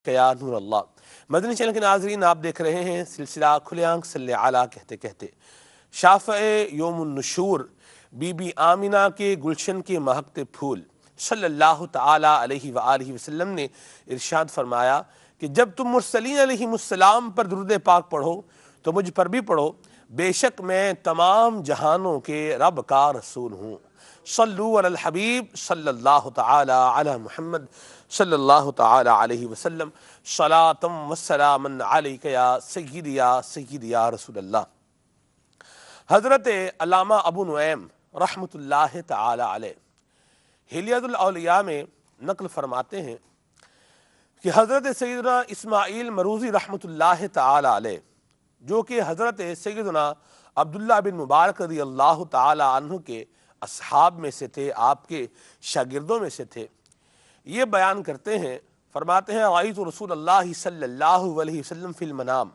کہ یا نور اللہ۔ مدنی چینل کے ناظرین، آپ دیکھ رہے ہیں سلسلہ کھلے آنکھ صلی اعلیٰ کہتے کہتے۔ شافع یوم النشور بی بی آمینہ کے گلشن کے مہکتے پھول صلی اللہ تعالیٰ علیہ وآلہ وسلم نے ارشاد فرمایا کہ جب تم مرسلین علیہ السلام پر درود پاک پڑھو تو مجھ پر بھی پڑھو، بے شک میں تمام جہانوں کے رب کا رسول ہوں۔ صلو علی الحبیب صلی اللہ تعالی علی محمد صلی اللہ تعالی علیہ وسلم، صلاۃ و سلام علیک یا سیدی یا رسول اللہ۔ حضرت علامہ ابو نعیم رحمۃ اللہ تعالی علیہ حلیۃ الاولیاء میں نقل فرماتے ہیں کہ حضرت سیدنا اسماعیل مروزی رحمۃ اللہ تعالی علیہ، جو کہ حضرت سیدنا عبداللہ بن مبارک رضی اللہ تعالی عنہ کے اصحاب میں سے تھے، آپ کے شاگردوں میں سے تھے، یہ بیان کرتے ہیں، فرماتے ہیں رأیت رسول اللہ صلی اللہ علیہ وسلم فی المنام،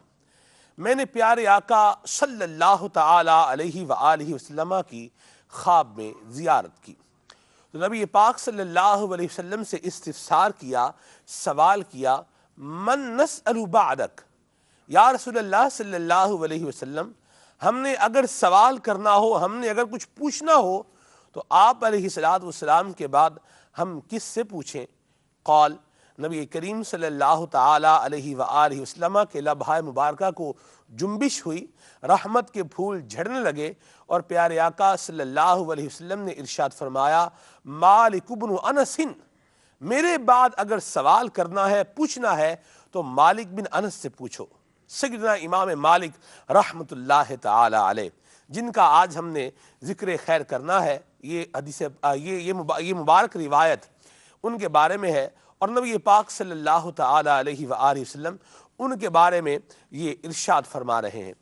میں نے پیارے آقا صلی اللہ تعالی علیہ وآلہ وسلم کی خواب میں زیارت کی تو نبی پاک صلی اللہ علیہ وسلم سے استفسار کیا، سوال کیا، من نسأل بعدک، یا رسول اللہ صلی اللہ علیہ وسلم، ہم نے اگر سوال کرنا ہو، ہم نے اگر کچھ پوچھنا ہو تو آپ علیہ السلام کے بعد ہم کس سے پوچھیں؟ قال، نبی کریم صلی اللہ تعالی علیہ وآلہ وسلم کے لبھائے مبارکہ کو جنبش ہوئی، رحمت کے پھول جھڑنے لگے اور پیارے آقا صلی اللہ علیہ وسلم نے ارشاد فرمایا، مالک بن انس، میرے بعد اگر سوال کرنا ہے، پوچھنا ہے تو مالک بن انس سے پوچھو۔ سیدنا امام مالک رحمۃ اللہ تعالی علیہ، جن کا آج ہم نے ذکر خیر کرنا ہے، یہ حدیث یہ مبارک روایت ان کے بارے میں ہے، اور نبی پاک صلی اللہ تعالی علیہ وآلہ وسلم ان کے بارے میں یہ ارشاد فرما رہے ہیں۔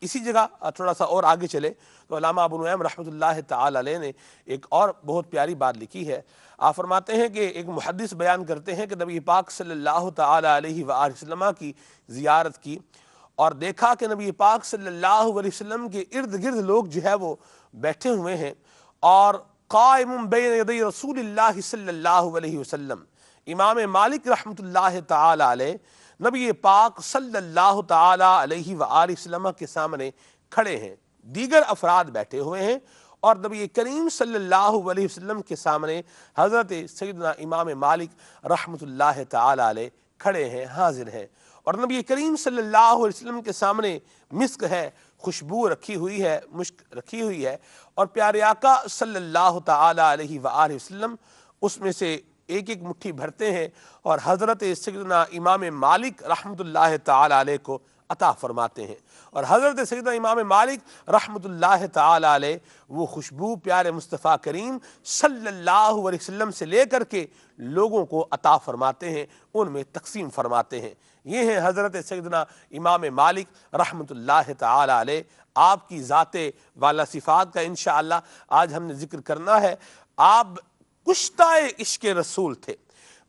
اسی جگہ تھوڑا سا اور آگے چلے تو علامہ ابو نعیم رحمۃ اللہ تعالی علیہ نے ایک اور بہت پیاری بات لکھی ہے۔ آپ فرماتے ہیں کہ ایک محدث بیان کرتے ہیں کہ نبی پاک صلی اللہ تعالی علیہ وآلہ وسلم کی زیارت کی اور دیکھا کہ نبی پاک صلی اللہ علیہ وسلم کے ارد گرد لوگ جو ہے وہ بیٹھے ہوئے ہیں، اور قائم بین یدی رسول اللہ صلی اللہ علیہ وسلم، امام مالک رحمۃ اللہ تعالی علیہ نبی پاک صلی اللہ تعالی علیہ وآلہ وسلم کے سامنے کھڑے ہیں، دیگر افراد بیٹھے ہوئے ہیں، اور نبی کریم صلی اللہ علیہ وسلم کے سامنے حضرت سیدنا امام مالک رحمۃ اللہ تعالی علیہ کھڑے ہیں، حاضر ہیں، اور نبی کریم صلی اللہ علیہ وسلم کے سامنے مسک ہے، خوشبو رکھی ہوئی ہے، مشک رکھی ہوئی ہے، اور پیارے آقا صلی اللہ تعالی علیہ وآلہ وسلم اس میں سے ایک ایک مٹھی بھرتے ہیں اور حضرت سیدنا امام مالک رحمۃ اللہ تعالی علیہ کو عطا فرماتے ہیں، اور حضرت سیدنا امام مالک رحمۃ اللہ تعالی علیہ وہ خوشبو پیارے مصطفیٰ کریم صلی اللہ علیہ وسلم سے لے کر کے لوگوں کو عطا فرماتے ہیں، ان میں تقسیم فرماتے ہیں۔ یہ ہیں حضرت سیدنا امام مالک رحمۃ اللہ تعالی علیہ۔ آپ کی ذات والا صفات کا انشاءاللہ آج ہم نے ذکر کرنا ہے۔ آپ کشتہ عشق رسول تھے۔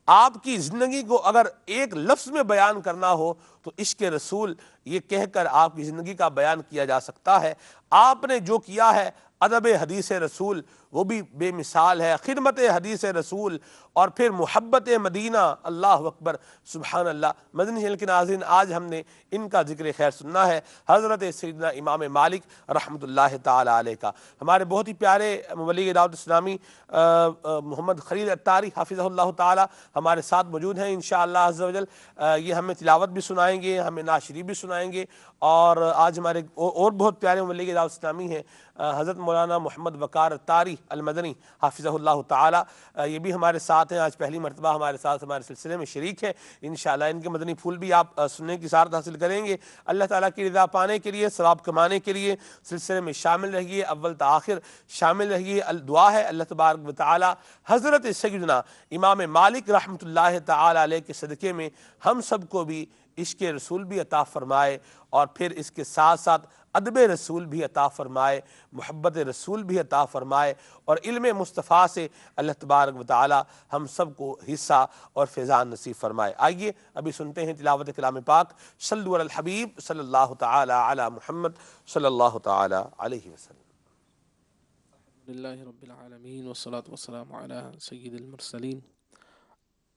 آپ کی زندگی کو اگر ایک لفظ میں بیان کرنا ہو تو عشق رسول یہ کہہ کر آپ کی زندگی کا بیان کیا جا سکتا ہے۔ آپ نے جو کیا ہے، ادب حدیث رسول وہ بھی بے مثال ہے، خدمت حدیث رسول، اور پھر محبت مدینہ، اللہ اکبر، سبحان اللہ۔ مدنی چینل کے ناظرین، آج ہم نے ان کا ذکر خیر سننا ہے، حضرت سیدنا امام مالک رحمۃ اللہ تعالی علیہ کا۔ ہمارے بہت ہی پیارے مبلغ دعوت اسلامی محمد خلیل عطاری حافظہ اللہ تعالی ہمارے ساتھ موجود ہیں انشاءاللہ عز و جل۔ یہ ہمیں تلاوت بھی سنائیں گے، ہمیں نعت شریف بھی سنائیں گے، اور آج ہمارے اور بہت پیارے مبلغ دعوت اسلامی ہیں حضرت مولانا محمد وقار عطاری المدنی حافظہ اللہ تعالی، یہ بھی ہمارے ساتھ ہیں، آج پہلی مرتبہ ہمارے ساتھ ہمارے سلسلے میں شریک ہے۔ انشاءاللہ ان کے مدنی پھول بھی آپ سننے کی سعادت حاصل کریں گے۔ اللہ تعالیٰ کی رضا پانے کے لیے، ثواب کمانے کے لیے سلسلے میں شامل رہیے، اول تا آخر شامل رہیے۔ دعا ہے اللہ تبارک و تعالی حضرت سیدنا امام مالک رحمۃ اللہ تعالی علیہ کے صدقے میں ہم سب کو بھی عشق رسول بھی عطا فرمائے، اور پھر اس کے ساتھ ساتھ ادب رسول بھی عطا فرمائے، محبت رسول بھی عطا فرمائے، اور علم مصطفیٰ سے اللہ تبارک و تعالی ہم سب کو حصہ اور فیضان نصیب فرمائے۔ آئیے ابھی سنتے ہیں تلاوت کلام پاک۔ صلو علی الحبیب صلی اللہ تعالی علی محمد صلی اللہ تعالی علیہ وسلم۔ الحمدللہ رب العالمین والصلاة والسلام علی سید المرسلین،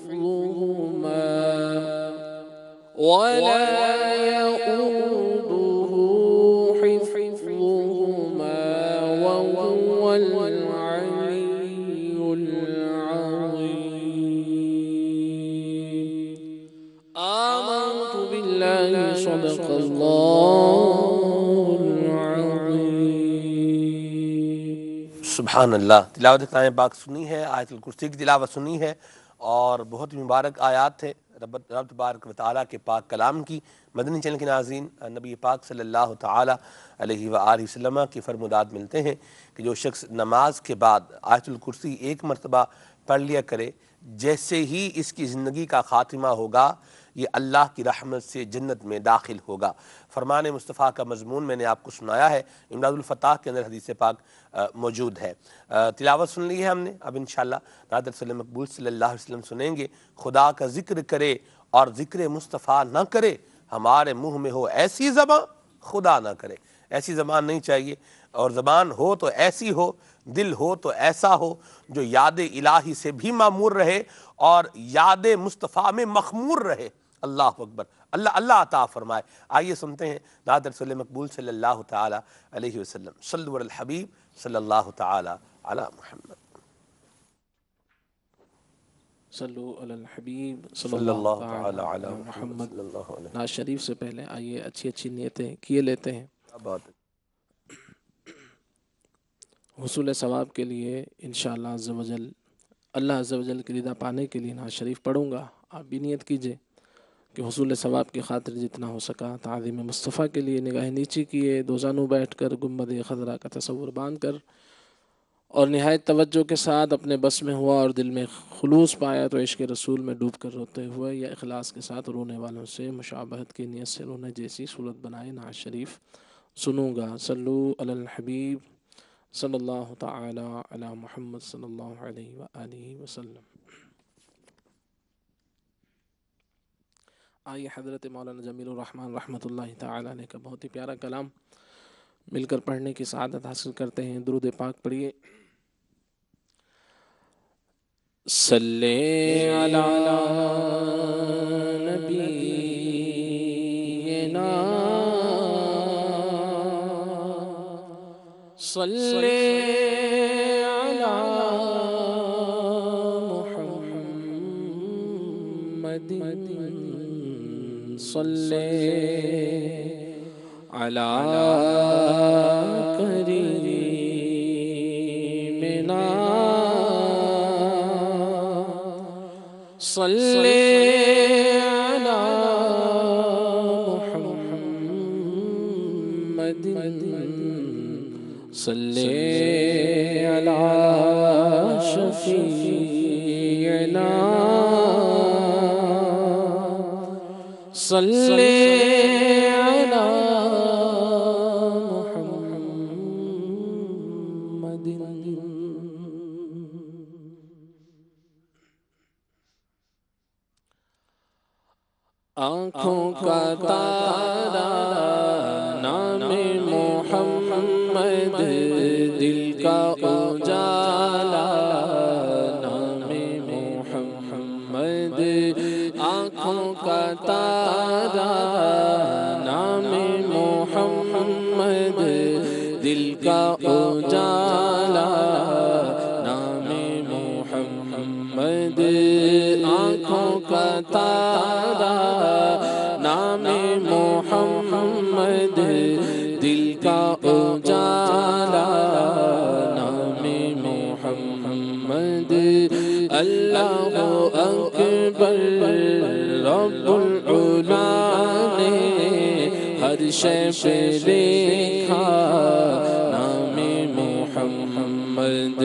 حفظهما ولا يؤوده حفظهما وهو العلي العظيم آمنت بالله صدق الله العظيم سبحان اللہ. تلاوت کلام پاک سنی ہے، آیت الکرسی کی تلاوت سنی ہے، اور بہت ہی مبارک آیات تھے رب تبارک و تعالیٰ کے پاک کلام کی. مدنی چینل کے ناظرین، نبی پاک صلی اللہ تعالیٰ علیہ وآلہ وسلم کی فرمودات ملتے ہیں کہ جو شخص نماز کے بعد آیت الکرسی ایک مرتبہ پڑھ لیا کرے، جیسے ہی اس کی زندگی کا خاتمہ ہوگا یہ اللہ کی رحمت سے جنت میں داخل ہوگا. فرمان مصطفیٰ کا مضمون میں نے آپ کو سنایا ہے، امداد الفتاح کے اندر حدیث پاک موجود ہے. تلاوت سن لی ہے ہم نے، اب انشاءاللہ نعت رسول مقبول صلی اللہ علیہ وسلم سنیں گے. خدا کا ذکر کرے اور ذکر مصطفیٰ نہ کرے، ہمارے منہ میں ہو ایسی زبان خدا نہ کرے. ایسی زبان نہیں چاہیے، اور زبان ہو تو ایسی ہو، دل ہو تو ایسا ہو جو یاد الہی سے بھی معمور رہے اور یاد مصطفیٰ میں مخمور رہے. اللہ اکبر. اللہ اللہ عطا فرمائے. آئیے سنتے ہیں نعت رسول مقبول صلی اللہ تعالی علیہ وسلم. صلوا علی الحبیب صلی اللہ تعالی علی محمد. صلو علی الحبیب صلی اللہ تعالی علی محمد. صلی اللہ علیہ نعت شریف سے پہلے آئیے اچھی اچھی نیتیں کیے لیتے ہیں. بات. حصول ثواب کے لیے انشاءاللہ عز و جل، اللہ عز و جل کی رضا پانے کے لیے نعت شریف پڑھوں گا. آپ بھی نیت کیجئے کہ حصول ثواب کی خاطر جتنا ہو سکا تعظیم مصطفیٰ کے لیے نگاہ نیچی کیے، دو زانو بیٹھ کر گنبد خضرا کا تصور باندھ کر اور نہایت توجہ کے ساتھ اپنے بس میں ہوا اور دل میں خلوص پایا تو عشق رسول میں ڈوب کر روتے ہوئے یا اخلاص کے ساتھ رونے والوں سے مشابہت کی نیت سے رونے جیسی صورت بنائے نعت شریف سنوں گا. صلو علی الحبیب صلی اللہ تعالی علی محمد صلی اللہ علیہ وآلہ وسلم. آئیے حضرت مولانا جمیل الرحمن رحمۃ اللہ تعالی علیہ کا بہت ہی پیارا کلام مل کر پڑھنے کی سعادت حاصل کرتے ہیں. درود پاک پڑھیے. صلی علی نبینا صلی علی محمد صلی علی کریمنا صلی علی محمد صلی علی شفیعنا صلی علی محمد. آنکھوں کا تارا نام محمد، دل کا اجالا نام محمد. آنکھوں کا تارا نام محمد، دل کا اجالا نام محمد. آنکھوں کا تارا نام محمد، دل کا اجالا نام محمد. اللہ اکبر رب العلا نے ہر شے پہ دیکھا نام محمد.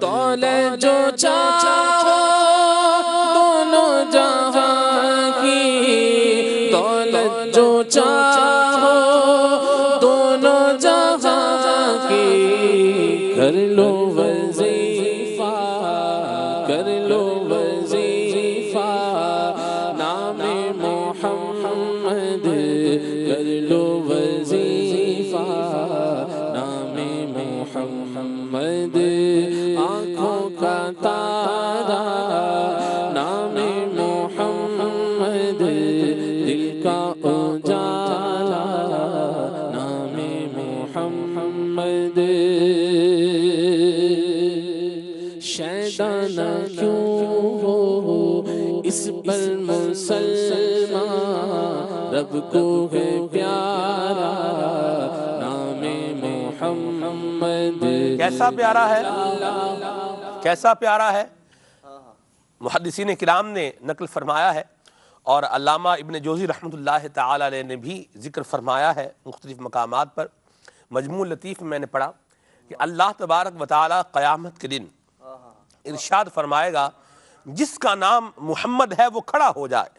دولت جو چاہو دونوں جہاں کی، دولت جو چاہو دونوں جہاں کی، کر لو وظیفہ کر لو وظیفہ نام محمد، کر لو وظیفہ نام محمد. آنکھوں کا تارا نام اس پر مسلمان رب کو ہے پیارا نام محمد. کیسا پیارا ہے، کیسا پیارا ہے. محدثین کرام نے نقل فرمایا ہے اور علامہ ابن جوزی رحمۃ اللہ تعالی علیہ نے بھی ذکر فرمایا ہے مختلف مقامات پر. مجموع لطیف میں نے پڑھا کہ اللہ تبارک و تعالی قیامت کے دن ارشاد فرمائے گا جس کا نام محمد ہے وہ کھڑا ہو جائے.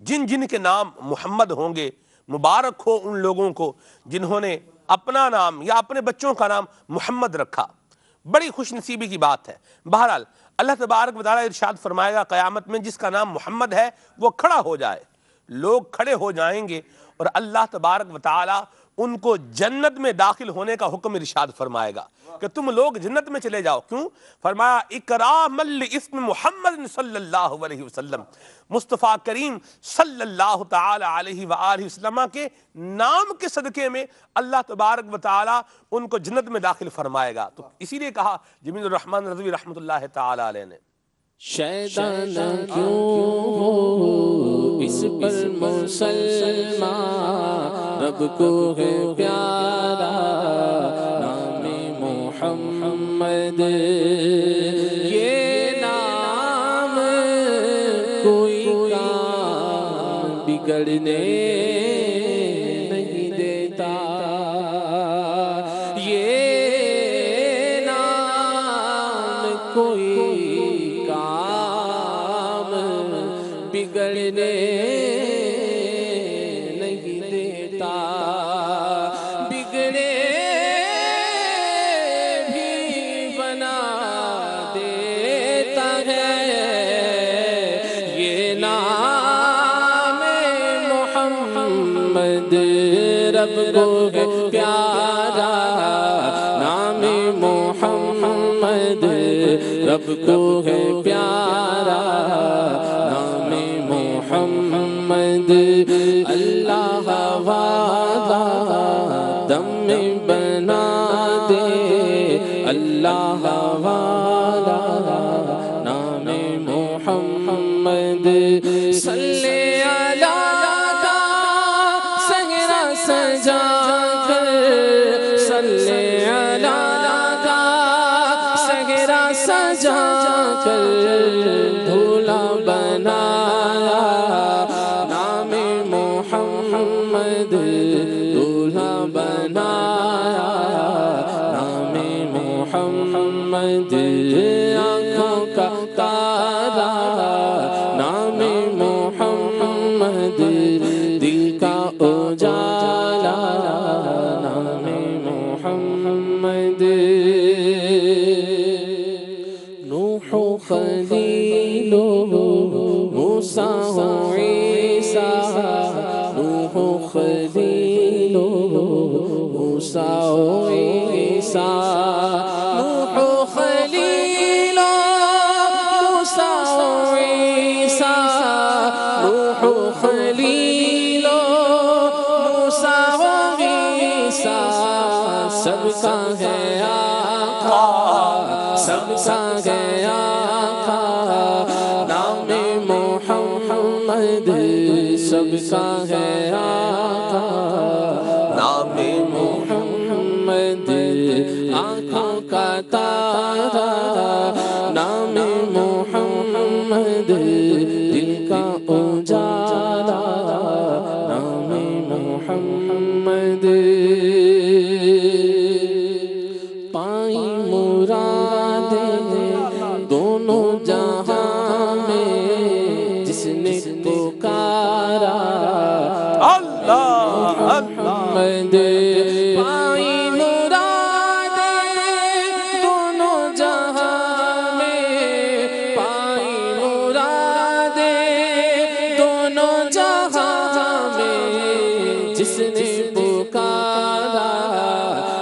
جن جن کے نام محمد ہوں گے مبارک ہو ان لوگوں کو جنہوں نے اپنا نام یا اپنے بچوں کا نام محمد رکھا. بڑی خوش نصیبی کی بات ہے. بہرحال اللہ تبارک و تعالی ارشاد فرمائے گا قیامت میں جس کا نام محمد ہے وہ کھڑا ہو جائے. لوگ کھڑے ہو جائیں گے اور اللہ تبارک و تعالی ان کو جنت میں داخل ہونے کا حکم ارشاد فرمائے گا کہ تم لوگ جنت میں چلے جاؤ. کیوں؟ فرمایا اکراما لاسم محمد صلی اللہ علیہ وسلم. مصطفیٰ کریم صلی اللہ تعالی علیہ وآلہ وسلم کے نام کے صدقے میں اللہ تبارک و تعالی ان کو جنت میں داخل فرمائے گا. تو اسی لیے کہا جمیل الرحمن رضوی رحمۃ اللہ تعالی علیہ نے شیطان کیوں ہو اس پر مسلمان رب کو ہے پیارا نام محمد. یہ نام کوئی کام بگڑنے نہیں دیتا. یہ نام کوئی بگڑنے نہیں دیتا. بگڑے بھی بنا دیتا ہے. یہ نام محمد رب کو ہے پیارا نام محمد رب کو ہے پیارا محمد. اللہ والا دم بنا دے اللہ والا نام محمد. صلی اللہ کا صحرا سجا کر صلی اللہ کا صحرا سجا کر دھولا بنایا نام محمد. دولہا بنایا نام محمد. آنکھوں کا تارا نام محمد. دل کا اجالا نام محمد. نوح خلیل موسیٰ عیسیٰ نوح خلیل موسیٰ عیسیٰ نوح خلیل موسیٰ عیسیٰ نوح خلیل موسیٰ عیسیٰ سب کا ہے آقا سب کا ہے آقا نام محمد. سب کا ہے آقا نام محمد. آنکھوں کا تارا نام محمد. دل کا اجالا نام محمد. پائی مرادیں دونوں جہاں میں جس نے پکارا محمد. پائی مرادیں دونوں جہاں میں پائی مرادیں دونوں جہاں میں جس نے پکارا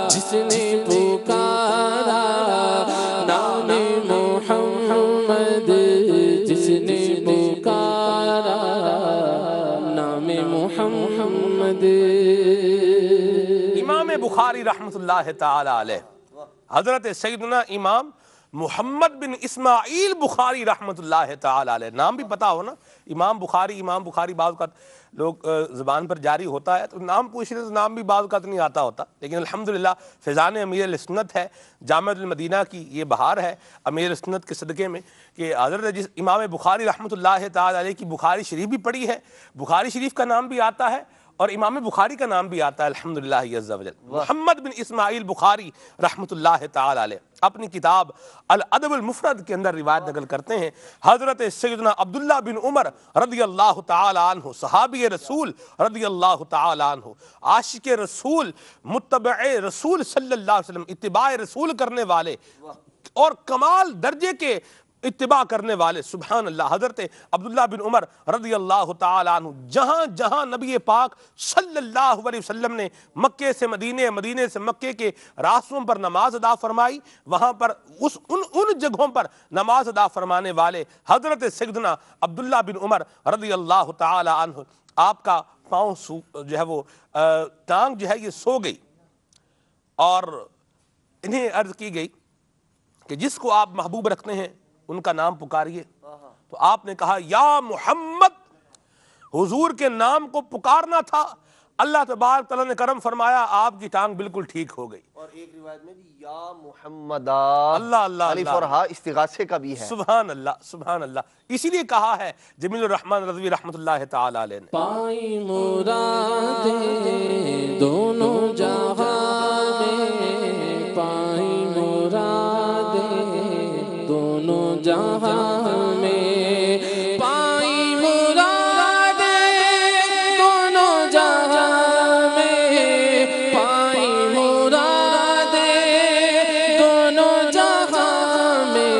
جس نے پکارا نام محمد. جس نے پکارا نام محمد. امام بخاری رحمۃ اللہ تعالی علیہ حضرت سیدنا امام محمد بن اسماعیل بخاری رحمۃ اللہ تعالی علیہ. نام بھی پتا ہو نا, امام بخاری بعض اوقات لوگ زبان پر جاری ہوتا ہے تو نام پوچھ رہے تو نام بھی بعض اوقات نہیں آتا ہوتا, لیکن الحمدللہ فیضان امیر السنت ہے, جامعۃ المدینہ کی یہ بہار ہے امیر السنت کے صدقے میں کہ حضرت جس امام بخاری رحمۃ اللہ تعالی علیہ کی بخاری شریف بھی پڑھی ہے, بخاری شریف کا نام بھی آتا ہے اور امام بخاری کا نام بھی آتا ہے الحمدللہ عز و جل. محمد بن اسماعیل بخاری رحمۃ اللہ تعالی علیہ اپنی کتاب الادب المفرد کے اندر روایت نقل کرتے ہیں, حضرت سیدنا عبداللہ بن عمر رضی اللہ تعالی عنہ, صحابی رسول رضی اللہ تعالی عنہ, عاشق رسول, متبع رسول صلی اللہ علیہ وسلم, اتباع رسول کرنے والے اور کمال درجے کے اتباع کرنے والے, سبحان اللہ, حضرت عبداللہ بن عمر رضی اللہ تعالی عنہ جہاں جہاں نبی پاک صلی اللہ علیہ وسلم نے مکے سے مدینے, مدینے سے مکے کے راستوں پر نماز ادا فرمائی, وہاں پر ان جگہوں پر نماز ادا فرمانے والے حضرت سیدنا عبداللہ بن عمر رضی اللہ تعالی عنہ, آپ کا پاؤں جو ہے وہ ٹانگ جو ہے یہ سو گئی اور انہیں عرض کی گئی کہ جس کو آپ محبوب رکھتے ہیں ان کا نام پکاریے. تو آپ نے کہا یا محمد, حضور کے نام کو پکارنا تھا, اللہ تبارک تعالیٰ نے کرم فرمایا, آپ کی ٹانگ بالکل ٹھیک ہو گئی. اور ایک روایت میں بھی یا محمد, اللہ اللہ الف اور ہاء استغاثے کا بھی ہے. سبحان اللہ سبحان اللہ. اسی لیے کہا ہے جمیل الرحمن رضوی رحمۃ اللہ تعالی علیہ نے, پائی مرادیں دونوں جہاں میں, پائی مرادیں دونوں جہاں میں, پائی مرادیں دونوں جہاں میں, پائی مرادیں دونوں جہاں میں,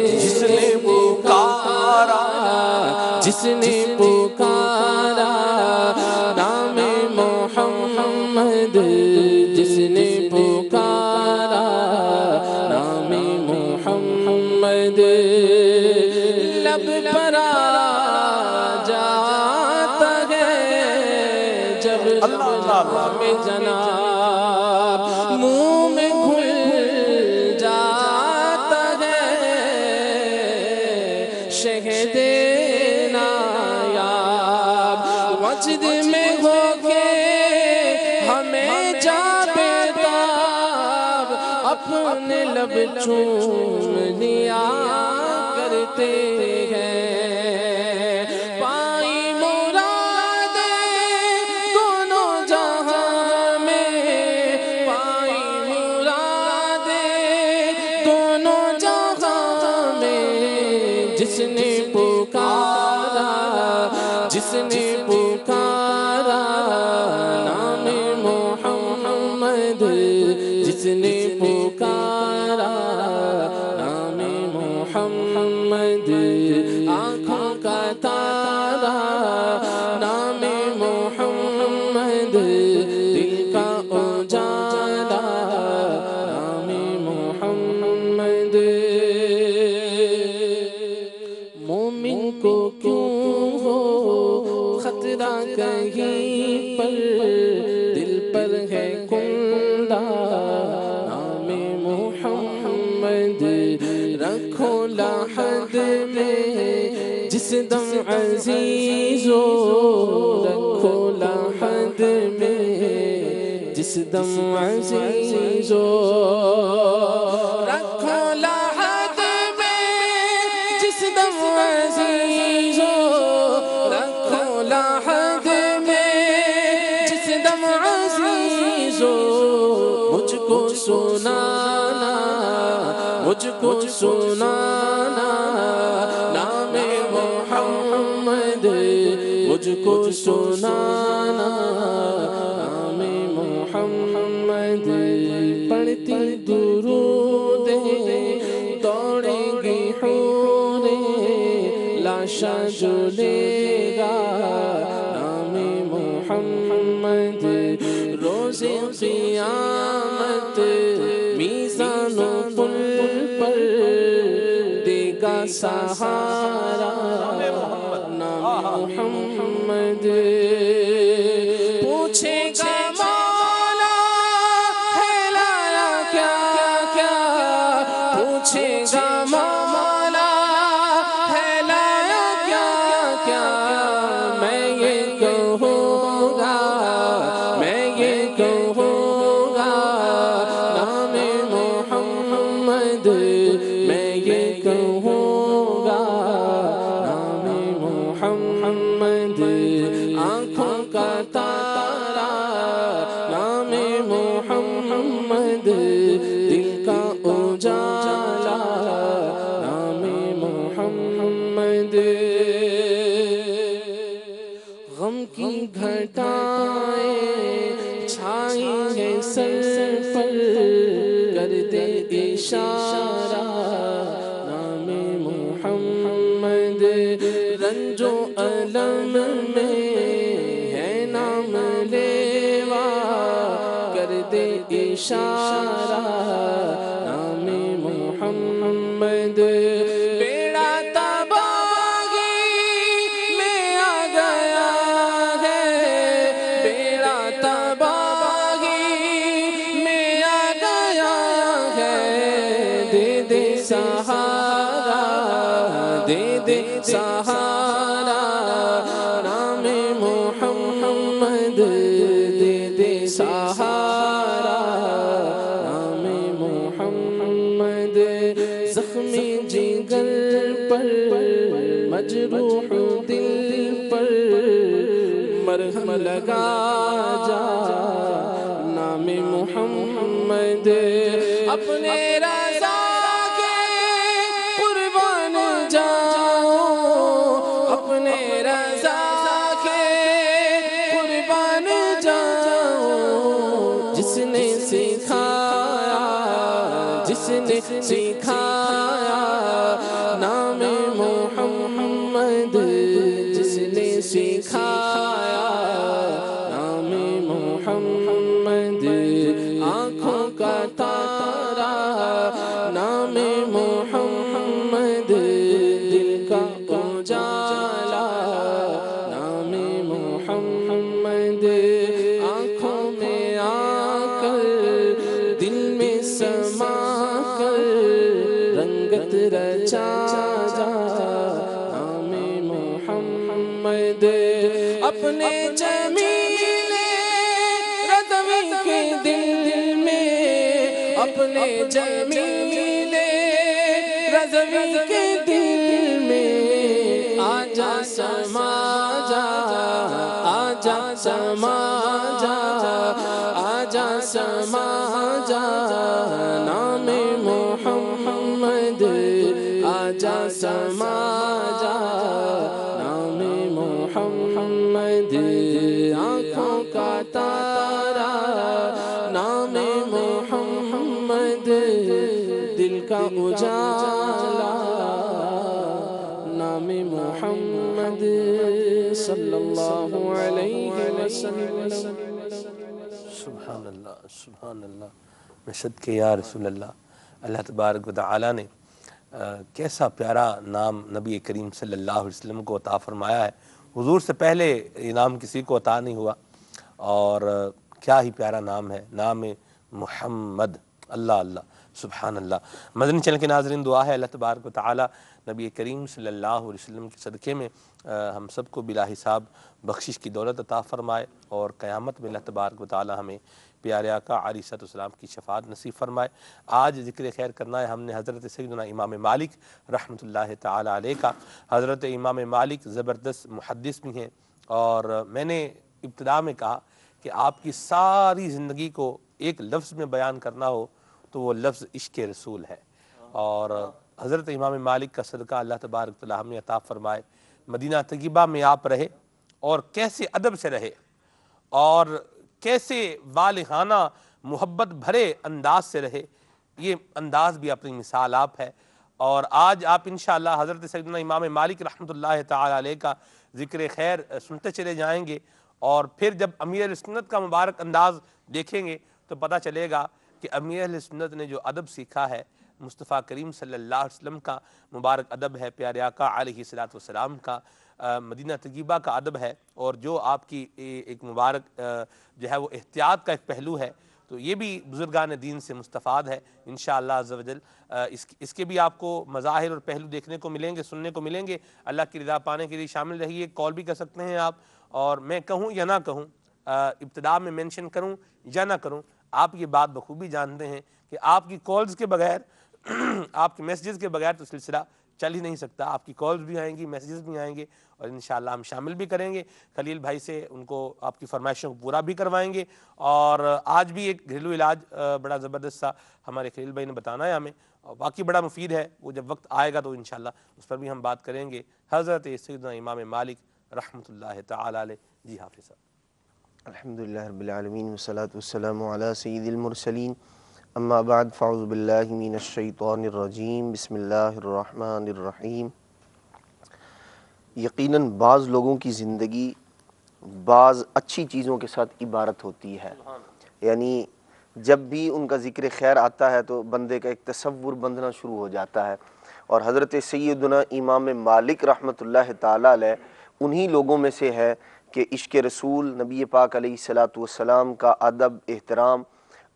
جس نے پکارا جس نے پکارا نام محمد, جس نے پکارا نام محمد, لب پر آ جاتا ہے جب نام جناب, منہ میں گھل جاتا ہے شہد نایاب, وجد میں ہو کے ہمیں جا بیتاب, اپنے لب چوم لیا کرتے ہیں, پائی مرادیں دونوں جہاں میں, پائی مرادیں دونوں جہاں میں, جس نے پکارا, جس نے پکارا نام محمد, جس نے پکارا نام محمد, آنکھوں کا تارا نام محمد, دل کا اجالا نام محمد. مومن کو کیوں ہو خطرہ کہیں پر, دل پر ہے کندہ نام محمد, رکھو لاحد میں جس دم عزیز ہو, رکھو لاحد میں جس دم عزیز ہو, رکھو لاحد میں جس دم عزیز ہو, رکھو لاحد میں جس دم عزیز ہو, مجھ کو سنانا, مجھ کو سنانا نام محمد, مجھ کو سنانا نام محمد. پڑھتی درود دوڑیں گی حوریں, لاشا جلے گا نام محمد, روز قیامت میزان و پل پر دے گا سہارا نام محمد. پوچھے گا مولا ہے لایا کیا کیا, پوچھے غم کی گھٹائیں چھائی ہیں سر پر، کر دے اشارہ نام محمد، رنج و الم میں ہے نام لیوا، کر دے اشارہ نام محمد، بیڑا تباہی میں آ گیا ہے، بیڑا تباہی میں آ گیا ہے، دے دے سہارا، دے دے سہارا نام محمد، دے دے سہارا نام محمد، زخمی جگر پر مجروح دل پر مرہم لگا جا نام محمد، اپنے رضا کے قربان جاؤ، اپنے رضا کے قربان جاؤ، جس نے سکھایا، جس نے سکھایا نام محمد، جس نے سکھایا نام محمد، آنکھوں کا تارا نام محمد، دل کا اجالا نام محمد، آنکھوں میں آ کر دل میں سما کر رنگت رچا جا نام محمد، اپنے جمیل رضوی کے دل میں، اپنے جمیل رضوی کے دل میں آجا سما جا، آجا سما جا، آجا سما جا نام محمد، آجا سما جا نام محمد، آنکھوں کا تارا نام محمد، دل کا اجالا نام محمد صلی اللہ علیہ وسلم۔ سبحان اللہ، سبحان اللہ، میں صدقے یا رسول اللہ، اللہ تبارک و تعالیٰ نے کیسا پیارا نام نبی کریم صلی اللہ علیہ وسلم کو عطا فرمایا ہے۔ حضور سے پہلے یہ نام کسی کو عطا نہیں ہوا، اور کیا ہی پیارا نام ہے، نام محمد، اللہ اللہ، سبحان اللہ۔ مدنی چینل کے ناظرین، دعا ہے اللہ تبارک و تعالیٰ نبی کریم صلی اللہ علیہ وسلم کے صدقے میں ہم سب کو بلا حساب بخشش کی دولت عطا فرمائے، اور قیامت میں اللہ تبارک و تعالیٰ ہمیں پیارے آقا علیہ السلام کی شفاعت نصیب فرمائے۔ آج ذکر خیر کرنا ہے ہم نے حضرت سیدنا امام مالک رحمۃ اللہ تعالیٰ علیہ کا۔ حضرت امام مالک زبردست محدث بھی ہیں، اور میں نے ابتدا میں کہا کہ آپ کی ساری زندگی کو ایک لفظ میں بیان کرنا ہو تو وہ لفظ عشق رسول ہے، اور حضرت امام مالک کا صدقہ اللہ تبارک و تعالیٰ ہمیں عطا فرمائے۔ مدینہ طیبہ میں آپ رہے اور کیسے ادب سے رہے، اور کیسے والہانہ محبت بھرے انداز سے رہے، یہ انداز بھی اپنی مثال آپ ہے۔ اور آج آپ انشاءاللہ حضرت سیدنا امام مالک رحمۃ اللہ تعالی علیہ کا ذکر خیر سنتے چلے جائیں گے، اور پھر جب امیر اہل سنت کا مبارک انداز دیکھیں گے تو پتہ چلے گا کہ امیر اہل سنت نے جو ادب سیکھا ہے مصطفیٰ کریم صلی اللہ علیہ وسلم کا مبارک ادب ہے، پیارے آقا علیہ السلام کا مدینہ طیبہ کا ادب ہے، اور جو آپ کی ایک مبارک جو ہے وہ احتیاط کا ایک پہلو ہے، تو یہ بھی بزرگان دین سے مستفاد ہے انشاءاللہ عز و جل۔ اس کے بھی آپ کو مظاہر اور پہلو دیکھنے کو ملیں گے، سننے کو ملیں گے۔ اللہ کی رضا پانے کے لیے شامل رہیے، کال بھی کر سکتے ہیں آپ، اور میں کہوں یا نہ کہوں، ابتدا میں مینشن کروں یا نہ کروں، آپ یہ بات بخوبی جانتے ہیں کہ آپ کی کالز کے بغیر آپ کے میسیجز کے بغیر تو سلسلہ چل ہی نہیں سکتا۔ آپ کی کالز بھی آئیں گی، میسیجز بھی آئیں گے، اور انشاءاللہ ہم شامل بھی کریں گے خلیل بھائی سے، ان کو آپ کی فرمائشوں کو پورا بھی کروائیں گے۔ اور آج بھی ایک گھریلو علاج بڑا زبردست سا ہمارے خلیل بھائی نے بتانا ہے ہمیں، اور باقی بڑا مفید ہے، وہ جب وقت آئے گا تو انشاءاللہ اس پر بھی ہم بات کریں گے۔ حضرت سیدنا امام مالک رحمۃ اللہ تعالی علیہ۔ جی حافظ صاحب۔ الحمدللہ رب العالمین والصلاة والسلام علی سید المرسلین، اما بعد فاعوذ باللہ من الشیطان الرجیم، بسم اللہ الرحمن الرحیم۔ یقیناً بعض لوگوں کی زندگی بعض اچھی چیزوں کے ساتھ عبارت ہوتی ہے، یعنی جب بھی ان کا ذکر خیر آتا ہے تو بندے کا ایک تصور بندنا شروع ہو جاتا ہے، اور حضرت سیدنا امام مالک رحمۃ اللہ تعالی علیہ انہی لوگوں میں سے ہے کہ عشق رسول، نبی پاک علیہ الصلاۃ والسلام کا ادب، احترام،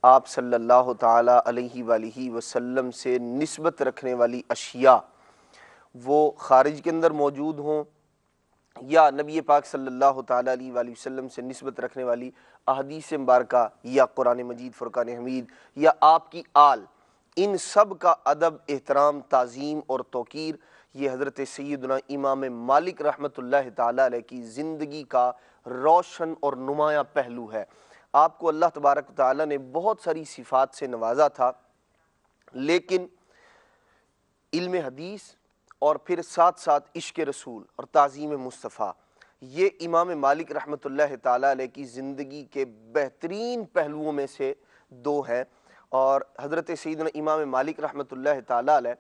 آپ صلی اللہ تعالی علیہ وآلہ وسلم سے نسبت رکھنے والی اشیاء وہ خارج کے اندر موجود ہوں یا نبی پاک صلی اللہ تعالی علیہ وآلہ وسلم سے نسبت رکھنے والی احادیث مبارکہ یا قرآن مجید، فرقان حمید یا آپ کی آل، ان سب کا ادب، احترام، تعظیم اور توقیر یہ حضرت سیدنا امام مالک رحمۃ اللہ تعالی علیہ کی زندگی کا روشن اور نمایاں پہلو ہے۔ آپ کو اللہ تبارک و تعالی نے بہت ساری صفات سے نوازا تھا، لیکن علم حدیث اور پھر ساتھ ساتھ عشق رسول اور تعظیم مصطفیٰ، یہ امام مالک رحمۃ اللہ تعالی علیہ کی زندگی کے بہترین پہلوؤں میں سے دو ہیں۔ اور حضرت سیدنا امام مالک رحمۃ اللہ تعالی علیہ،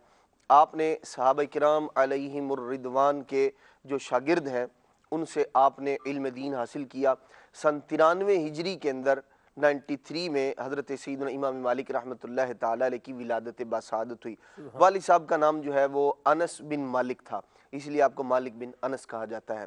آپ نے صحابہ کرام علیہم الرضوان کے جو شاگرد ہیں ان سے آپ نے علم دین حاصل کیا۔ سن 93 ہجری کے اندر 93 میں حضرت سیدنا امام مالک رحمۃ اللہ تعالی علیہ کی ولادت باسعادت ہوئی۔ والد صاحب کا نام جو ہے وہ انس بن مالک تھا، اس لیے آپ کو مالک بن انس کہا جاتا ہے۔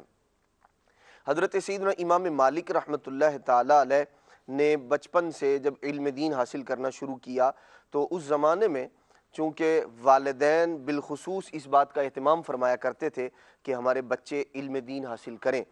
حضرت سیدنا امام مالک رحمۃ اللہ تعالی علیہ نے بچپن سے جب علم دین حاصل کرنا شروع کیا تو اس زمانے میں چونکہ والدین بالخصوص اس بات کا اہتمام فرمایا کرتے تھے کہ ہمارے بچے علم دین حاصل کریں،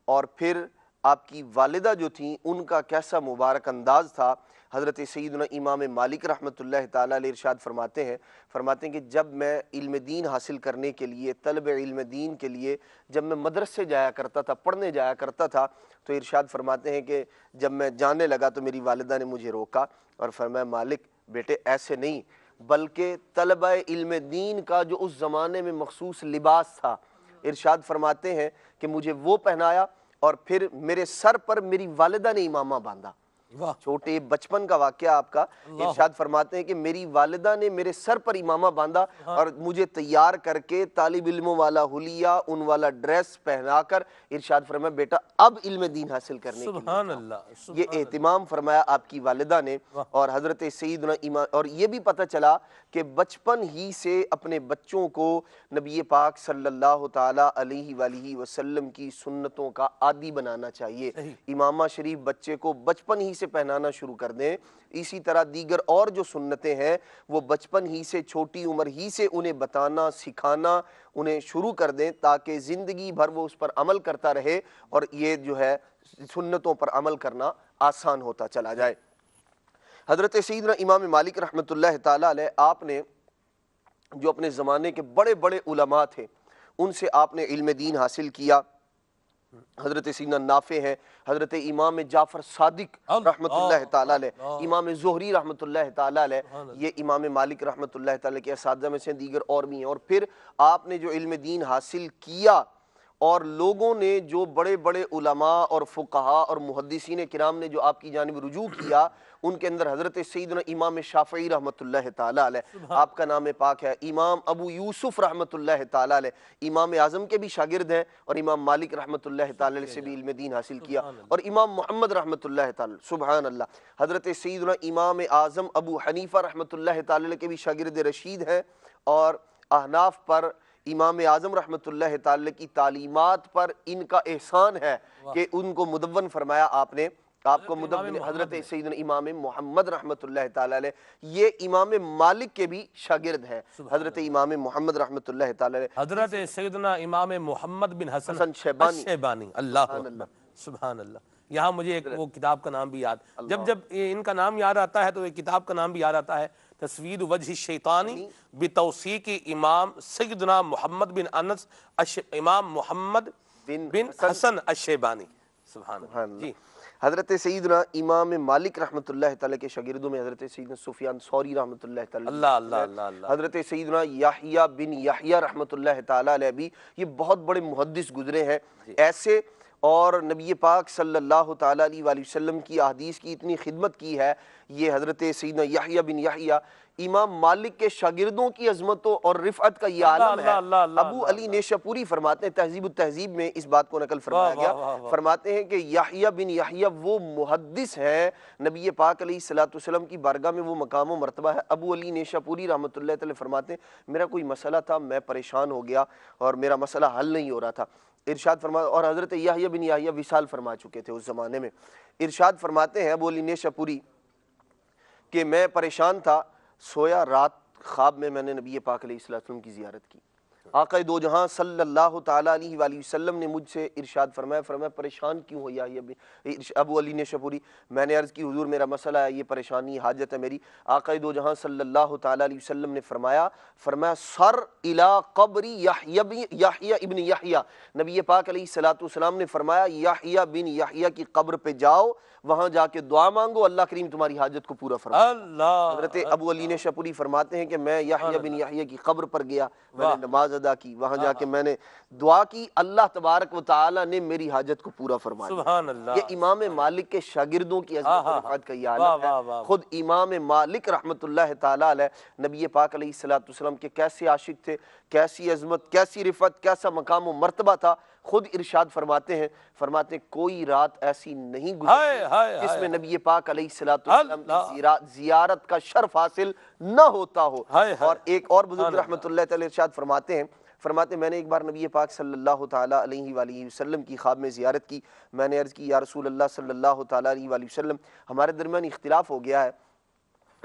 اور پھر آپ کی والدہ جو تھیں ان کا کیسا مبارک انداز تھا۔ حضرت سیدنا امام مالک رحمۃ اللہ تعالی علیہ ارشاد فرماتے ہیں کہ جب میں علم دین حاصل کرنے کے لیے، طلب علم دین کے لیے جب میں مدرسے جایا کرتا تھا، پڑھنے جایا کرتا تھا، تو ارشاد فرماتے ہیں کہ جب میں جانے لگا تو میری والدہ نے مجھے روکا اور فرمایا مالک بیٹے ایسے نہیں، بلکہ طلبہ علم دین کا جو اس زمانے میں مخصوص لباس تھا، ارشاد فرماتے ہیں کہ مجھے وہ پہنایا اور پھر میرے سر پر میری والدہ نے امامہ باندھا۔ واہ، چھوٹے بچپن کا واقعہ آپ کا، ارشاد فرماتے ہیں کہ میری والدہ نے میرے سر پر امامہ باندھا اور مجھے تیار کر کے طالب علموں والا حلیہ، ان والا ڈریس پہنا کر ارشاد فرمایا بیٹا اب علم دین حاصل کرنے کے لیے سبحان اللہ، یہ اہتمام فرمایا آپ کی والدہ نے۔ اور حضرت سیدنا امام، اور یہ بھی پتہ چلا کہ بچپن ہی سے اپنے بچوں کو نبی پاک صلی اللہ تعالی علیہ وآلہ وسلم کی سنتوں کا عادی بنانا چاہیے۔ امامہ شریف بچے کو بچپن ہی سے پہنانا شروع کر دیں، اسی طرح دیگر اور جو سنتیں ہیں وہ بچپن ہی سے، چھوٹی عمر ہی سے انہیں بتانا، سکھانا انہیں شروع کر دیں تاکہ زندگی بھر وہ اس پر عمل کرتا رہے اور یہ جو ہے سنتوں پر عمل کرنا آسان ہوتا چلا جائے۔ حضرت سیدنا امام مالک رحمۃ اللہ تعالی علیہ، آپ نے جو اپنے زمانے کے بڑے بڑے علماء تھے ان سے آپ نے علم دین حاصل کیا۔ حضرت سیدنا نافع ہیں، حضرت امام جعفر صادق رحمۃ اللہ تعالی علیہ، امام زہری رحمۃ اللہ تعالی علیہ، یہ امام مالک رحمۃ اللہ تعالی کے اساتذہ میں سے دیگر اور بھی ہیں۔ اور پھر آپ نے جو علم دین حاصل کیا اور لوگوں نے جو بڑے بڑے علماء اور فقہاء اور محدثین کرام نے جو آپ کی جانب رجوع کیا، ان کے اندر حضرت سیدنا امام شافعی رحمۃ اللہ تعالی علیہ، آپ کا نام پاک ہے، امام ابو یوسف رحمۃ اللہ تعالی علیہ، امام اعظم کے بھی شاگرد ہیں، اور امام مالک رحمۃ اللہ تعالی علیہ سے بھی علم دین حاصل کیا، اور امام محمد رحمۃ اللہ تعالی، سبحان اللہ، حضرت سیدنا امام اعظم ابو حنیفہ رحمۃ اللہ تعالی علیہ کے بھی شاگرد رشید ہیں، اور احناف پر امام اعظم رحمۃ اللہ تعالی کی تعلیمات پر ان کا احسان ہے کہ ان کو مدون فرمایا آپ نے، آپ کو مدون حضرت سیدنا امام محمد رحمۃ اللہ تعالی علیہ، یہ امام مالک کے بھی شاگرد ہیں، حضرت امام محمد رحمۃ اللہ تعالی علیہ، حضرت سیدنا امام محمد بن حسن شیبانی، اللہ اکبر، سبحان اللہ۔ یہاں مجھے ایک وہ کتاب کا نام بھی یاد، جب ان کا نام یاد آتا ہے تو ایک کتاب کا نام بھی یاد آتا ہے، تصویر وجہ الشیطانی بتوثیق امام سیدنا محمد بن انس امام محمد بن حسن الشیبانی، سبحان سبحان اللہ. اللہ. جی حضرت سیدنا امام مالک رحمۃ اللہ تعالیٰ کے شاگردوں میں حضرت سیدنا سفیان ثوری رحمۃ اللہ تعالیٰ اللہ اللہ اللہ اللہ. حضرت سیدنا یحییٰ بن یحییٰ رحمۃ اللہ تعالیٰ علیہ بھی یہ بہت بڑے محدث گزرے ہیں ایسے، اور نبی پاک صلی اللہ تعالیٰ علیہ وآلہ وسلم کی احادیث کی اتنی خدمت کی ہے. یہ حضرت سیدنا یحییٰ بن یحییٰ امام مالک کے شاگردوں کی عظمتوں اور رفعت کا یہ عالم ہے. ابو علی نیشاپوری فرماتے ہیں، تہذیب التہذیب میں اس بات کو نقل فرمایا گیا، فرماتے ہیں کہ یحییٰ بن یحییٰ وہ محدث ہیں، نبی پاک علیہ الصلوۃ والسلام کی بارگاہ میں وہ مقام و مرتبہ ہے. ابو علی نیشاپوری رحمۃ اللہ تعالی فرماتے ہیں میرا کوئی مسئلہ تھا، میں پریشان ہو گیا اور میرا مسئلہ حل نہیں ہو رہا تھا. ارشاد فرمایا، اور حضرت یحییٰ بن یحییٰ وصال فرما چکے تھے اس زمانے میں. ارشاد فرماتے ہیں ابو علی نیشاپوری کہ میں پریشان تھا، سویا، رات خواب میں نے نبی پاک علیہ السلام کی زیارت کی. آقا دو جہاں صلی اللہ تعالیٰ علیہ وآلہ وسلم نے مجھ سے ارشاد فرمایا پریشان کیوں ہو یحییٰ ابو علی نیشاپوری؟ میں نے عرض کی حضور میرا مسئلہ ہے، یہ پریشانی حاجت ہے میری. آقا دو جہاں صلی اللہ تعالیٰ علیہ وسلم نے فرمایا سر الی قبری یحییٰ ابن یحییٰ. نبی پاک علیہ الصلوۃ والسلام نے فرمایا یحییٰ بن یحییٰ کی قبر پہ جاؤ، وہاں جا کے دعا مانگو، اللہ کریم تمہاری حاجت کو پورا فرمائے. حضرت ابو علی نیشاپوری فرماتے ہیں کہ میں یحییٰ بن یحییٰ کی قبر پر گیا، میں نے نماز ادا کی، وہاں جا کے میں نے دعا کی، اللہ تبارک و تعالی نے میری حاجت کو پورا فرمایا. سبحان اللہ. یہ امام مالک کے شاگردوں کی عظمت و رفعت کا یہ عالم ہے. خود امام مالک رحمۃ اللہ تعالی علیہ نبی پاک علیہ الصلوۃ والسلام کے کیسے عاشق تھے، کیسی عظمت، کیسی رفعت، کیسا مقام و مرتبہ تھا. خود ارشاد فرماتے ہیں کوئی رات ایسی نہیں گزرتی جس میں نبی پاک علیہ الصلوۃ والسلام کی زیارت کا شرف حاصل نہ ہوتا ہو. اور ایک اور بزرگ رحمۃ اللہ تعالی ارشاد فرماتے ہیں میں نے ایک بار نبی پاک صلی اللہ تعالیٰ علیہ وآلہ وسلم کی خواب میں زیارت کی. میں نے عرض کی یا رسول اللہ صلی اللہ تعالیٰ علیہ وآلہ وسلم ہمارے درمیان اختلاف ہو گیا ہے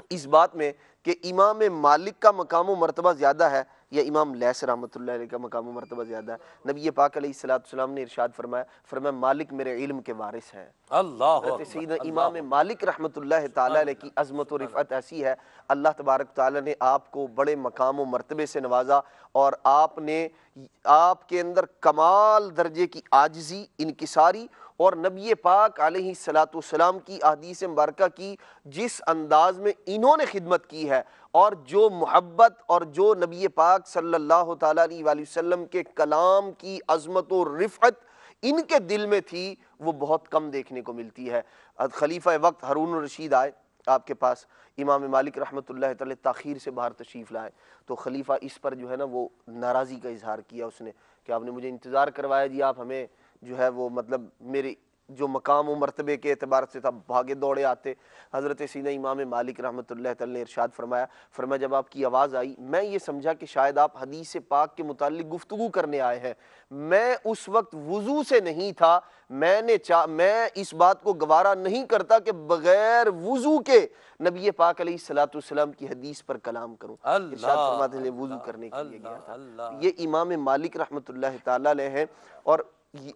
اس بات میں کہ امام مالک کا مقام و مرتبہ زیادہ ہے یا امام لیث رحمۃ اللہ علیہ کا مقام و مرتبہ زیادہ ہے. نبی پاک علیہ الصلوۃ والسلام نے ارشاد فرمایا مالک میرے علم کے وارث ہیں. اللہ حضرت سیدنا امام مالک رحمۃ اللہ تعالیٰ علیہ کی عظمت و رفعت ایسی ہے، اللہ تبارک تعالیٰ نے آپ کو بڑے مقام و مرتبے سے نوازا، اور آپ کے اندر کمال درجے کی عاجزی، انکساری، اور نبی پاک علیہ الصلوۃ والسلام کی احادیث مبارکہ کی جس انداز میں انہوں نے خدمت کی ہے، اور جو محبت اور جو نبی پاک صلی اللہ تعالیٰ علیہ وآلہ وسلم کے کلام کی عظمت و رفعت ان کے دل میں تھی، وہ بہت کم دیکھنے کو ملتی ہے. خلیفہ وقت ہارون الرشید آئے آپ کے پاس، امام مالک رحمۃ اللہ تعالی تاخیر سے باہر تشریف لائے، تو خلیفہ اس پر جو ہے نا وہ ناراضی کا اظہار کیا اس نے کہ آپ نے مجھے انتظار کروایا جی، آپ ہمیں جو ہے وہ مطلب میرے جو مقام و مرتبے کے اعتبار سے تھا بھاگے دوڑے آتے. حضرت سیدنا امام مالک رحمۃ اللہ تعالی نے ارشاد فرمایا جب آپ کی آواز آئی میں یہ سمجھا کہ شاید آپ حدیث پاک کے متعلق گفتگو کرنے آئے ہیں. میں اس وقت وضو سے نہیں تھا، میں اس بات کو گوارا نہیں کرتا کہ بغیر وضو کے نبی پاک علیہ الصلوۃ والسلام کی حدیث پر کلام کروں. ارشاد فرماتے ہیں وضو کرنے کے لیے گیا تھا. یہ امام مالک رحمۃ اللہ تعالی علیہ ہیں، اور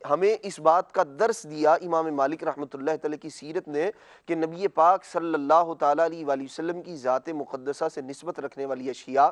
ہمیں اس بات کا درس دیا امام مالک رحمۃ اللہ تعالی کی سیرت نے کہ نبی پاک صلی اللہ تعالیٰ علیہ وآلہ وسلم کی ذات مقدسہ سے نسبت رکھنے والی اشیاء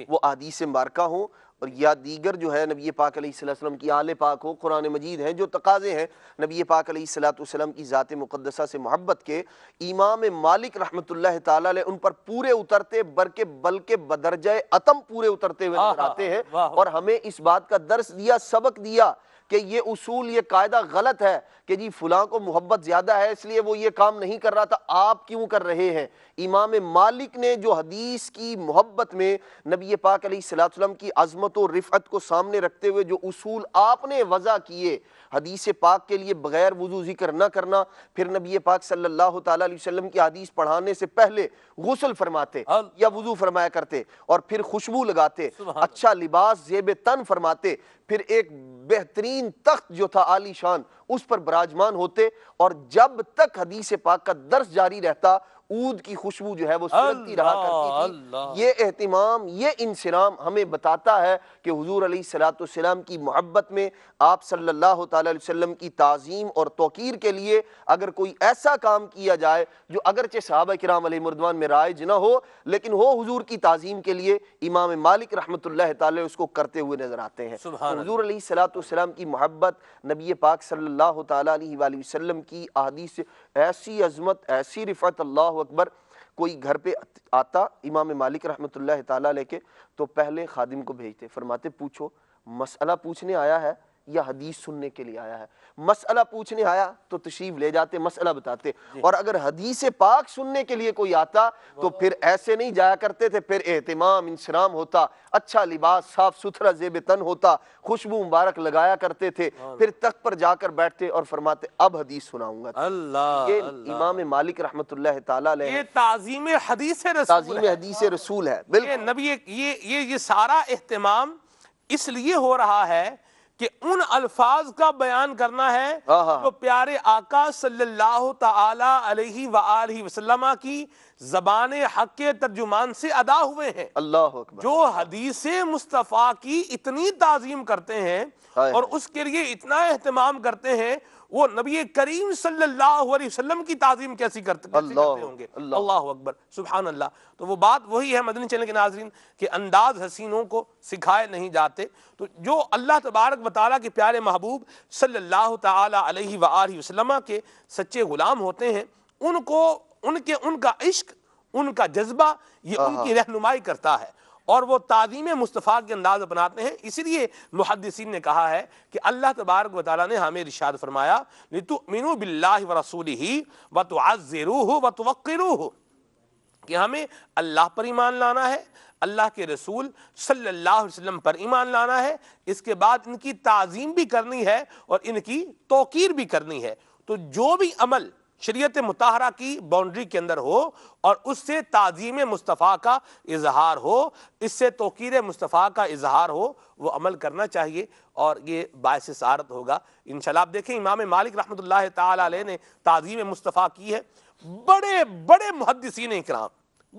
وہ احادیث مبارکہ ہوں اور یا دیگر جو ہے نبی پاک علیہ السلام کی آل پاک ہو، قرآن مجید ہیں، جو تقاضے ہیں نبی پاک علیہ السلام کی ذات مقدسہ سے محبت کے، امام مالک رحمۃ اللہ تعالیٰ علیہ ان پر پورے اترتے بلکہ بدرجہ اتم پورے اترتے ہوئے نظر آتے ہیں. اور ہمیں اس بات کا درس دیا، سبق دیا کہ یہ اصول، یہ قاعدہ غلط ہے کہ جی فلاں کو محبت زیادہ ہے اس لیے وہ یہ کام نہیں کر رہا تھا، آپ کیوں کر رہے ہیں. امام مالک نے جو حدیث کی محبت میں نبی پاک علیہ السلام کی عظمت و رفعت کو سامنے رکھتے ہوئے جو اصول آپ نے وضع کیے، حدیث پاک کے لیے بغیر وضو ذکر نہ کرنا، پھر نبی پاک صلی اللہ تعالیٰ علیہ وسلم کی حدیث پڑھانے سے پہلے غسل فرماتے یا وضو فرمایا کرتے، اور پھر خوشبو لگاتے، اچھا لباس زیب تن فرماتے، پھر ایک بہترین تخت جو تھا عالی شان اس پر براجمان ہوتے، اور جب تک حدیث پاک کا درس جاری رہتا عود کی خوشبو جو ہے وہ سلگتی رہا کرتی اللہ تھی۔ یہ اہتمام، یہ انصرام ہمیں بتاتا ہے کہ حضور علیہ الصلوۃ والسلام کی محبت میں، آپ صلی اللہ تعالی علیہ وسلم کی تعظیم اور توقیر کے لیے اگر کوئی ایسا کام کیا جائے جو اگرچہ صحابہ کرام علیہ مردوان میں رائج نہ ہو لیکن ہو حضور کی تعظیم کے لیے، امام مالک رحمۃ اللہ تعالی اس کو کرتے ہوئے نظر آتے ہیں۔ سبحان تو حضور علیہ الصلوۃ والسلام کی محبت، نبی پاک صلی اللہ تعالی علیہ وآلہ وسلم کی احادیث سے ایسی عظمت، ایسی رفعت، اللہ اکبر۔ کوئی گھر پہ آتا امام مالک رحمۃ اللہ تعالیٰ لے کے تو پہلے خادم کو بھیجتے، فرماتے پوچھو مسئلہ پوچھنے آیا ہے یا حدیث سننے کے لیے آیا ہے؟ مسئلہ پوچھنے آیا تو تشریف لے جاتے، مسئلہ بتاتے، اور اگر حدیث پاک سننے کے لیے کوئی آتا تو پھر ایسے نہیں جایا کرتے تھے، پھر اہتمام انصرام ہوتا، اچھا لباس، صاف ستھرا زیب تن ہوتا، خوشبو مبارک لگایا کرتے تھے، پھر تخت پر جا کر بیٹھتے اور فرماتے اب حدیث سناؤں گا۔ اللہ یہ اللہ، امام مالک رحمۃ اللہ تعالیٰ علیہ یہ تعظیم حدیث رسول تعظیم ہے، حدیث رسول ہے۔ یہ بالکل نبی یہ سارا اہتمام اس لیے ہو رہا ہے کہ ان الفاظ کا بیان کرنا ہے جو پیارے آقا صلی اللہ تعالی علیہ وآلہ وسلم کی زبان حق کے ترجمان سے ادا ہوئے ہیں، اللہ اکبر، جو حدیث مصطفیٰ کی اتنی تعظیم کرتے ہیں اور اس کے لیے اتنا اہتمام کرتے ہیں، وہ نبی کریم صلی اللہ علیہ وسلم کی تعظیم کیسے کرتے ہوں گے؟ اللہ اکبر، سبحان اللہ۔ تو وہ بات وہی ہے مدنی چینل کے ناظرین کہ انداز حسینوں کو سکھائے نہیں جاتے، تو جو اللہ تبارک و تعالیٰ کے پیارے محبوب صلی اللہ تعالی علیہ وآلہ وسلم کے سچے غلام ہوتے ہیں، ان کا عشق، ان کا جذبہ یہ ان کی رہنمائی کرتا ہے اور وہ تعظیم مصطفیٰ کے انداز اپناتے ہیں۔ اسی لیے محدثین نے کہا ہے کہ اللہ تبارک و تعالیٰ نے ہمیں ارشاد فرمایا لِتُؤْمِنُوا بِاللَّهِ وَرَسُولِهِ وَتُعَزِّرُوهُ وَتُوَقِّرُوهُ، کہ ہمیں اللہ پر ایمان لانا ہے، اللہ کے رسول صلی اللہ علیہ وسلم پر ایمان لانا ہے، اس کے بعد ان کی تعظیم بھی کرنی ہے اور ان کی توقیر بھی کرنی ہے۔ تو جو بھی عمل شریعت مطہرہ کی باؤنڈری کے اندر ہو اور اس سے تعظیم مصطفیٰ کا اظہار ہو، اس سے توقیر مصطفیٰ کا اظہار ہو، وہ عمل کرنا چاہیے اور یہ باعث سعادت ہوگا انشاءاللہ۔ آپ دیکھیں امام مالک رحمۃ اللہ تعالی علیہ نے تعظیم مصطفیٰ کی ہے، بڑے بڑے محدثین اکرام،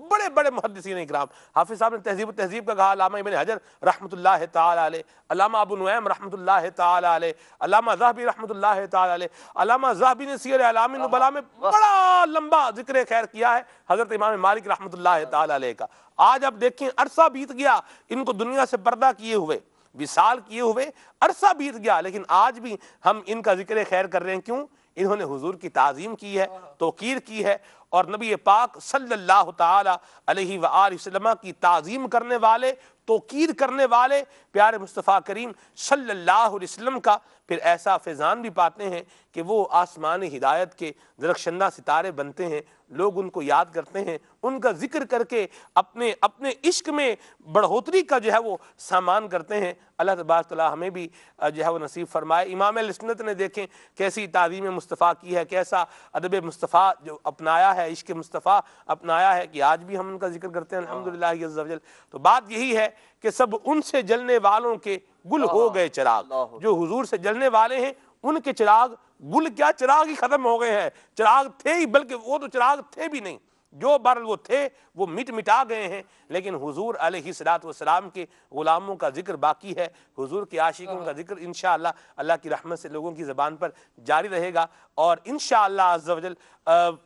بڑے بڑے محدثین اکرام، حافظ صاحب نے تہذیب و تہذیب کا کہا، علامہ ابن حجر رحمۃ اللہ تعالی علیہ، علامہ ابو نعیم رحمۃ اللہ تعالی علیہ، علامہ ذہبی رحمۃ اللہ تعالی علیہ، علامہ ذہبی نے سیر اعلام النبلاء میں بڑا لمبا ذکر خیر کیا ہے حضرت امام مالک رحمۃ اللہ تعالی علیہ کا۔ آج اب دیکھیں عرصہ بیت گیا ان کو دنیا سے پردہ کیے ہوئے، وصال کیے ہوئے عرصہ بیت گیا، لیکن آج بھی ہم ان کا ذکر خیر کر رہے ہیں۔ کیوں؟ انہوں نے حضور کی تعظیم کی ہے، توقیر کی ہے، اور نبی پاک صلی اللہ تعالی علیہ وآلہ وسلم کی تعظیم کرنے والے، توقیر کرنے والے پیارے مصطفیٰ کریم صلی اللہ علیہ وسلم کا پھر ایسا فیضان بھی پاتے ہیں کہ وہ آسمانی ہدایت کے درخشندہ ستارے بنتے ہیں، لوگ ان کو یاد کرتے ہیں، ان کا ذکر کر کے اپنے عشق میں بڑھوتری کا جو ہے وہ سامان کرتے ہیں۔ اللہ تبارک تعالیٰ ہمیں بھی جو ہے وہ نصیب فرمائے۔ امام اہل سنت نے دیکھیں کیسی تعظیم مصطفیٰ کی ہے، کیسا ادب مصطفیٰ جو اپنایا ہے، عشق مصطفیٰ اپنایا ہے، کہ آج بھی ہم ان کا ذکر کرتے ہیں الحمدللہ عز و جل۔ تو بات یہی ہے کہ سب ان سے جلنے والوں کے گل ہو گئے چراغ، جو حضور سے جلنے والے ہیں ان کے چراغ، گل کیا چراغ ہی ختم ہو گئے ہیں، چراغ تھے ہی، بلکہ وہ تو چراغ تھے بھی نہیں، جو بہرحال وہ تھے وہ مٹا گئے ہیں، لیکن حضور علیہ السلام کے غلاموں کا ذکر باقی ہے، حضور کے عاشقوں کا ذکر انشاءاللہ اللہ کی رحمت سے لوگوں کی زبان پر جاری رہے گا، اور انشاءاللہ عز و جل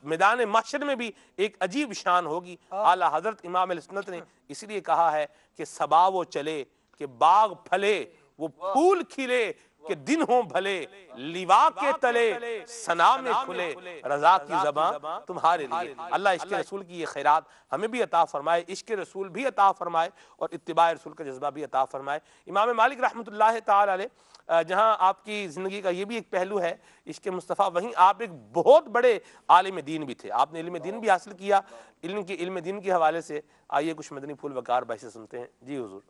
میدان محشر میں بھی ایک عجیب شان ہوگی۔ اعلیٰ حضرت امام علیہ سنت نے اس لیے کہا ہے کہ صبا وہ چلے، کہ باغ پھلے، وہ پھول کھلے، کہ دن ہوں بھلے، لیوا کے تلے ثنا میں کھلے، رضا کی زباں تمہارے لیے۔ اللہ عشق رسول کی یہ خیرات ہمیں بھی عطا فرمائے، عشق رسول بھی عطا فرمائے اور اتباع رسول کا جذبہ بھی عطا فرمائے۔ امام مالک رحمۃ اللہ تعالی علیہ، جہاں آپ کی زندگی کا یہ بھی ایک پہلو ہے عشق مصطفیٰ، وہیں آپ ایک بہت بڑے عالم دین بھی تھے، آپ نے علم دین بھی حاصل کیا۔ علم دین کے حوالے سے آئیے کچھ مدنی پھول وقار بھائی سے سنتے ہیں۔ جی حضور،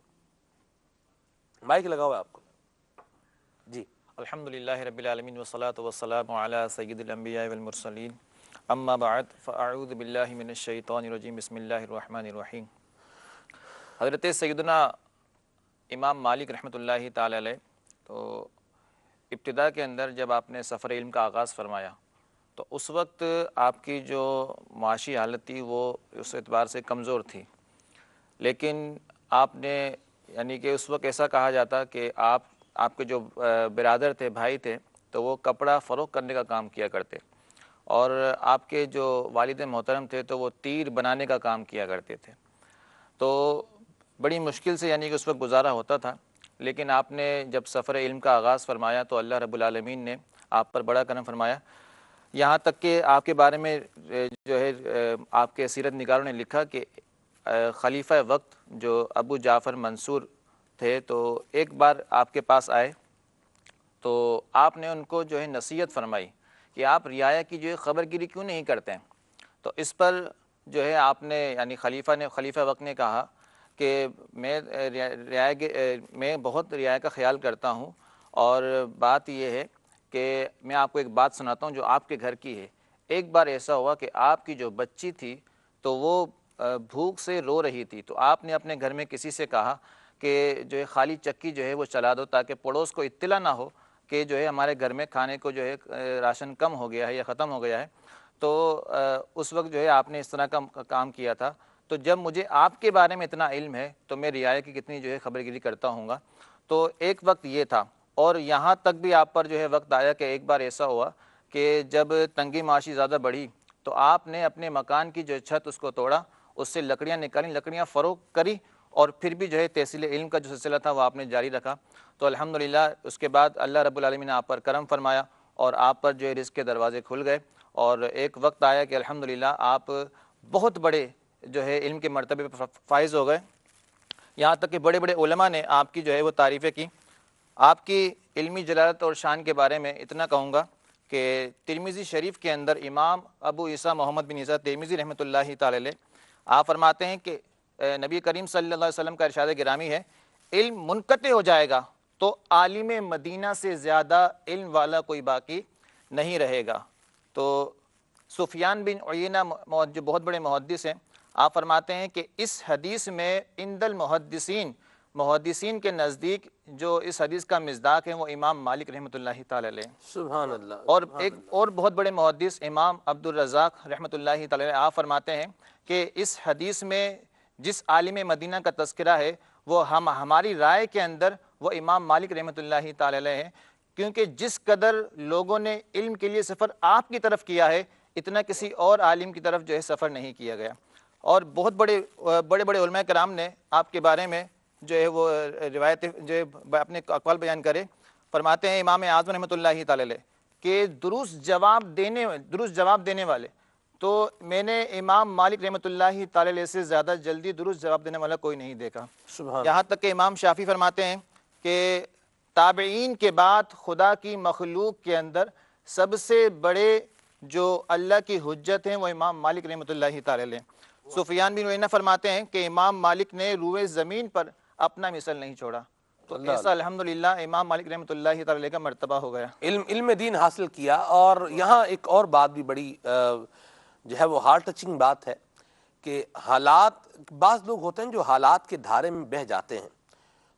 مائک لگا ہوا ہے آپ کو۔ جی، الحمدللہ رب العالمین والصلاة والسلام علی سید الانبیاء والمرسلین، اما بعد فاعوذ باللہ من الشیطان الرجیم، بسم اللہ الرحمن الرحیم۔ حضرت سیدنا امام مالک رحمۃ اللہ تعالی علیہ، تو ابتدا کے اندر جب آپ نے سفر علم کا آغاز فرمایا تو اس وقت آپ کی جو معاشی حالت تھی وہ اس اعتبار سے کمزور تھی، لیکن آپ نے یعنی کہ اس وقت ایسا کہا جاتا کہ آپ کے جو برادر تھے، بھائی تھے، تو وہ کپڑا فروخت کرنے کا کام کیا کرتے، اور آپ کے جو والد محترم تھے تو وہ تیر بنانے کا کام کیا کرتے تھے۔ تو بڑی مشکل سے یعنی کہ اس وقت گزارا ہوتا تھا، لیکن آپ نے جب سفر علم کا آغاز فرمایا تو اللہ رب العالمین نے آپ پر بڑا کرم فرمایا، یہاں تک کہ آپ کے بارے میں جو ہے آپ کے سیرت نگاروں نے لکھا کہ خلیفہ وقت جو ابو جعفر منصور تھے تو ایک بار آپ کے پاس آئے تو آپ نے ان کو جو ہے نصیحت فرمائی کہ آپ رعایا کی جو ہے خبر گیری کیوں نہیں کرتے ہیں۔ تو اس پر جو ہے آپ نے یعنی خلیفہ وقت نے کہا کہ میں بہت رعایا کا خیال کرتا ہوں، اور بات یہ ہے کہ میں آپ کو ایک بات سناتا ہوں جو آپ کے گھر کی ہے۔ ایک بار ایسا ہوا کہ آپ کی جو بچی تھی تو وہ بھوک سے رو رہی تھی، تو آپ نے اپنے گھر میں کسی سے کہا کہ جو ہے خالی چکی جو ہے وہ چلا دو تاکہ پڑوس کو اطلاع نہ ہو کہ جو ہے ہمارے گھر میں کھانے کو جو ہے راشن کم ہو گیا ہے یا ختم ہو گیا ہے۔ تو اس وقت جو ہے آپ نے اس طرح کا کام کیا تھا۔ تو جب مجھے آپ کے بارے میں اتنا علم ہے تو میں رعایا کی کتنی جو ہے خبر گیری کرتا ہوں گا۔ تو ایک وقت یہ تھا، اور یہاں تک بھی آپ پر جو ہے وقت آیا کہ ایک بار ایسا ہوا کہ جب تنگی معاشی زیادہ بڑھی تو آپ نے اپنے مکان کی جو چھت اس کو توڑا، اس سے لکڑیاں نکالیں، لکڑیاں فروخت کری، اور پھر بھی جو ہے تحصیل علم کا جو سلسلہ تھا وہ آپ نے جاری رکھا۔ تو الحمدللہ اس کے بعد اللہ رب العالمین نے آپ پر کرم فرمایا اور آپ پر جو ہے رزق کے دروازے کھل گئے، اور ایک وقت آیا کہ الحمدللہ آپ بہت بڑے جو ہے علم کے مرتبے پر فائز ہو گئے، یہاں تک کہ بڑے بڑے علماء نے آپ کی جو ہے وہ تعریفیں کی۔ آپ کی علمی جلالت اور شان کے بارے میں اتنا کہوں گا کہ ترمذی شریف کے اندر امام ابو عیسیٰ محمد بن عیسیٰ ترمذی رحمۃ اللہ تعالی علیہ آپ فرماتے ہیں کہ نبی کریم صلی اللہ علیہ وسلم کا ارشاد گرامی ہے، علم منقطع ہو جائے گا تو عالم مدینہ سے زیادہ علم والا کوئی باقی نہیں رہے گا۔ تو سفیان بن عیینہ جو بہت بڑے محدث ہیں، آپ فرماتے ہیں کہ اس حدیث میں عند محدثین کے نزدیک جو اس حدیث کا مصداق ہے وہ امام مالک رحمۃ اللہ تعالی علیہ، سبحان اللہ۔ اور ایک اور بہت بڑے محدث امام عبد الرزاق رحمۃ اللہ تعالی علیہ آپ فرماتے ہیں کہ اس حدیث میں جس عالم مدینہ کا تذکرہ ہے وہ ہماری رائے کے اندر وہ امام مالک رحمۃ اللہ تعالی علیہ ہے، کیونکہ جس قدر لوگوں نے علم کے لیے سفر آپ کی طرف کیا ہے اتنا کسی اور عالم کی طرف جو ہے سفر نہیں کیا گیا۔ اور بہت بڑے علماء کرام نے آپ کے بارے میں جو ہے وہ روایت جو ہے اپنے اقوال بیان کرے، فرماتے ہیں امام اعظم رحمۃ اللہ تعالی علیہ کہ درست جواب دینے والے تو میں نے امام مالک رحمۃ اللہ تعالی علیہ سے زیادہ جلدی درست جواب دینے والا کوئی نہیں دیکھا۔ یہاں تک کہ امام شافعی فرماتے ہیں کہ تابعین کے بعد خدا کی مخلوق کے اندر سب سے بڑے جو اللہ کی حجت ہیں وہ امام مالک رحمۃ اللہ تعالی علیہ۔ سفیان بن عیینہ فرماتے ہیں کہ امام مالک نے روئے زمین پر اپنا مثل نہیں چھوڑا۔ تو ایسا الحمدللہ امام مالک رحمۃ اللہ تعالی علیہ کا مرتبہ ہو گیا، علم دین حاصل کیا۔ اور یہاں ایک اور بات بھی بڑی جو ہے وہ ہارٹ ٹچنگ بات ہے کہ حالات، بعض لوگ ہوتے ہیں جو حالات کے دھارے میں بہہ جاتے ہیں،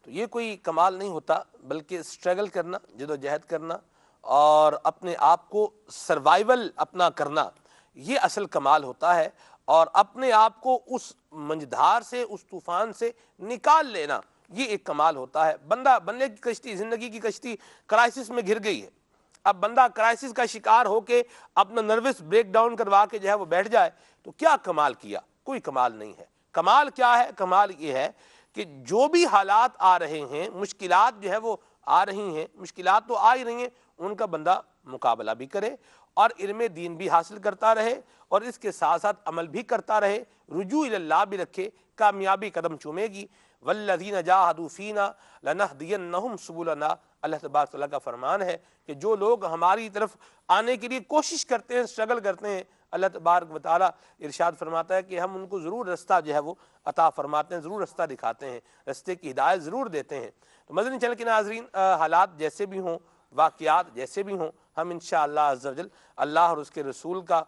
تو یہ کوئی کمال نہیں ہوتا بلکہ سٹرگل کرنا، جد و جہد کرنا اور اپنے آپ کو سروائیول اپنا کرنا، یہ اصل کمال ہوتا ہے، اور اپنے آپ کو اس منجدھار سے، اس طوفان سے نکال لینا، یہ ایک کمال ہوتا ہے۔ بندے کی کشتی، زندگی کی کشتی کرائسس میں گر گئی ہے، اب بندہ کرائسس کا شکار ہو کے اپنا نروس بریک ڈاؤن کروا کے جو ہے وہ بیٹھ جائے تو کیا کمال کیا؟ کوئی کمال نہیں ہے۔ کمال کیا ہے؟ کمال یہ ہے کہ جو بھی حالات آ رہے ہیں، مشکلات جو ہے وہ آ رہی ہیں، مشکلات تو آ ہی رہی ہیں، ان کا بندہ مقابلہ بھی کرے اور علم دین بھی حاصل کرتا رہے اور اس کے ساتھ ساتھ عمل بھی کرتا رہے، رجوع اللہ بھی رکھے، کامیابی قدم چومے گی۔ والذین جاہدوا فینا لنہدینہم سبلنا، اللہ تبارک تعالیٰ کا فرمان ہے کہ جو لوگ ہماری طرف آنے کے لیے کوشش کرتے ہیں، سٹرگل کرتے ہیں، اللہ تبارک و تعالیٰ ارشاد فرماتا ہے کہ ہم ان کو ضرور رستہ جو ہے وہ عطا فرماتے ہیں، ضرور رستہ دکھاتے ہیں، رستے کی ہدایت ضرور دیتے ہیں۔ تو مدنی چینل کے ناظرین، حالات جیسے بھی ہوں، واقعات جیسے بھی ہوں، ہم انشاءاللہ عز و جل اللہ اور اس کے رسول کا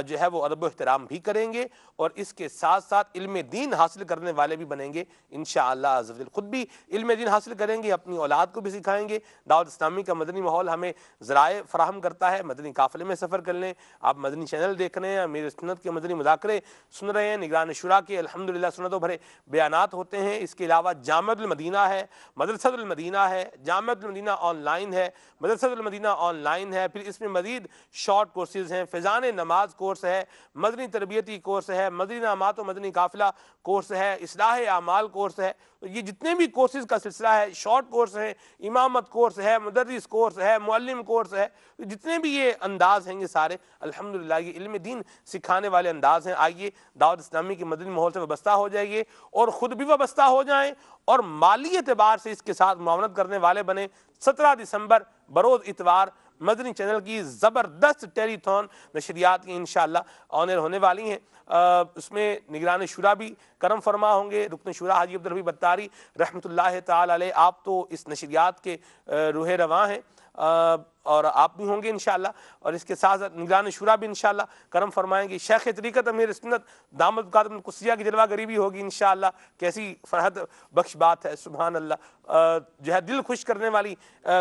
جو ہے وہ ادب و احترام بھی کریں گے اور اس کے ساتھ ساتھ علم دین حاصل کرنے والے بھی بنیں گے انشاءاللہ عز و جل. خود بھی علم دین حاصل کریں گے, اپنی اولاد کو بھی سکھائیں گے. دعوت اسلامی کا مدنی ماحول ہمیں ذرائع فراہم کرتا ہے. مدنی قافلے میں سفر کر لیں, آپ مدنی چینل دیکھ رہے ہیں, امیر سنت کے مدنی مذاکرے سن رہے ہیں, نگران شورا کے الحمدللہ سنتوں بھرے بیانات ہوتے ہیں. اس کے علاوہ جامعۃ المدینہ ہے, مدرسۃ المدینہ ہے, جامعۃ المدینہ آن لائن ہے, مدرسۃ المدینہ آن لائن ہے. پھر اس میں مزید شارٹ کورسز ہیں, فیضان نماز کورس ہے, مدنی تربیتی کورس ہے, مدنی نامات و مدنی قافلہ کورس ہے, اصلاح اعمال کورس ہے. تو یہ جتنے بھی کورسز کا سلسلہ ہے, شارٹ کورس ہے, امامت کورس ہے, مدرس کورس ہے, معلم کورس ہے, جتنے بھی یہ انداز ہیں یہ سارے الحمدللہ یہ علم دین سکھانے والے انداز ہیں. آئیے دعوت اسلامی کی مدنی ماحول سے وابستہ ہو جائیے اور خود بھی وابستہ ہو جائیں اور مالی اعتبار سے اس کے ساتھ معاونت کرنے والے بنیں. 17 دسمبر بروز اتوار مدنی چینل کی زبردست ٹیلی تھون نشریات کی انشاءاللہ آن ایئر ہونے والی ہیں. اس میں نگران شورا بھی کرم فرما ہوں گے, رکن شورا حاجی عبدالرحیم بطاری رحمۃ اللہ تعالی علیہ. آپ تو اس نشریات کے روح رواں ہیں اور آپ بھی ہوں گے انشاءاللہ, اور اس کے ساتھ ساتھ نگران شورا بھی انشاءاللہ کرم فرمائیں گے. شیخ طریقت امیر سنت دامت برکاتہ القدسیہ کی جلوہ گری بھی ہوگی انشاءاللہ. کیسی فرحت بخش بات ہے, سبحان اللہ, جو ہے دل خوش کرنے والی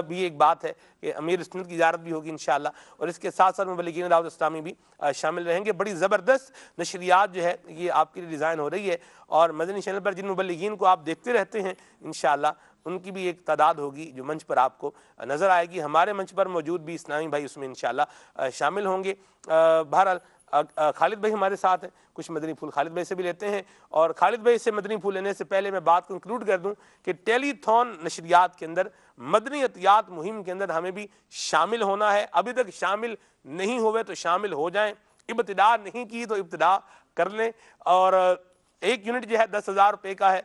بھی ایک بات ہے کہ امیر سنت کی زیارت بھی ہوگی انشاءاللہ. اور اس کے ساتھ ساتھ مبلغین دعوت اسلامی بھی شامل رہیں گے. بڑی زبردست نشریات جو ہے یہ آپ کے لیے ڈیزائن ہو رہی ہے, اور مدنی چینل پر جن مبلغین کو آپ دیکھتے رہتے ہیں انشاءاللہ ان کی بھی ایک تعداد ہوگی جو منچ پر آپ کو نظر آئے گی. ہمارے منچ پر موجود بھی اسلامی بھائی اس میں انشاءاللہ شامل ہوں گے. بہرحال خالد بھائی ہمارے ساتھ ہیں, کچھ مدنی پھول خالد بھائی سے بھی لیتے ہیں. اور خالد بھائی سے مدنی پھول لینے سے پہلے میں بات کو انکلوڈ کر دوں کہ ٹیلی تھون نشریات کے اندر مدنی عطیات مہم کے اندر ہمیں بھی شامل ہونا ہے. ابھی تک شامل نہیں ہوئے تو شامل ہو جائیں, ابتدا نہیں کی تو ابتدا کر لیں. اور 1 یونٹ جو ہے 10,000 روپے کا ہے,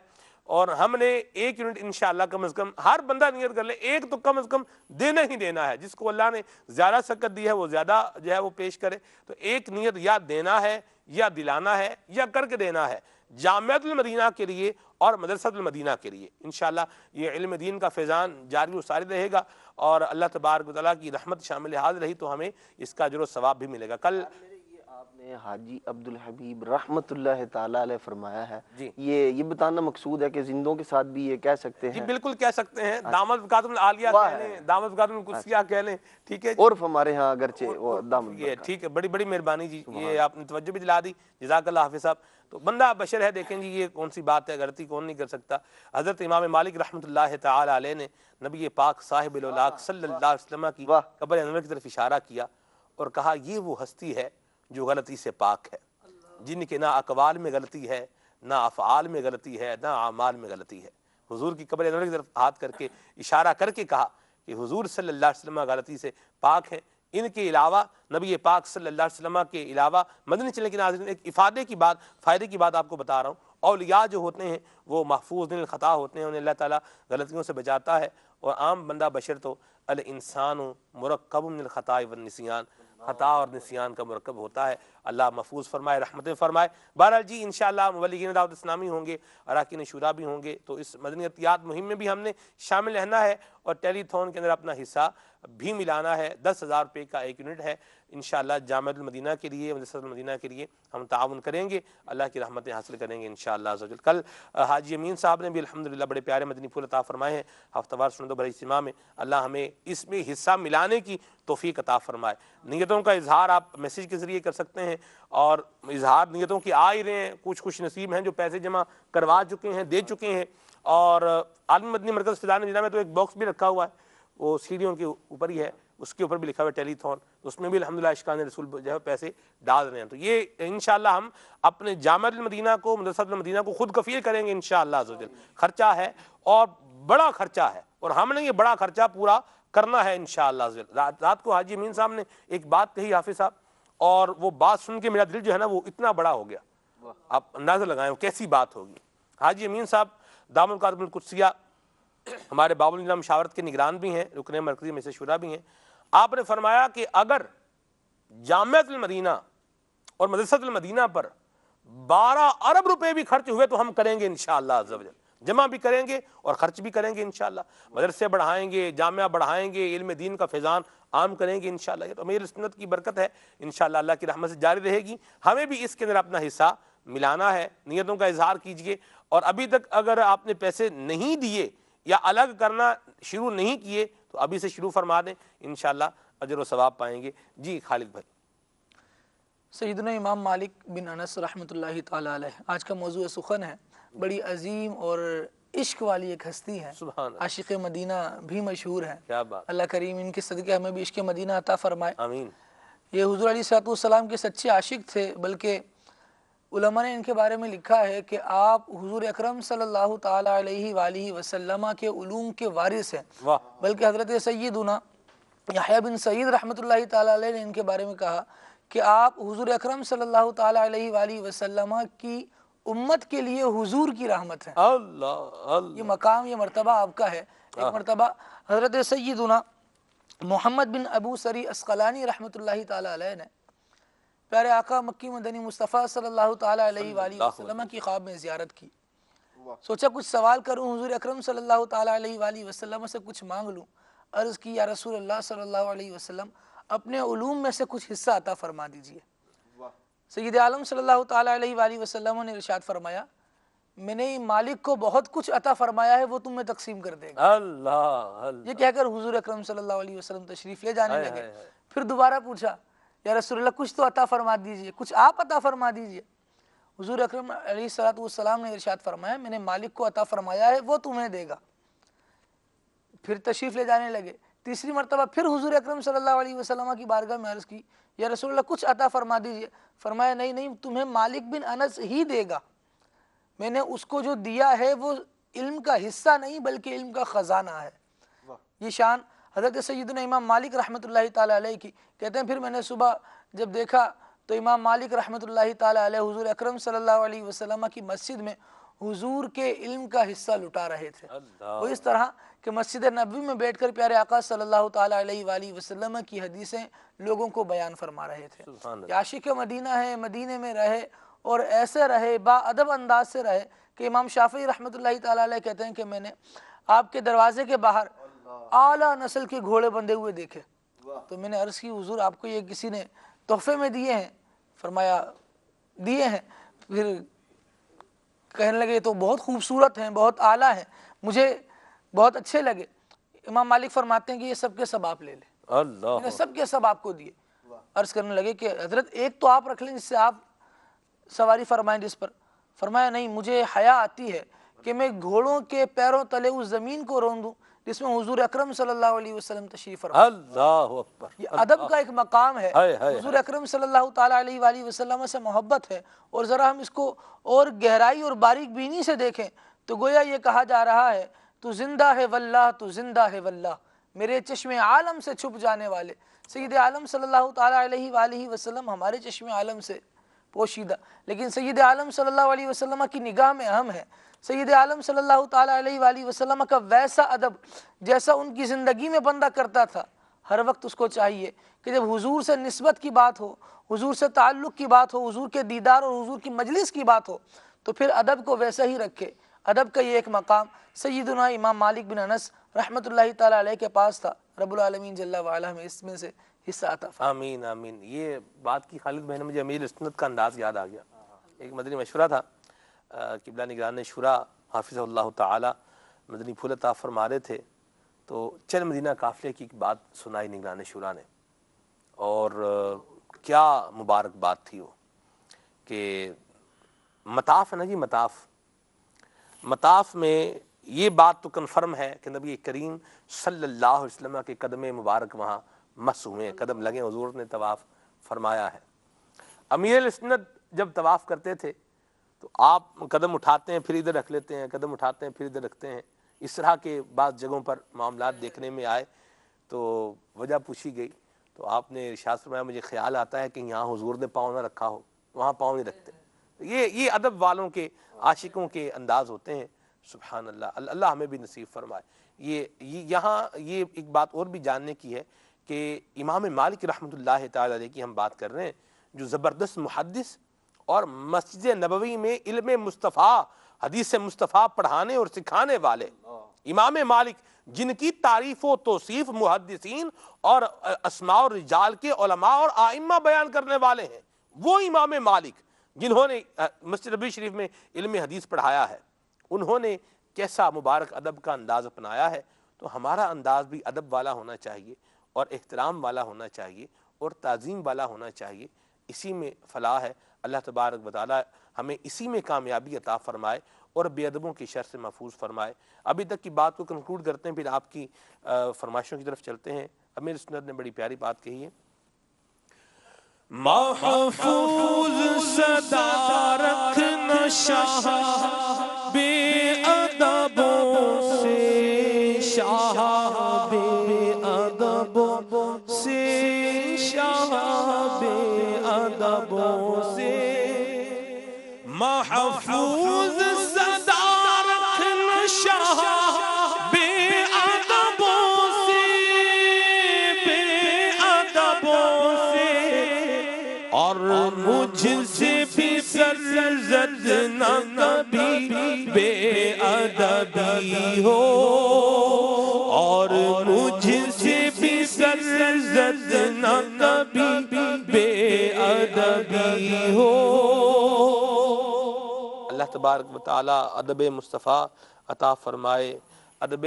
اور ہم نے 1 یونٹ انشاءاللہ کم از کم ہر بندہ نیت کر لے, ایک تو کم از کم دینا ہی دینا ہے. جس کو اللہ نے زیادہ سکت دی ہے وہ زیادہ جو ہے وہ پیش کرے. تو ایک نیت یا دینا ہے یا دلانا ہے یا کر کے دینا ہے, جامعۃ المدینہ کے لیے اور مدرسۃ المدینہ کے لیے. انشاءاللہ یہ علم دین کا فیضان جاری و ساری رہے گا, اور اللہ تبارک و تعالیٰ کی رحمت شامل حال رہی تو ہمیں اس کا اجر و ثواب بھی ملے گا. کل آپ نے حاجی عبدالحبیب رحمۃ اللہ تعالی علیہ فرمایا ہے, جی یہ بتانا مقصود ہے کہ زندوں کے ساتھ بھی یہ کہہ سکتے جی ہیں؟ بالکل کہہ سکتے ہیں. دامت برکاتہ العالیہ کہہ لیں, دامت برکاتہ القدسیہ کہہ لیں, ٹھیک ہے. عرف ہمارے ہاں اگرچہ وہ دامت یہ ٹھیک ہے, بڑی بڑی مہربانی جی, یہ آپ نے توجہ بھی دلا دی, جزاک اللہ حافظ صاحب. تو بندہ بشر ہے, دیکھیں جی یہ کون سی بات ہے, غلطی کون نہیں کر سکتا. حضرت امام مالک رحمۃ اللہ تعالی علیہ نے نبی پاک صاحب الاولاق صلی اللہ علیہ وسلم کی قبر انور کی طرف اشارہ کیا اور کہا یہ وہ ہستی ہے جو غلطی سے پاک ہے, جن کے نہ اقوال میں غلطی ہے, نہ افعال میں غلطی ہے, نہ اعمال میں غلطی ہے. حضور کی قبر انور کی طرف ہاتھ کر کے اشارہ کر کے کہا کہ حضور صلی اللہ علیہ وسلم غلطی سے پاک ہیں. ان کے علاوہ نبی پاک صلی اللہ علیہ وسلم کے علاوہ مدنی چینل کے ناظرین ایک افادے کی بات, فائدے کی بات آپ کو بتا رہا ہوں. اولیاء جو ہوتے ہیں وہ محفوظ من الخطا ہوتے ہیں, انہیں اللہ تعالیٰ غلطیوں سے بچاتا ہے. اور عام بندہ بشر تو الانسان مرکب من الخطاء والنسیان, خطا اور نسیان کا مرکب ہوتا ہے. اللہ محفوظ فرمائے, رحمتیں فرمائے. بہرحال جی انشاءاللہ مبلغین دعوت اسلامی ہوں گے, اراکین شورا بھی ہوں گے, تو اس مدنی عطیات مہم میں بھی ہم نے شامل رہنا ہے اور ٹیلی تھون کے اندر اپنا حصہ بھی ملانا ہے. 10,000 روپے کا 1 یونٹ ہے انشاءاللہ. جامعۃ المدینہ کے لیے, مدرسۃ المدینہ کے لیے ہم تعاون کریں گے, اللہ کی رحمتیں حاصل کریں گے انشاءاللہ عز و جل. کل حاجی امین صاحب نے بھی الحمدللہ بڑے پیارے مدنی پھول عطا فرمائے ہیں ہفتہ وار سنت و بھرے اجتماع میں. اللہ ہمیں اس میں حصہ ملانے کی توفیق عطا فرمائے. نیتوں کا اظہار آپ میسیج کے ذریعے کر سکتے ہیں, اور اظہار نیتوں کی آ ہی رہے ہیں. کچھ خوش نصیب ہیں جو پیسے جمع کروا چکے ہیں, دے چکے ہیں. اور عالمی مدنی مرکز فیضان مدینہ میں تو ایک باکس بھی رکھا ہوا ہے, وہ سیڑھیوں کے اوپر ہی ہے, اس کے اوپر بھی لکھا ہوا ہے ٹیلی تھون, اس میں بھی الحمدللہ عاشقان رسول جو ہے پیسے ڈال رہے ہیں. تو یہ انشاءاللہ ہم اپنے جامعۃ المدینہ کو, مدرسۃ المدینہ کو خود کفیل کریں گے انشاءاللہ عز و جل. خرچہ ہے اور بڑا خرچہ ہے, اور ہم نے یہ بڑا خرچہ پورا کرنا ہے انشاءاللہ عز و جل. رات کو حاجی امین صاحب نے ایک بات کہی حافظ صاحب, اور وہ بات سن کے میرا دل جو ہے نا وہ اتنا بڑا ہو گیا, آپ اندازہ لگائیں وہ کیسی بات ہوگی. حاجی امین صاحب دامت برکاتہ القدسیہ ہمارے باب النظام مشاورت کے نگران بھی ہیں, رکن مرکزی میں سے شورا بھی ہیں. آپ نے فرمایا کہ اگر جامعۃ المدینہ اور مدرسۃ المدینہ پر 12 ارب روپے بھی خرچ ہوئے تو ہم کریں گے انشاءاللہ عز و جل. جمع بھی کریں گے اور خرچ بھی کریں گے انشاءاللہ، مدرسے بڑھائیں گے، جامعہ بڑھائیں گے، علم دین کا فیضان عام کریں گے انشاءاللہ۔ یہ تو امیر سنت کی برکت ہے، انشاءاللہ اللہ کی رحمت سے جاری رہے گی۔ ہمیں بھی اس کے اندر اپنا حصہ ملانا ہے، نیتوں کا اظہار کیجئے، اور ابھی تک اگر آپ نے پیسے نہیں دیے یا الگ کرنا شروع نہیں کیے تو ابھی سے شروع فرما دیں، انشاءاللہ اجر و ثواب پائیں گے۔ جی خالد بھائی۔ سیدنا امام مالک بن انس رحمۃ اللہ تعالی علیہ، آج کا موضوع سخن ہے، بڑی عظیم اور عشق والی ایک ہستی ہے، سبحان اللہ، عاشق مدینہ بھی مشہور ہے۔ کیا بات، اللہ کریم ان کے صدقے ہمیں بھی عشق مدینہ عطا فرمائے۔ آمین۔ یہ حضور علیہ الصلوۃ والسلام کے سچے عاشق تھے، بلکہ علماء نے ان کے بارے میں لکھا ہے کہ آپ حضور اکرم صلی اللہ تعالی علیہ وآلہ وسلم کے علوم کے وارث ہیں، واہ، بلکہ حضرت سیدنا یحییٰ بن سعید رحمۃ اللہ تعالی علیہ نے ان کے بارے میں کہا کہ آپ حضور اکرم صلی اللہ تعالی علیہ وآلہ وسلم کی امت کے لیے حضور کی رحمت ہے۔ اللہ اللہ، یہ مقام، یہ مرتبہ آپ کا ہے۔ ایک مرتبہ حضرت سیدنا محمد بن ابو سری اسقلانی رحمۃ اللہ تعالی علیہ نے پیارے آقا مکی مدنی مصطفیٰ صلی اللہ تعالی علیہ وآلہ وسلم کی خواب میں زیارت کی۔ سوچا کچھ سوال کروں، حضور اکرم صلی اللہ تعالی علیہ وآلہ وسلم سے کچھ مانگ لوں۔ عرض کی یا رسول اللہ صلی اللہ علیہ وسلم، اپنے علوم میں سے کچھ حصہ عطا فرما دیجئے۔ سید عالم صلی اللہ تعالی علیہ وآلہ وسلم نے ارشاد فرمایا، میں نے مالک کو بہت کچھ عطا فرمایا ہے، وہ تمہیں تقسیم کر دے گا۔ اللہ اللہ، یہ کہہ کر حضور اکرم صلی اللہ علیہ وسلم تشریف لے جانے لگے۔ پھر دوبارہ پوچھا، یا رسول اللہ کچھ تو عطا فرما دیجئے، کچھ آپ عطا فرما دیجئے۔ حضور اکرم علیہ الصلوۃ والسلام نے ارشاد فرمایا، میں نے مالک کو عطا فرمایا ہے، وہ تمہیں دے گا۔ پھر تشریف لے جانے لگے۔ تیسری مرتبہ پھر حضور اکرم صلی اللہ علیہ وسلم کی بارگاہ میں عرض کی، یا رسول اللہ کچھ عطا فرما دیجئے۔ فرمایا نہیں نہیں، تمہیں مالک بن انس ہی دے گا، میں نے اس کو جو دیا ہے وہ علم کا حصہ نہیں بلکہ علم کا خزانہ ہے۔ یہ شان حضرت سیدنا امام مالک رحمۃ اللہ تعالی علیہ کی۔ کہتے ہیں پھر میں نے صبح جب دیکھا تو امام مالک رحمۃ اللہ تعالی علیہ حضور اکرم صلی اللہ علیہ وسلم کی مسجد میں حضور کے علم کا حصہ لٹا رہے تھے۔ وہ اس طرح کہ مسجد نبوی میں بیٹھ کر پیارے آقا صلی اللہ تعالی علیہ وآلہ وسلم کی حدیثیں لوگوں کو بیان فرما رہے تھے۔ یہ عاشق مدینہ ہے، مدینے میں رہے اور ایسے رہے، با ادب انداز سے رہے کہ امام شافعی رحمۃ اللہ تعالی علیہ کہتے ہیں کہ میں نے آپ کے دروازے کے باہر اعلیٰ نسل کے گھوڑے بندھے ہوئے دیکھے۔ تو میں نے عرض کی حضور آپ کو یہ کسی نے تحفے میں دیے ہیں؟ فرمایا دیے ہیں۔ پھر کہنے لگے تو بہت خوبصورت ہیں، بہت اعلیٰ ہیں، مجھے بہت اچھے لگے۔ امام مالک فرماتے ہیں کہ یہ سب کے سب آپ لے لیں، اللہ، میں نے سب کے سب آپ کو دیے۔ عرض کرنے لگے کہ حضرت ایک تو آپ رکھ لیں جس سے آپ سواری فرمائیں جس پر۔ فرمایا نہیں، مجھے حیا آتی ہے کہ میں گھوڑوں کے پیروں تلے اس زمین کو رون دوں جس میں حضور اکرم صلی اللہ علیہ وسلم تشریف فرما۔ اللہ اکبر، یہ ادب کا ایک مقام ہے، ہائے ہائے، حضور اکرم صلی اللہ تعالی علیہ وآلہ وسلم سے محبت ہے۔ اور ذرا ہم اس کو اور گہرائی اور باریک بینی سے دیکھیں تو گویا یہ کہا جا رہا ہے، تو زندہ ہے واللہ، تو زندہ ہے واللہ، میرے چشم عالم سے چھپ جانے والے سید عالم صلی اللہ تعالی علیہ وآلہ وسلم ہمارے چشم عالم سے پوشیدہ، لیکن سید عالم صلی اللہ علیہ وسلم کی نگاہ میں اہم ہے۔ سید عالم صلی اللہ تعالی علیہ وآلہ وسلم کا ویسا ادب جیسا ان کی زندگی میں بندہ کرتا تھا، ہر وقت اس کو چاہیے کہ جب حضور سے نسبت کی بات ہو، حضور سے تعلق کی بات ہو، حضور کے دیدار اور حضور کی مجلس کی بات ہو تو پھر ادب کو ویسا ہی رکھے۔ ادب کا یہ ایک مقام سیدنا امام مالک بن انس رحمۃ اللہ تعالی علیہ کے پاس تھا۔ رب العالمین جل وعلا میں اس میں سے حصہ عطا فرمائے۔ آمین آمین۔ یہ بات کی خالد بھائی نے مجھے امیر سنت کا انداز یاد آ گیا۔ ایک مدنی مشورہ تھا، قبلہ نگران شورا حافظ اللہ تعالی مدنی پھول عطا فرما رہے تھے، تو چل مدینہ قافلے کی ایک بات سنائی نگران شورا نے، اور کیا مبارک بات تھی وہ کہ مطاف ہے نا جی، مطاف میں یہ بات تو کنفرم ہے کہ نبی کریم صلی اللہ علیہ وسلم کے قدم مبارک وہاں مس ہوئے ہیں، قدم لگے، حضور نے طواف فرمایا ہے۔ امیر سنت جب طواف کرتے تھے تو آپ قدم اٹھاتے ہیں پھر ادھر رکھ لیتے ہیں، قدم اٹھاتے ہیں پھر ادھر رکھتے ہیں۔ اس طرح کے بعض جگہوں پر معاملات دیکھنے میں آئے تو وجہ پوچھی گئی تو آپ نے ارشاد فرمایا مجھے خیال آتا ہے کہ یہاں حضور نے پاؤں نہ رکھا ہو، وہاں پاؤں نہیں رکھتے۔ یہ ادب والوں کے، عاشقوں کے انداز ہوتے ہیں۔ سبحان اللہ، اللہ ہمیں بھی نصیب فرمائے۔ یہاں یہ ایک بات اور بھی جاننے کی ہے کہ امام مالک رحمۃ اللہ تعالی علیہ کی ہم بات کر رہے ہیں، جو زبردست محدث اور مسجد نبوی میں علم مصطفیٰ حدیث مصطفیٰ پڑھانے اور سکھانے والے امام مالک، جن کی تعریف و توصیف محدثین اور اسماء و رجال کے علماء اور آئمہ بیان کرنے والے ہیں، وہ امام مالک جنہوں نے مسجد نبوی شریف میں علم حدیث پڑھایا ہے، انہوں نے کیسا مبارک ادب کا انداز اپنایا ہے۔ تو ہمارا انداز بھی ادب والا ہونا چاہیے اور احترام والا ہونا چاہیے اور تعظیم والا ہونا چاہیے۔ اسی میں فلاح ہے۔ اللہ تبارک و تعالی ہمیں اسی میں کامیابی عطا فرمائے اور بے ادبوں کی شر سے محفوظ فرمائے۔ ابھی تک کی بات کو کنکلوڈ کرتے ہیں، پھر آپ کی فرمائشوں کی طرف چلتے ہیں۔ امیر سنت نے بڑی پیاری بات کہی ہے، محفوظ صدا رکھنا شاہ بے ادبوں سے، شاہ بے ادبوں سے، شاہ بے ادبوں سے، محفوظ صدا رکھنا شاہ بے ادبوں سے، بے ادبوں سے، اور مجھ سے بھی سرزد نہ کبھی بے ادبی ہو، اور مجھ سے بھی سرزد نہ کبھی بے ادبی ہو۔ اللہ تبارک و تعالی ادب مصطفیٰ عطا فرمائے، ادب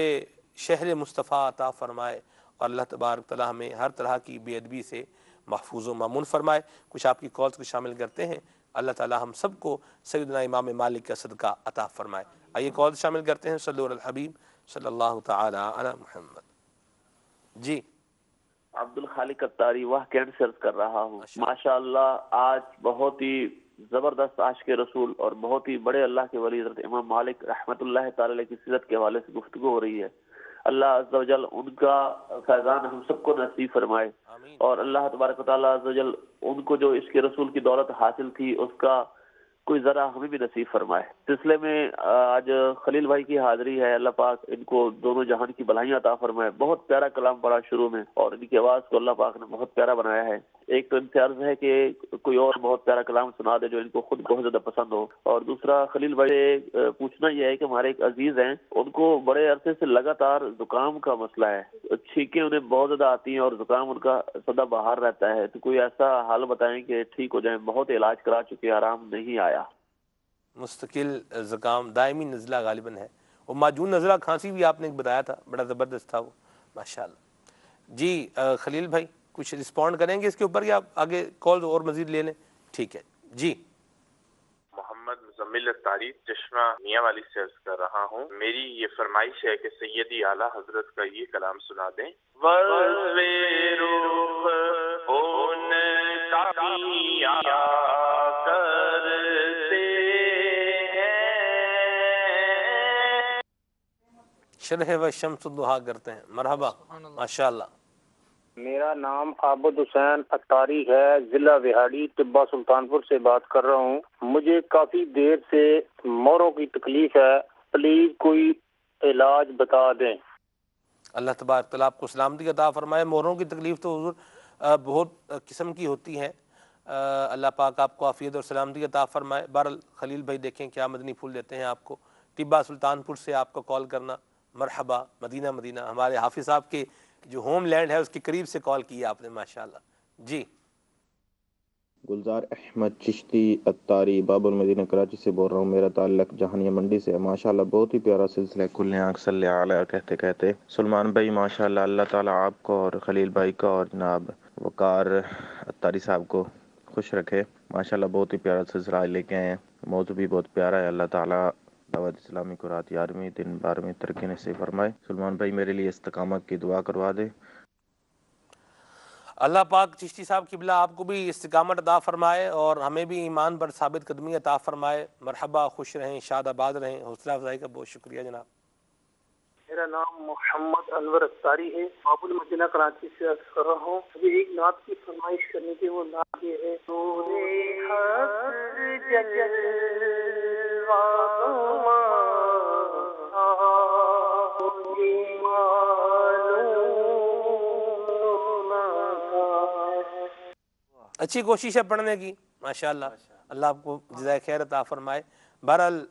شہر مصطفیٰ عطا فرمائے، اور اللہ تبارک و تعالی ہمیں ہر طرح کی بے ادبی سے محفوظ و مامون فرمائے۔ کچھ آپ کی کالز کو شامل کرتے ہیں، اللہ تعالی ہم سب کو سیدنا امام مالک کا صدقہ عطا فرمائے۔ آئیے کالز شامل کرتے ہیں۔ صلو علی الحبیب صلی اللہ تعالی علی محمد۔ جی عبد الخالق اتاری واہ کینٹ سے عرض کر رہا ہوں۔ ماشاءاللہ آج بہت ہی زبردست عاشق رسول اور بہت ہی بڑے اللہ کے ولی حضرت امام مالک رحمت اللہ تعالی علیہ کی سیرت کے حوالے سے گفتگو ہو رہی ہے۔ اللہ عز و جل ان کا فیضان ہم سب کو نصیب فرمائے، اور اللہ تبارک و تعالیٰ عز و جل ان کو جو اس کے رسول کی دولت حاصل تھی اس کا کوئی ذرا ہمیں بھی نصیب فرمائے۔ سلسلے میں آج خلیل بھائی کی حاضری ہے، اللہ پاک ان کو دونوں جہان کی بھلائیاں عطا فرمائے۔ بہت پیارا کلام پڑھا شروع میں، اور ان کی آواز کو اللہ پاک نے بہت پیارا بنایا ہے۔ ایک تو ان سے عرض ہے کہ کوئی اور بہت پیارا کلام سنا دے جو ان کو خود بہت زیادہ پسند ہو، اور دوسرا خلیل بھائی سے پوچھنا یہ ہے کہ ہمارے ایک عزیز ہیں، ان کو بڑے عرصے سے لگاتار زکام کا مسئلہ ہے، چھینکیں انہیں بہت زیادہ آتی ہیں اور زکام ان کا سدا باہر رہتا ہے، تو کوئی ایسا حال بتائیں کہ ٹھیک ہو جائیں۔ بہت علاج کرا چکے، آرام نہیں آیا۔ مستقل زکام، دائمی نزلہ غالباً ہے، وہ معجون نزلہ کھانسی بھی آپ نے بتایا تھا، بڑا زبردست تھا وہ، ماشاءاللہ۔ جی خلیل بھائی کچھ رسپونڈ کریں گے اس کے اوپر، یا آگے کال اور مزید لے لیں؟ ٹھیک ہے جی۔ محمد مزمل اتاری چشمہ میاں والی سے عرض کر رہا ہوں، میری یہ فرمائش ہے کہ سیدی اعلیٰ حضرت کا یہ کلام سنا دیں۔ شرح و شمس الضحیٰ کرتے ہیں، مرحبا، ماشاءاللہ۔ میرا نام عابد حسین اتاری ہے، ضلع وہاڑی طبہ سلطانپور سے بات کر رہا ہوں۔ مجھے کافی دیر سے موروں کی تکلیف ہے، پلیز کوئی علاج بتا دیں۔ اللہ تبارک تعالیٰ آپ کو سلامتی عطا فرمائے۔ موروں کی تکلیف تو حضور بہت قسم کی ہوتی ہے، اللہ پاک آپ کو عافیت اور سلامتی عطا فرمائے۔ بہرحال خلیل بھائی دیکھیں کیا مدنی پھول دیتے ہیں آپ کو۔ طبہ سلطانپور سے آپ کو کال کرنا، مرحبا، مدینہ مدینہ، ہمارے حافظ صاحب کے جو ہوم لینڈ ہے اس کے قریب سے کال کی آپ نے، ماشاءاللہ۔ جی گلزار احمد چشتی اتاری باب المدینہ کراچی سے بول رہا ہوں۔ میرا تعلق جہانیہ منڈی سے ہے۔ ماشاءاللہ بہت ہی پیارا سلسلہ ہے، کل آنکھ صلی علیہ کہتے کہتے۔ سلمان بھائی ماشاءاللہ اللہ تعالیٰ آپ کو اور خلیل بھائی کو اور جناب وقار اتاری صاحب کو خوش رکھے۔ ماشاءاللہ بہت ہی پیارا سلسلہ لے کے آئے ہیں، موضوع بھی بہت پیارا ہے۔ اللہ تعالیٰ دعوت اسلامی کو رات 11ویں دن 12ویں ترقی نصیب فرمائے۔ سلمان بھائی میرے لیے استقامت کی دعا کروا دے۔ اللہ پاک چشتی صاحب قبلہ آپ کو بھی استقامت عطا فرمائے اور ہمیں بھی ایمان پر ثابت قدمی عطا فرمائے۔ مرحبا، خوش رہیں، شاد آباد رہیں۔ حوصلہ افزائی کا بہت شکریہ جناب۔ میرا نام محمد انور اتاری ہے، باب المدینہ کراچی سے عرض کر رہا ہوں۔ مجھے ایک نعت کی فرمائش کرنی تھی، وہ نعت یہ ہے، اچھی کوشش ہے پڑھنے کی، ماشاءاللہ، اللہ آپ کو جزائے خیر عطا فرمائے. بہرحال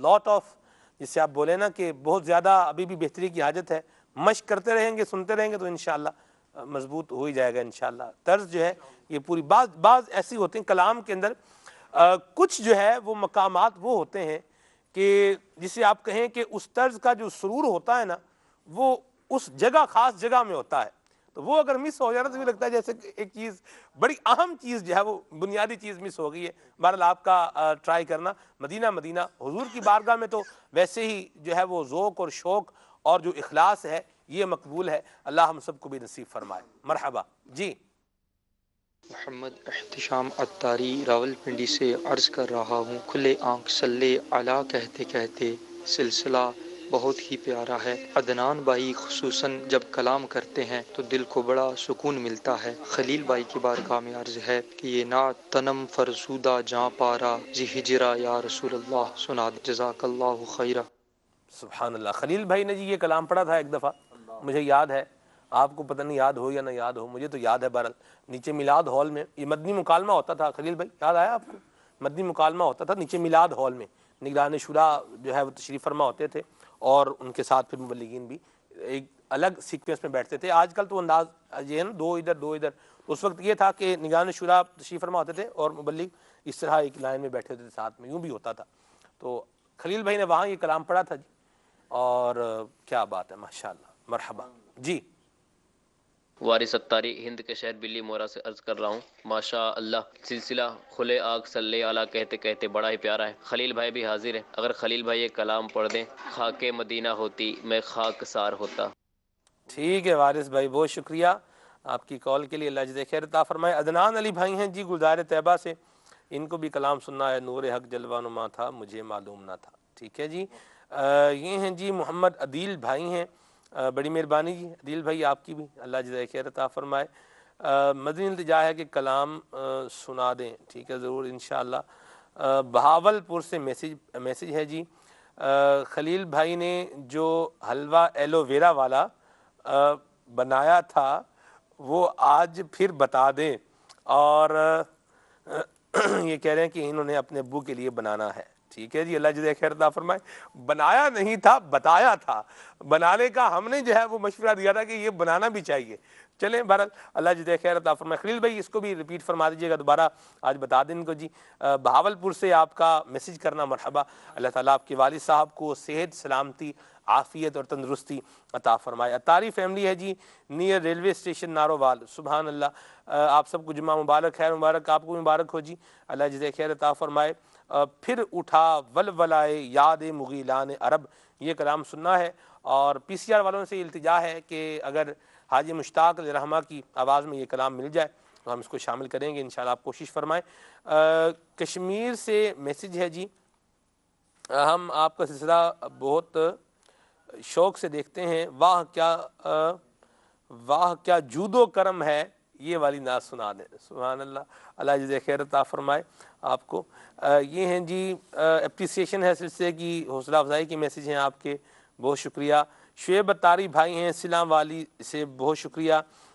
لاٹ آف جس سے آپ بولے نا کہ بہت زیادہ ابھی بھی بہتری کی حاجت ہے. مشق کرتے رہیں گے, سنتے رہیں گے تو انشاءاللہ مضبوط ہو ہی جائے گا انشاءاللہ. طرز جو ہے یہ پوری بعض ایسی ہوتے ہیں کلام کے اندر, کچھ جو ہے وہ مقامات وہ ہوتے ہیں کہ جسے آپ کہیں کہ اس طرز کا جو سرور ہوتا ہے نا وہ اس جگہ خاص جگہ میں ہوتا ہے, تو وہ اگر مس ہو جانا تو مجھے لگتا ہے جیسے ایک چیز بڑی اہم چیز جو ہے وہ بنیادی چیز مس ہو گئی ہے. بہرحال آپ کا ٹرائی کرنا مدینہ حضور کی بارگاہ میں تو ویسے ہی جو ہے وہ ذوق اور شوق اور جو اخلاص ہے یہ مقبول ہے. اللہ ہم سب کو بھی نصیب فرمائے. مرحبا جی. محمد احتشام عطاری راولپنڈی سے عرض کر رہا ہوں. کھلے آنکھ صلی علی کہتے کہتے سلسلہ بہت ہی پیارا ہے. عدنان بھائی خصوصاً جب کلام کرتے ہیں تو دل کو بڑا سکون ملتا ہے. خلیل بھائی کی بارگاہ میں عرض ہے کہ یہ نعت تنم فرسودہ جاں پارا جی ہجرا یا رسول اللہ سنا دے. جزاک اللہ خیرہ. سبحان اللہ. خلیل بھائی نے جی یہ کلام پڑھا تھا ایک دفعہ, مجھے یاد ہے, آپ کو پتہ نہیں یاد ہو یا نہ یاد ہو, مجھے تو یاد ہے. بہرحال نیچے میلاد ہال میں یہ مدنی مکالمہ ہوتا تھا. خلیل بھائی یاد آیا آپ کو؟ مدنی مکالمہ ہوتا تھا نیچے میلاد ہال میں. نگران شورا جو ہے وہ تشریف فرما ہوتے تھے اور ان کے ساتھ پھر مبلغین بھی ایک الگ سیکوینس میں بیٹھتے تھے. آج کل تو انداز یہ ہے نا دو ادھر. اس وقت یہ تھا کہ نگران شورا تشریف فرما ہوتے تھے اور مبلغ اس طرح ایک لائن میں بیٹھے ہوتے تھے ساتھ میں, یوں بھی ہوتا تھا. تو خلیل بھائی نے وہاں یہ کلام پڑھا تھا جی, اور کیا بات ہے ماشاءاللہ. مرحبا جی. وارث اتاری ہند کے شہر بلی مورا سے عرض کر رہا ہوں. ماشاء اللہ سلسلہ کھلے آگ صلی علی کہتے کہتے بڑا ہی پیارا ہے. خلیل بھائی بھی حاضر ہیں, اگر خلیل بھائی یہ کلام پڑھ دیں. خاک مدینہ ہوتی میں خاک سار ہوتا. ٹھیک ہے وارث بھائی, بہت شکریہ آپ کی کال کے لیے. اللہ جزائے خیر عطا فرمائے. عدنان علی بھائی ہیں جی گلزار طیبہ سے, ان کو بھی کلام سننا ہے. نور حق جلوہ نما تھا مجھے معلوم نہ تھا. ٹھیک ہے جی. یہ ہیں جی محمد عدیل بھائی ہیں, بڑی مہربانی جی عدیل بھائی آپ کی بھی, اللہ جزائے خیر عطا فرمائے. مدنی التجا ہے کہ کلام سنا دیں. ٹھیک ہے ضرور انشاءاللہ. بہاول پور سے میسیج ہے جی. خلیل بھائی نے جو حلوہ ایلو ویرا والا بنایا تھا وہ آج پھر بتا دیں. اور یہ کہہ رہے ہیں کہ انہوں نے اپنے ابو کے لیے بنانا ہے. ٹھیک ہے جی, اللہ جزائے خیر عطا فرمائے. بنایا نہیں تھا بتایا تھا. بنانے کا ہم نے جو ہے وہ مشورہ دیا تھا کہ یہ بنانا بھی چاہیے. چلیں بہرحال اللہ جزائے خیر عطا فرمائے. خلیل بھائی اس کو بھی ریپیٹ فرما دیجیے گا دوبارہ, آج بتا دیں ان کو جی. بہاول پور سے آپ کا میسیج کرنا مرحبا. اللہ تعالیٰ آپ کے والد صاحب کو صحت سلامتی عافیت اور تندرستی عطا فرمائے. اتاری فیملی ہے جی نیئر ریلوے اسٹیشن نارووال. سبحان اللہ. آپ سب کو جمعہ مبارک, خیر مبارک آپ کو مبارک ہو جی. اللہ جزائے خیر عطا فرمائے. پھر اٹھا ولولائے یاد مغیلان عرب, یہ کلام سننا ہے. اور پی سی آر والوں سے التجا ہے کہ اگر حاجی مشتاق رحمہ کی آواز میں یہ کلام مل جائے تو ہم اس کو شامل کریں گے انشاءاللہ. آپ کوشش فرمائیں. کشمیر سے میسیج ہے جی. ہم آپ کا سلسلہ بہت شوق سے دیکھتے ہیں. واہ کیا جود و کرم ہے, یہ والی نعت سنا دیں. سبحان اللہ. اللہ جزائے خیر عطا فرمائے آپ کو. یہ ہیں جی اپریسیشن ہے سلسلے کی, حوصلہ افزائی کے میسیج ہیں آپ کے, بہت شکریہ. شعیب اتاری بھائی ہیں سلام والی سے, بہت شکریہ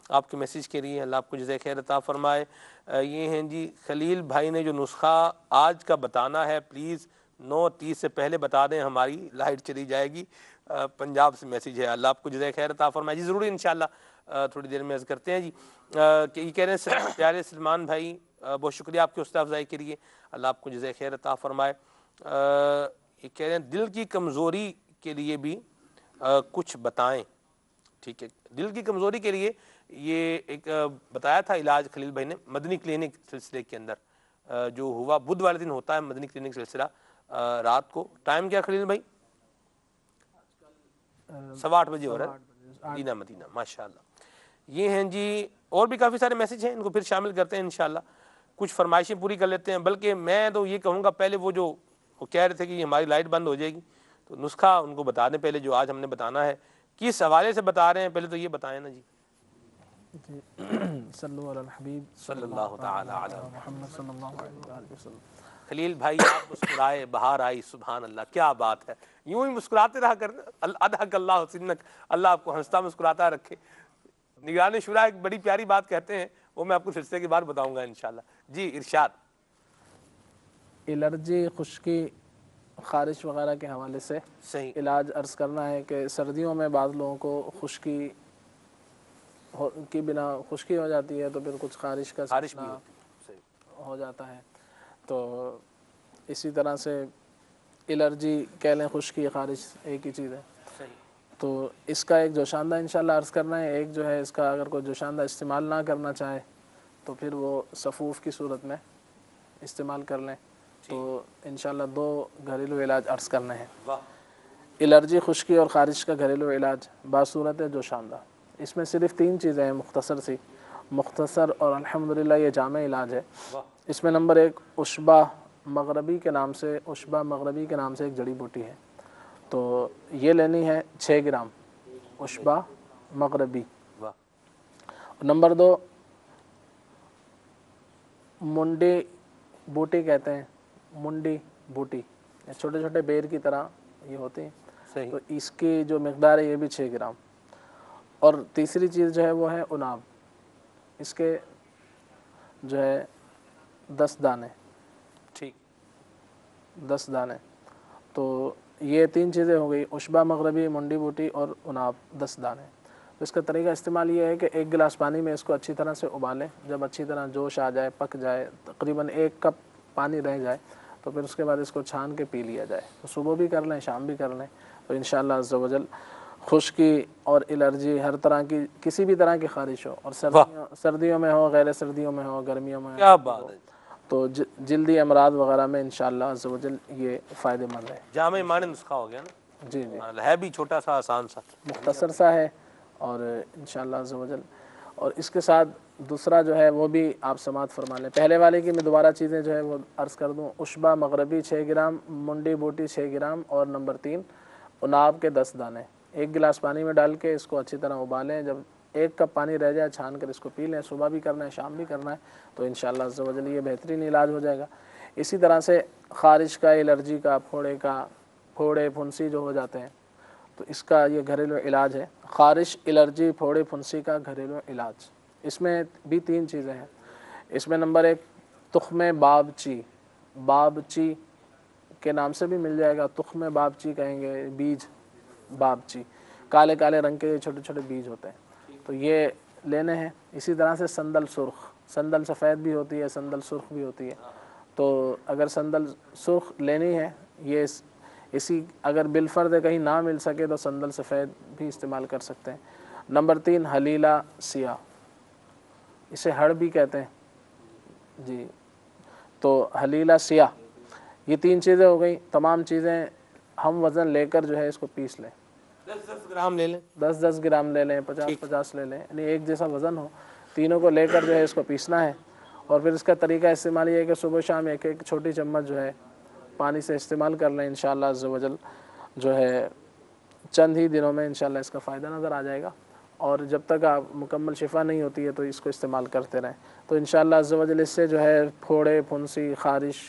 آپ کے میسیج کے لیے. اللہ آپ کو جزائے خیر عطا فرمائے. یہ ہیں جی خلیل بھائی نے جو نسخہ آج کا بتانا ہے پلیز 9:30 سے پہلے بتا دیں, ہماری لائٹ چلی جائے گی. پنجاب سے میسیج ہے. اللہ آپ کو جزائے خیر عطا فرمائے جی. ضروری انشاءاللہ تھوڑی دیر میں عرض کرتے ہیں جی. کہ یہ کہہ رہے ہیں پیارے سلمان بھائی, بہت شکریہ آپ کی حوصلہ افزائی کے لیے. اللہ آپ کو جزائے خیر عطا فرمائے. یہ کہہ رہے ہیں دل کی کمزوری کے لیے بھی کچھ بتائیں. ٹھیک ہے, دل کی کمزوری کے لیے یہ ایک بتایا تھا علاج خلیل بھائی نے مدنی کلینک سلسلے کے اندر, جو ہوا بدھ والے دن ہوتا ہے مدنی کلینک سلسلہ رات کو. ٹائم کیا خلیل بھائی؟ 8:15 بجے ہو رہا ہے مدینہ. ماشاءاللہ. یہ ہیں جی اور بھی کافی سارے میسیج ہیں, ان کو پھر شامل کرتے ہیں انشاءاللہ. کچھ فرمائشیں پوری کر لیتے ہیں. بلکہ میں تو یہ کہوں گا پہلے وہ جو وہ کہہ رہے تھے کہ ہماری لائٹ بند ہو جائے گی, تو نسخہ ان کو بتا دیں پہلے جو آج ہم نے بتانا ہے. کس حوالے سے بتا رہے ہیں پہلے تو یہ بتائیں نا جی. صلو علی الحبیب صلی اللہ تعالی علی محمد صلی اللہ علیہ وسلم. خلیل بھائی آپ مسکرائے بہار آئی. سبحان اللہ, کیا بات ہے. یوں ہی مسکراتے رہا کر. اضحک اللہ سنک, اللہ آپ کو ہنستا مسکراتا رکھے. نگران شورا ایک بڑی پیاری بات کہتے ہیں, وہ میں آپ کو سلسلے کے بعد بتاؤں گا انشاءاللہ. جی ارشاد. الرجی خشکی خارش وغیرہ کے حوالے سے علاج عرض کرنا ہے کہ سردیوں میں بعض لوگوں کو خشکی کی بنا خشکی ہو جاتی ہے تو پھر کچھ خارش کا سلسلہ ہو جاتا ہے، تو اسی طرح سے الرجی کہہ لیں، خشکی خارش ایک ہی چیز ہے، تو اس کا ایک جوشاندہ انشاءاللہ عرض کرنا ہے۔ ایک جو ہے اس کا اگر کوئی جوشاندہ استعمال نہ کرنا چاہے تو پھر وہ صفوف کی صورت میں استعمال کر لیں، تو انشاءاللہ 2 گھریلو علاج عرض کرنے ہیں۔ الرجی خشکی اور خارش کا گھریلو علاج باصورت جوشاندہ، اس میں صرف 3 چیزیں ہیں مختصر اور الحمدللہ یہ جامع علاج ہے۔ اس میں نمبر 1 عشبہ مغربی کے نام سے ایک جڑی بوٹی ہے، تو یہ لینی ہے 6 گرام عشبہ مغربی۔ نمبر 2 منڈی بوٹی کہتے ہیں، منڈی بوٹی چھوٹے چھوٹے بیر کی طرح یہ ہوتی ہیں، تو اس کی جو مقدار ہے یہ بھی 6 گرام۔ اور تیسری چیز جو ہے وہ ہے اناب، اس کے جو ہے 10 دانے، 10 دانے، تو یہ 3 چیزیں ہو گئی، عشبہ مغربی، منڈی بوٹی اور اناب 10 دانے۔ تو اس کا طریقہ استعمال یہ ہے کہ 1 گلاس پانی میں اس کو اچھی طرح سے ابالیں، جب اچھی طرح جوش آ جائے، پک جائے، تقریباً 1 کپ پانی رہ جائے تو پھر اس کے بعد اس کو چھان کے پی لیا جائے، تو صبح بھی کر لیں، شام بھی کر لیں، تو انشاءاللہ عز و جل خشکی اور الرجی ہر طرح کی کسی بھی طرح کی خارش ہو، اور سردیوں میں ہو، غیر سردیوں میں ہو، گرمیوں میں کیا بات ہے، تو جلدی امراض وغیرہ میں انشاءاللہ عز و جل یہ فائدہ مند ہے۔ جامع معنی نسخہ ہو گیا نا، جی ہے بھی چھوٹا سا، آسان سا، مختصر سا ہے، اور انشاءاللہ عز و جل، اور اس کے ساتھ دوسرا جو ہے وہ بھی آپ سماعت فرما لیں۔ پہلے والے کی میں دوبارہ چیزیں جو ہے وہ عرض کر دوں، عشبہ مغربی 6 گرام، منڈی بوٹی 6 گرام، اور نمبر 3 اناب کے 10 دانے، 1 گلاس پانی میں ڈال کے اس کو اچھی طرح ابالیں، جب 1 کپ پانی رہ جائے چھان کر اس کو پی لیں، صبح بھی کرنا ہے، شام بھی کرنا ہے، تو انشاءاللہ عز و جل یہ بہترین علاج ہو جائے گا۔ اسی طرح سے خارش کا، الرجی کا، پھوڑے پھنسی جو ہو جاتے ہیں، تو اس کا یہ گھریلو علاج ہے، خارش، الرجی، پھوڑے پھنسی کا گھریلو علاج۔ اس میں بھی 3 چیزیں ہیں، اس میں نمبر 1 تخم بابچی کے نام سے بھی مل جائے گا، تخم بابچی کہیں گے، بیج بابچی، کالے کالے رنگ کے چھوٹے چھوٹے بیج ہوتے ہیں، تو یہ لینے ہیں۔ اسی طرح سے سندل سرخ، سندل سفید بھی ہوتی ہے، سندل سرخ بھی ہوتی ہے، تو اگر سندل سرخ لینی ہے، یہ اسی اگر بالفرض کہیں نہ مل سکے تو سندل سفید بھی استعمال کر سکتے ہیں۔ نمبر 3 حلیلہ سیاہ، اسے ہڑ بھی کہتے ہیں جی، تو حلیلہ سیاہ، یہ 3 چیزیں ہو گئی۔ تمام چیزیں ہم وزن لے کر جو ہے اس کو پیس لیں، 10 گرام لے لیں، 10 گرام لے لیں، 50 لے لیں، یعنی ایک جیسا وزن ہو، تینوں کو لے کر جو ہے اس کو پیسنا ہے۔ اور پھر اس کا طریقہ استعمال یہ ہے کہ صبح شام ایک چھوٹی چمچ جو ہے پانی سے استعمال کر لیں، انشاءاللہ عز و جل جو ہے چند ہی دنوں میں انشاءاللہ اس کا فائدہ نظر آ جائے گا، اور جب تک آپ مکمل شفا نہیں ہوتی ہے تو اس کو استعمال کرتے رہیں، تو انشاءاللہ عز و جل اس سے جو ہے پھوڑے پھنسی، خارش،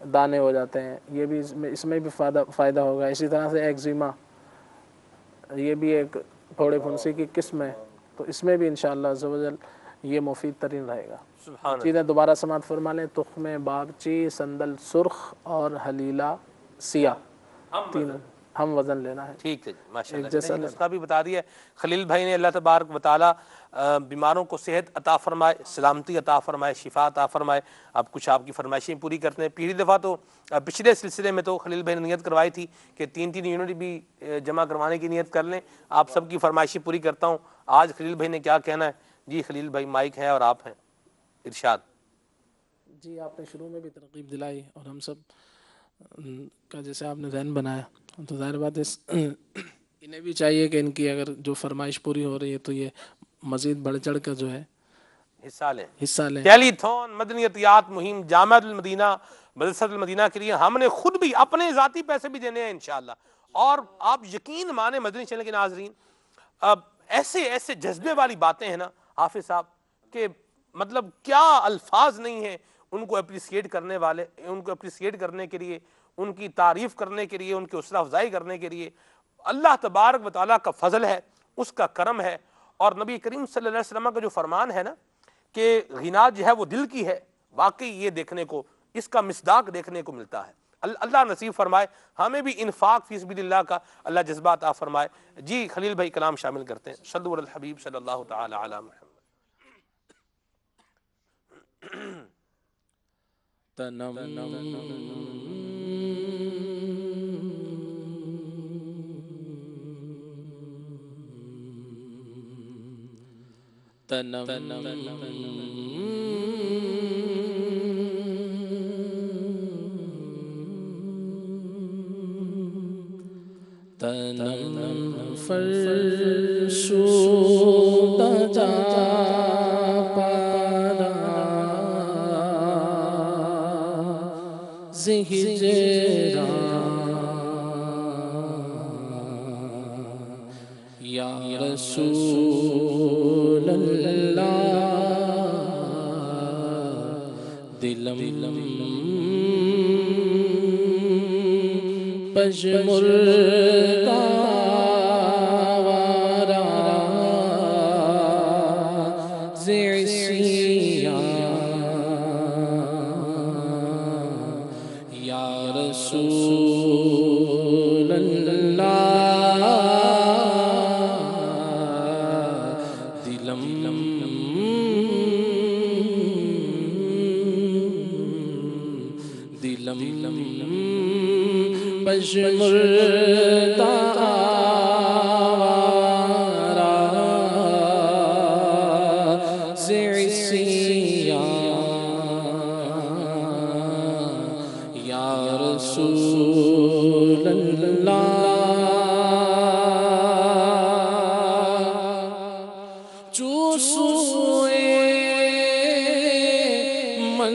دانے ہو جاتے ہیں، یہ بھی اس میں بھی فائدہ ہوگا۔ اسی طرح سے ایگزیما، یہ بھی ایک پھوڑے پھنسی کی قسم ہے، تو اس میں بھی انشاءاللہ عز و جل یہ مفید ترین رہے گا۔ چیزیں دوبارہ سماعت فرما لیں، تخم بابچی، سندل سرخ اور حلیلہ سیاہ، 3 ہم وزن لینا ہے۔ ٹھیک ہے جی، ماشاءاللہ نسخہ بھی بتا دیا ہے خلیل بھائی نے۔ اللہ تبارک و تعالیٰ بیماروں کو صحت عطا فرمائے، سلامتی عطا فرمائے، شفا عطا فرمائے۔ اب کچھ آپ کی فرمائشیں پوری کرتے ہیں۔ پچھلی دفعہ تو پچھلے سلسلے میں تو خلیل بھائی نے نیت کروائی تھی کہ 3 یونٹ بھی جمع کروانے کی نیت کر لیں، آپ سب کی فرمائشیں پوری کرتا ہوں۔ آج خلیل بھائی نے کیا کہنا ہے؟ جی خلیل بھائی مائک ہے اور آپ ہیں، ارشاد۔ جی آپ نے شروع میں بھی ترغیب دلائی، اور ہم سب کا جیسے آپ نے ذہن بنایا، تو ظاہر بات ہے انہیں بھی چاہیے کہ ان کی اگر جو فرمائش پوری ہو رہی ہے تو یہ مزید بڑھ چڑھ کر جو ہے حصہ لیں۔ ٹیلی تھون مدنیتیات مہم جامعۃ المدینہ مدرسۃ المدینہ کے لیے ہم نے خود بھی اپنے ذاتی پیسے بھی دینے ہیں انشاءاللہ، اور آپ یقین مانیں مدنی چینل کے ناظرین، اب ایسے جذبے والی باتیں ہیں نا حافظ صاحب کہ مطلب کیا الفاظ نہیں ہیں ان کو اپریسیٹ کرنے والے، ان کو اپریسیٹ کرنے کے لیے، ان کی تعریف کرنے کے لیے، ان کی حوصلہ افزائی کرنے کے لیے۔ اللہ تبارک و تعالیٰ کا فضل ہے، اس کا کرم ہے، اور نبی کریم صلی اللہ علیہ وسلم کا جو فرمان ہے نا کہ غنا جو ہے وہ دل کی ہے، واقعی یہ دیکھنے کو اس کا مصداق دیکھنے کو ملتا ہے۔ اللہ نصیب فرمائے ہمیں بھی انفاق فی سبیل اللہ کا اللہ جذبات عطا فرمائے۔ جی خلیل بھائی کلام شامل کرتے ہیں۔ صلو علی الحبیب صلی اللہ تعالی علی محمد۔ تنم فرسودہ جا پارا زہجرا یا رسول اللہ دلم پجمردہ وارا زعسیاں یا رسول اللہ دلم پجمردہ وارا زعسیاں یا رسول اللہ چوسوئے من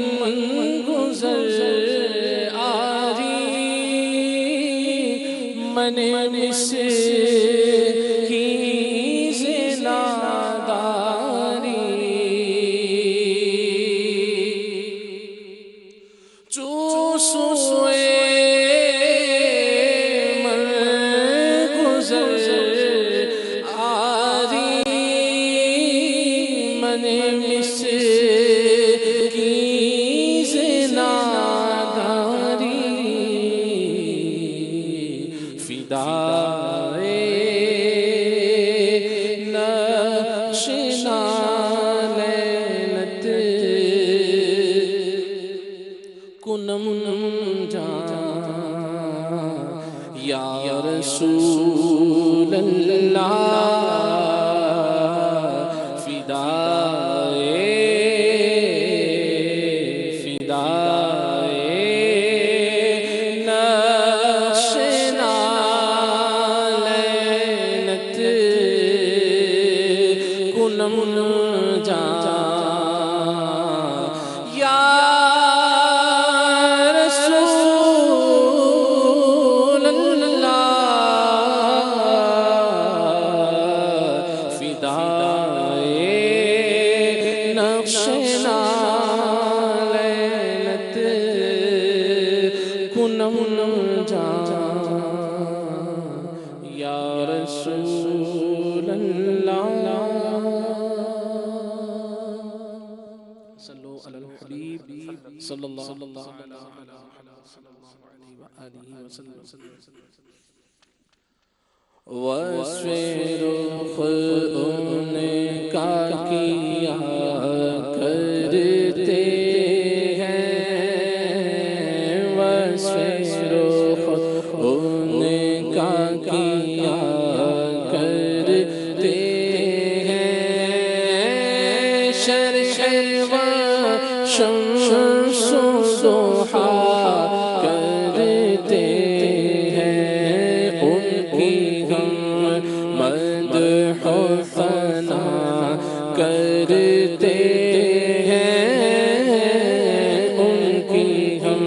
گزر من کی زناداری چوسوئے من گزر آری من کی زناداری فدائے نقشنا لیلت کنم جان یا رسول اللہ صلی اللہ علیہ وسلم وصف رخ ان کا کیا کرتے ہیں وصف رخ ان کا کیا کرتے ہیں شرح و شمس ضحا کرتے ہیں ان کی ہم مدح و ثنا کرتے ہیں ان کی ہم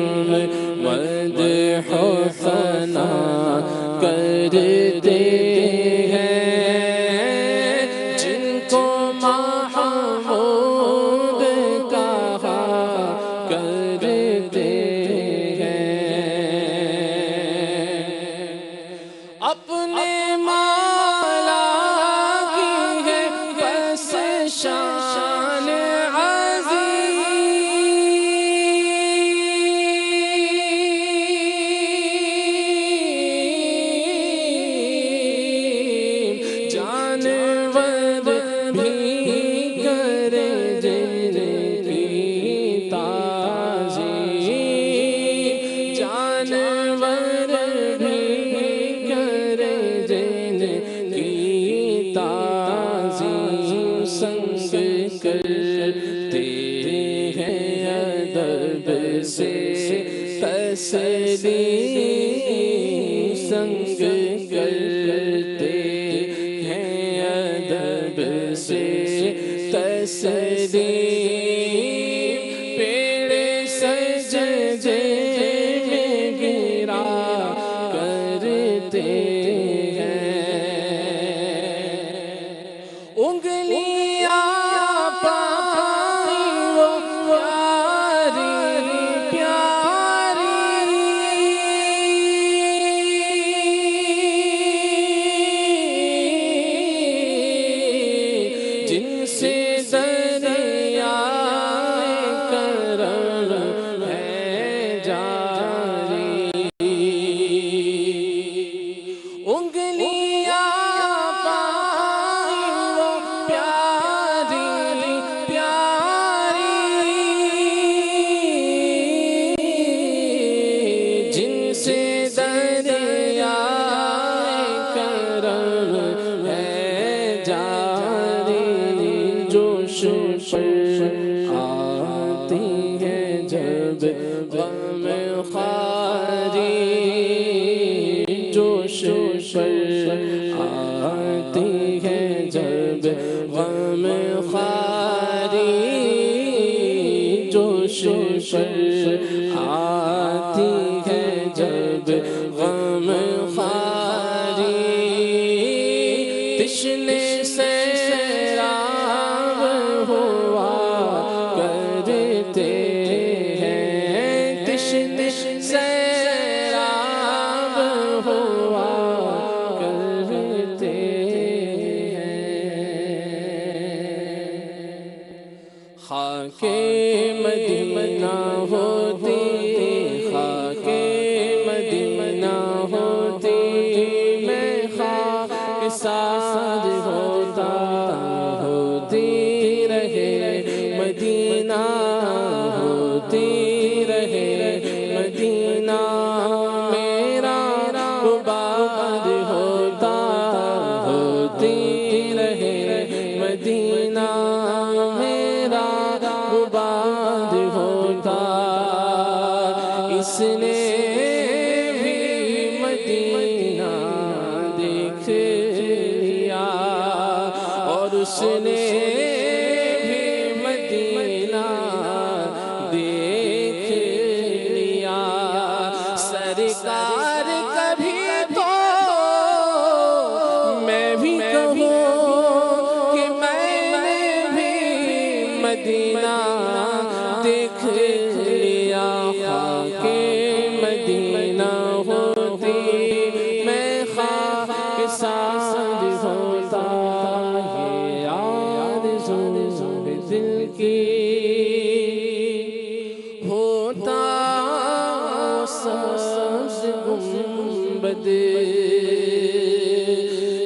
مدح و ثنا کرتے ہیں جن کو محمود کہا کرتے ہیں اپنے مولا کی ہے بس شان کرتے ہیں ادب سے تسلیم سنگ کرتے ہیں ادب سے تسلیم پیڑ سجدے میں گرا کرتے ہیں انگلیاں پائی وہ پیاری پیاری جن سے دریا کرم ہے جاری انگلیاں پائی وہ پیاری پیاری جن سے دریا کرم ہے جاری جوش پر آتی ہے جب غم خواری جوش پر آتی ہے جب غم خواری جوش پر آتی ہے جب غم خواری تشنے سیراب ہوا کرتے ہیں تشنے سیراب ہوا کرتے ہیں خاک مدینہ ہوتی خاک مدینہ ہوتی میں خاک سار ہوتا ہوتی رہے مدینہ ہوتی رہے مدینہ میرا آباد ہوتا ہوتی رہے مدینہ میرا آباد ہوتا اس نے بھی مدینہ دیکھ لیا اور اس نے بھی مدینہ دیکھ لیا سرکار کبھی تو میں بھی کہوں کہ میں نے بھی مدینہ دیکھ لیا خاک مدینہ ہوتی میں خاک سار ہوتا یہ آرزو دل کی ہوتا سبز گنبد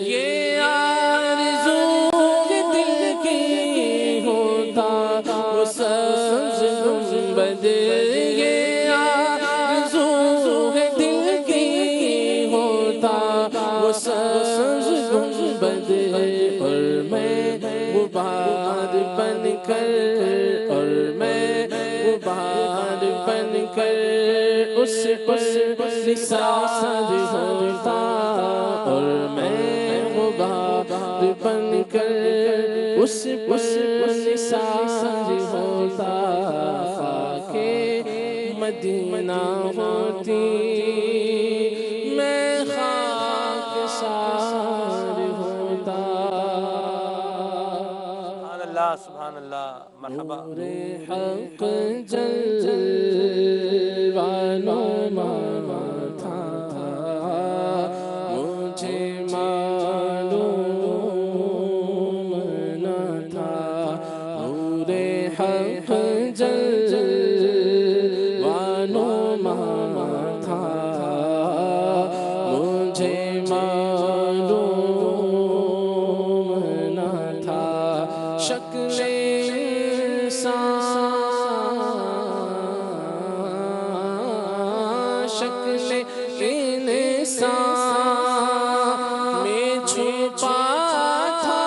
یہ آرزو دل کی ہوتا وہ سبز گنبد یہ آرزو دل کی ہوتا وہ سبز گنبد اور میں غبار بن کر اور میں غبار بن کر اس نثار ہوتا اور میں غبار بن کر اس نثار ہوتا خاک مدینہ ہوتی میں خاک سار ہوتا سبحان اللہ سبحان اللہ مرحبا حق جلوانو ماما تھا مجھے معلوم نہ تھا نور حق جلوانو ماما تھا مجھے معلوم نہ تھا شکل شکل انسان میں چھپا تھا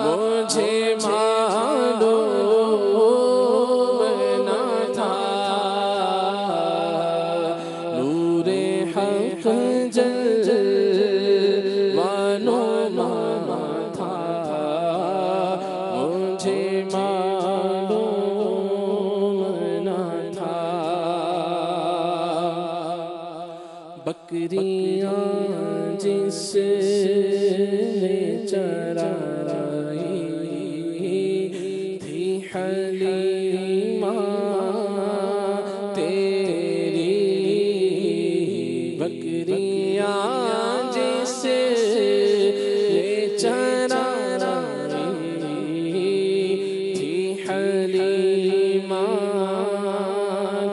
مجھے مجھے معلوم نہ تھا بکریاں جس نے چرائی تھی حلیمہ تیری بکریاں جس نے چرائی تھی حلیمہ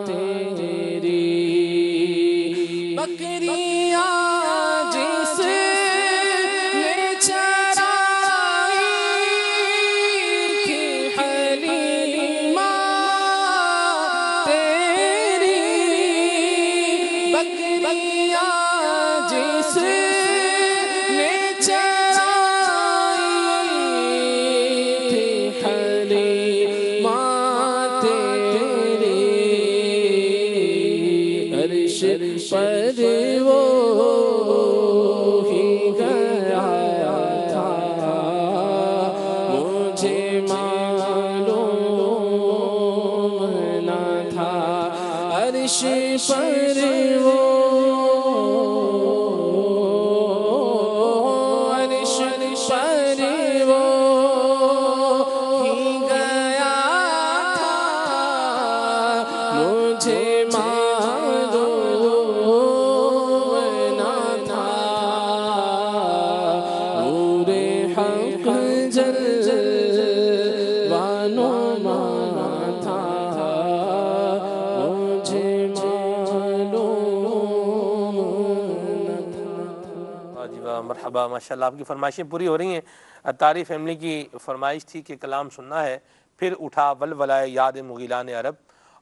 تیری بکریاں جس نے چرائی تھی حلیمہ تیری بکریاں جس نے چرائی تھی حلیمہ تیری عرش پر وہ ہی گیا تھا مجھے معلوم نہ تھا عرش پر وہ عرش پر وہ ہی گیا تھا مجھے معلوم نہ تھا نور حق جلوانما تھا مجھے معلوم نہ تھا. واہ جی واہ، مرحبا، ماشاءاللہ آپ کی فرمائشیں پوری ہو رہی ہیں. اتاری فیملی کی فرمائش تھی کہ کلام سننا ہے، پھر اٹھا ولولائے یاد مغیلان عرب،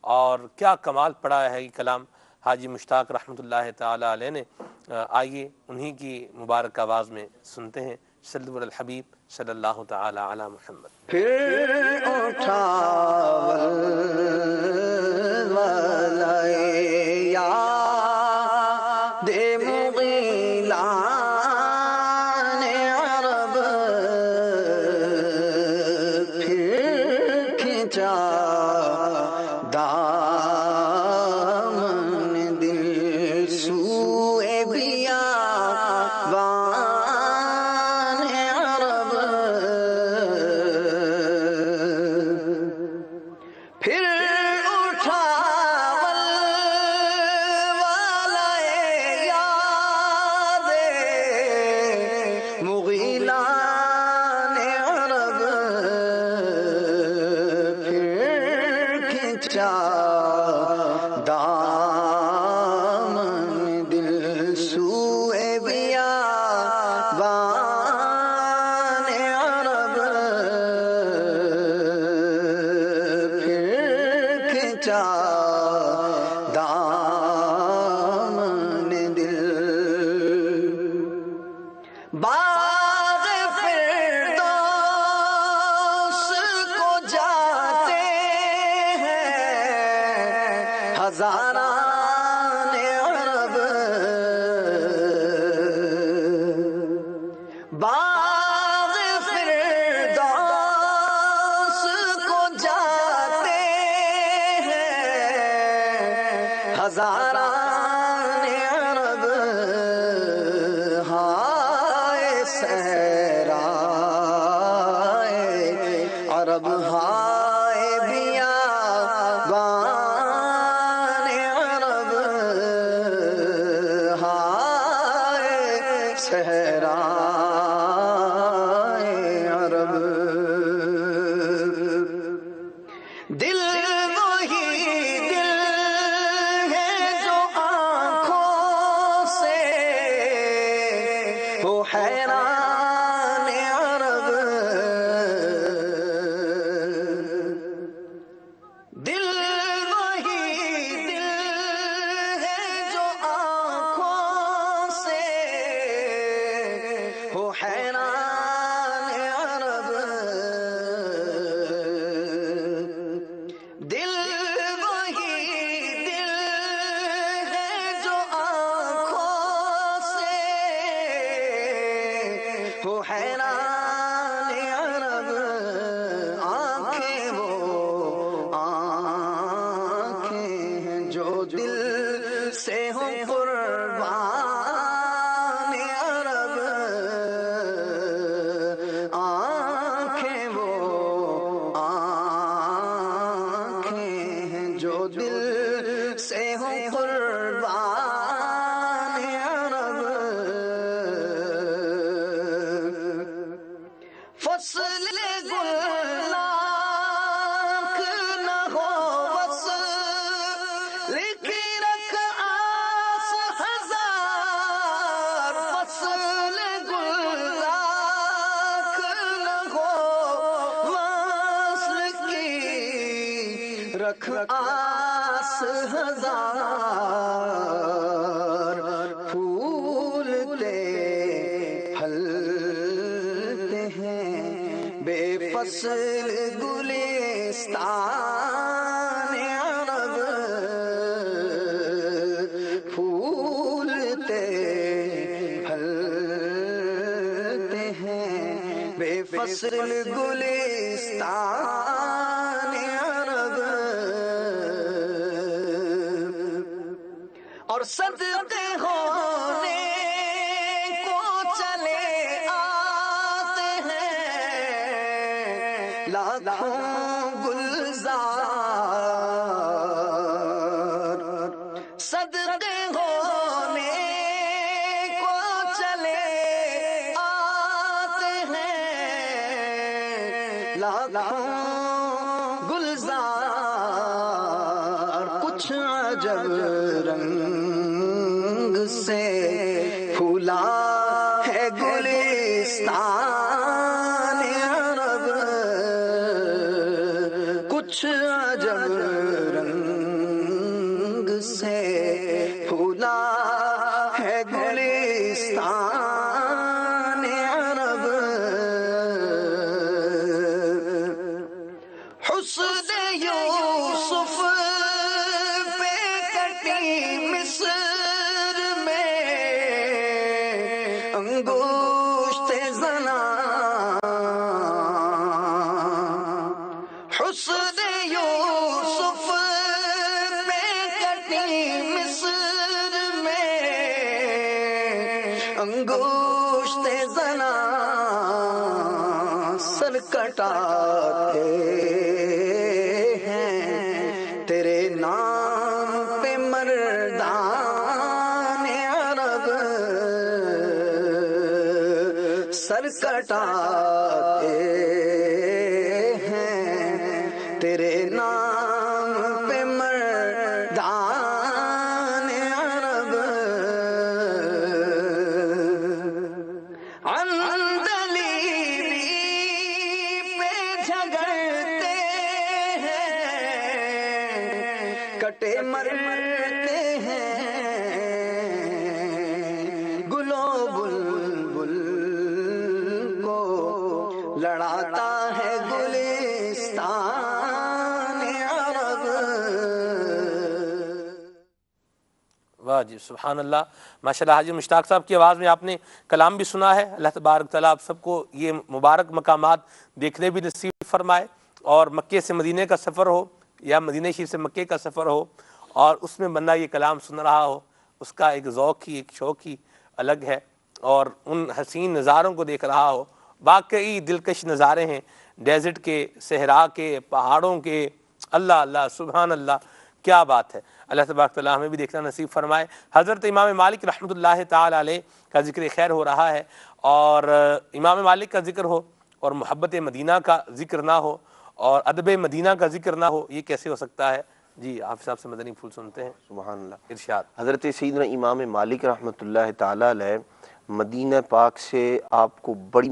اور کیا کمال پڑا ہے یہ کلام حاجی مشتاق رحمۃ اللہ تعالی علیہ نے. آئیے انہی کی مبارک آواز میں سنتے ہیں. صلو علی الحبیب صلی اللہ تعالی علی محمد. پھر اٹھا ولولائے یاد مغیلان عرب پھر کھینچا دامن دل سوئے بیابان عرب پھر اٹھا ولولائے یاد مغیلان عرب پھر کھینچا دامن دل سوئے بیابان عرب پھر کھینچا دامن دل باغ فردوس کو جاتے ہیں ہزاران عرب باغ فردوس کو جاتے ہیں ہزاران عرب ہائے صحرائے عرب ہائے بیابان عرب ہائے صحرائے عرب دل وہی دل ہے جو آنکھوں سے ہو حیران عرب دل سے ہوں قربان عرب فصل گل لاکھ نہ ہو وصل کی رکھ آس ہزار فصل گل لاکھ نہ ہو وصل کی رکھ آس ہزار پھولتے پھلتے ہیں بے فصل گلستان عرب پھولتے پھلتے ہیں بے فصل گلستان عرب اور صدقے ہونے کو چلے آتے ہیں لاکھوں گلزار صدقے ہونے کو چلے آتے ہیں لاکھوں گلزار کچھ عجب رنگ سے پھولا ہے گلستان عرب کچھ عجب رنگ سے پھولا ہے گلستان عرب حسن یوسف پہ کٹی مصر میں انگشت زنا حسن یوسف پہ کٹی مصر میں انگشت زنا سر کٹاتے ہیں تیرے نام پہ مردان عرب سر کٹاتے ہیں تیرے نام پہ مردان عرب عندلیبی پہ جھگڑتے ہیں کٹے مرتے ہیں گلو بلبل کو لڑاتا ہے گلستان عرب واہ جی سبحان اللہ ماشاءاللہ حاجی مشتاق صاحب کی آواز میں آپ نے کلام بھی سنا ہے اللہ تبارک تعالیٰ آپ سب کو یہ مبارک مقامات دیکھنے بھی نصیب فرمائے اور مکے سے مدینے کا سفر ہو یا مدینہ شریف سے مکے کا سفر ہو اور اس میں بندہ یہ کلام سن رہا ہو اس کا ایک ذوق ہی ایک شوق ہی الگ ہے اور ان حسین نظاروں کو دیکھ رہا ہو واقعی دلکش نظارے ہیں ڈیزرٹ کے صحرا کے پہاڑوں کے اللہ اللہ سبحان اللہ کیا بات ہے اللہ تبارک تعالیٰ ہمیں بھی دیکھنا نصیب فرمائے حضرت امام مالک رحمۃ اللہ تعالی علیہ کا ذکر خیر ہو رہا ہے اور امام مالک کا ذکر ہو اور محبت مدینہ کا ذکر نہ ہو اور ادب مدینہ کا ذکر نہ ہو یہ کیسے ہو سکتا ہے جی حافظ صاحب سے مدنی پھول سنتے ہیں سبحان اللہ ارشاد حضرت سیدنا امام مالک رحمۃ اللہ تعالی علیہ مدینہ پاک سے آپ کو بڑی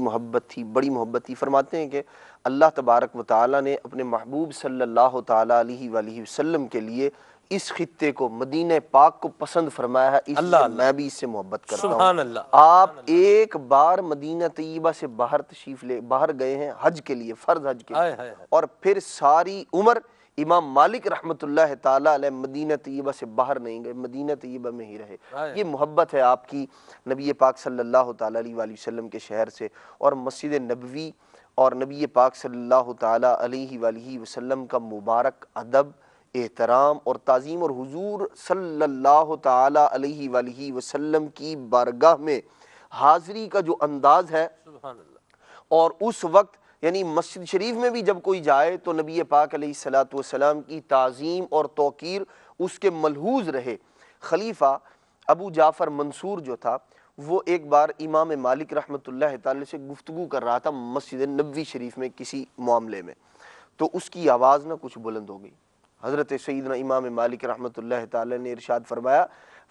محبت تھی فرماتے ہیں کہ اللہ تبارک و تعالی نے اپنے محبوب صلی اللہ تعالی علیہ وآلہ وسلم کے لیے اس خطے کو مدینہ پاک کو پسند فرمایا ہے اس لیے میں بھی اس سے محبت کرتا ہوں سبحان اللہ آپ ایک بار مدینہ طیبہ سے باہر گئے ہیں حج کے لیے فرض حج کے لیے اور پھر ساری عمر امام مالک رحمۃ اللہ تعالی علیہ مدینہ طیبہ سے باہر نہیں گئے مدینہ طیبہ میں ہی رہے یہ محبت ہے آپ کی نبی پاک صلی اللہ تعالی علیہ وآلہ وسلم کے شہر سے اور مسجد نبوی اور نبی پاک صلی اللہ تعالی علیہ وآلہ وسلم کا مبارک ادب احترام اور تعظیم اور حضور صلی اللہ تعالی علیہ وآلہ وسلم کی بارگاہ میں حاضری کا جو انداز ہے سبحان اللہ اور اس وقت یعنی مسجد شریف میں بھی جب کوئی جائے تو نبی پاک علیہ الصلوۃ والسلام کی تعظیم اور توقیر اس کے ملحوظ رہے۔ خلیفہ ابو جعفر منصور جو تھا وہ ایک بار امام مالک رحمۃ اللہ تعالی سے گفتگو کر رہا تھا مسجد نبوی شریف میں کسی معاملے میں، تو اس کی آواز نہ کچھ بلند ہو گئی۔ حضرت سیدنا امام مالک رحمۃ اللہ تعالی نے ارشاد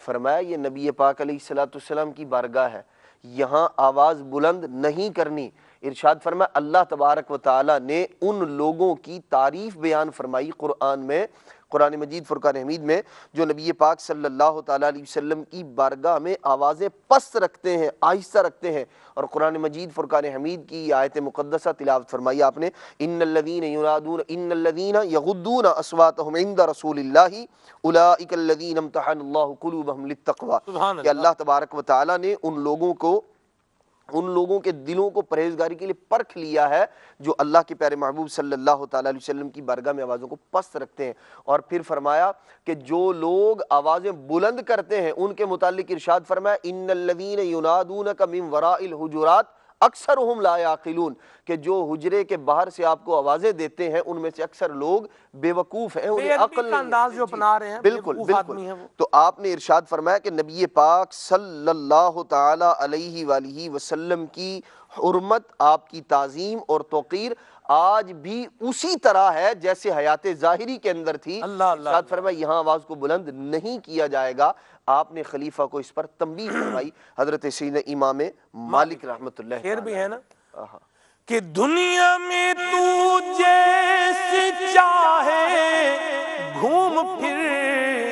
فرمایا یہ نبی پاک علیہ الصلوۃ والسلام کی بارگاہ ہے، یہاں آواز بلند نہیں کرنی۔ ارشاد فرمایا اللہ تبارک و تعالی نے ان لوگوں کی تعریف بیان فرمائی قرآن میں، قرآن مجید فرقان حمید میں، جو نبی پاک صلی اللہ تعالیٰ علیہ وسلم کی بارگاہ میں آوازیں پست رکھتے ہیں، آہستہ رکھتے ہیں۔ اور قرآن مجید فرقان حمید کی آیت مقدسہ تلاوت فرمائی آپ نے، ان الذین یغضون اصواتهم عند رسول اللہ اولئک الذین امتحن اللہ قلوبهم للتقوی، کہ اللہ تبارک و تعالیٰ نے ان لوگوں کے دلوں کو پرہیزگاری کے لیے پرکھ لیا ہے جو اللہ کے پیارے محبوب صلی اللہ تعالیٰ علیہ وسلم کی بارگاہ میں آوازوں کو پست رکھتے ہیں۔ اور پھر فرمایا کہ جو لوگ آوازیں بلند کرتے ہیں ان کے متعلق ارشاد فرمایا ان الذین ینادونک من وراء الحجرات اکثرہم لا یعقلون، کہ جو حجرے کے باہر سے آپ کو آوازیں دیتے ہیں ان میں سے اکثر لوگ بے وقوف ہیں، انہیں عقل نہیں ہے۔ انداز جو اپنا رہے ہیں بالکل تو آپ نے ارشاد فرمایا کہ نبی پاک صلی اللہ تعالی علیہ وآلہ وسلم کی حرمت، آپ کی تعظیم اور توقیر آج بھی اسی طرح ہے جیسے حیات ظاہری کے اندر تھی۔ ارشاد فرمایا یہاں آواز کو بلند نہیں کیا جائے گا۔ آپ نے خلیفہ کو اس پر تنبیہ فرمائی، حضرت سیدنا امام مالک رحمۃ اللہ خیر بھی ہے نا کہ دنیا میں تو جیسے چاہے گھوم پھر،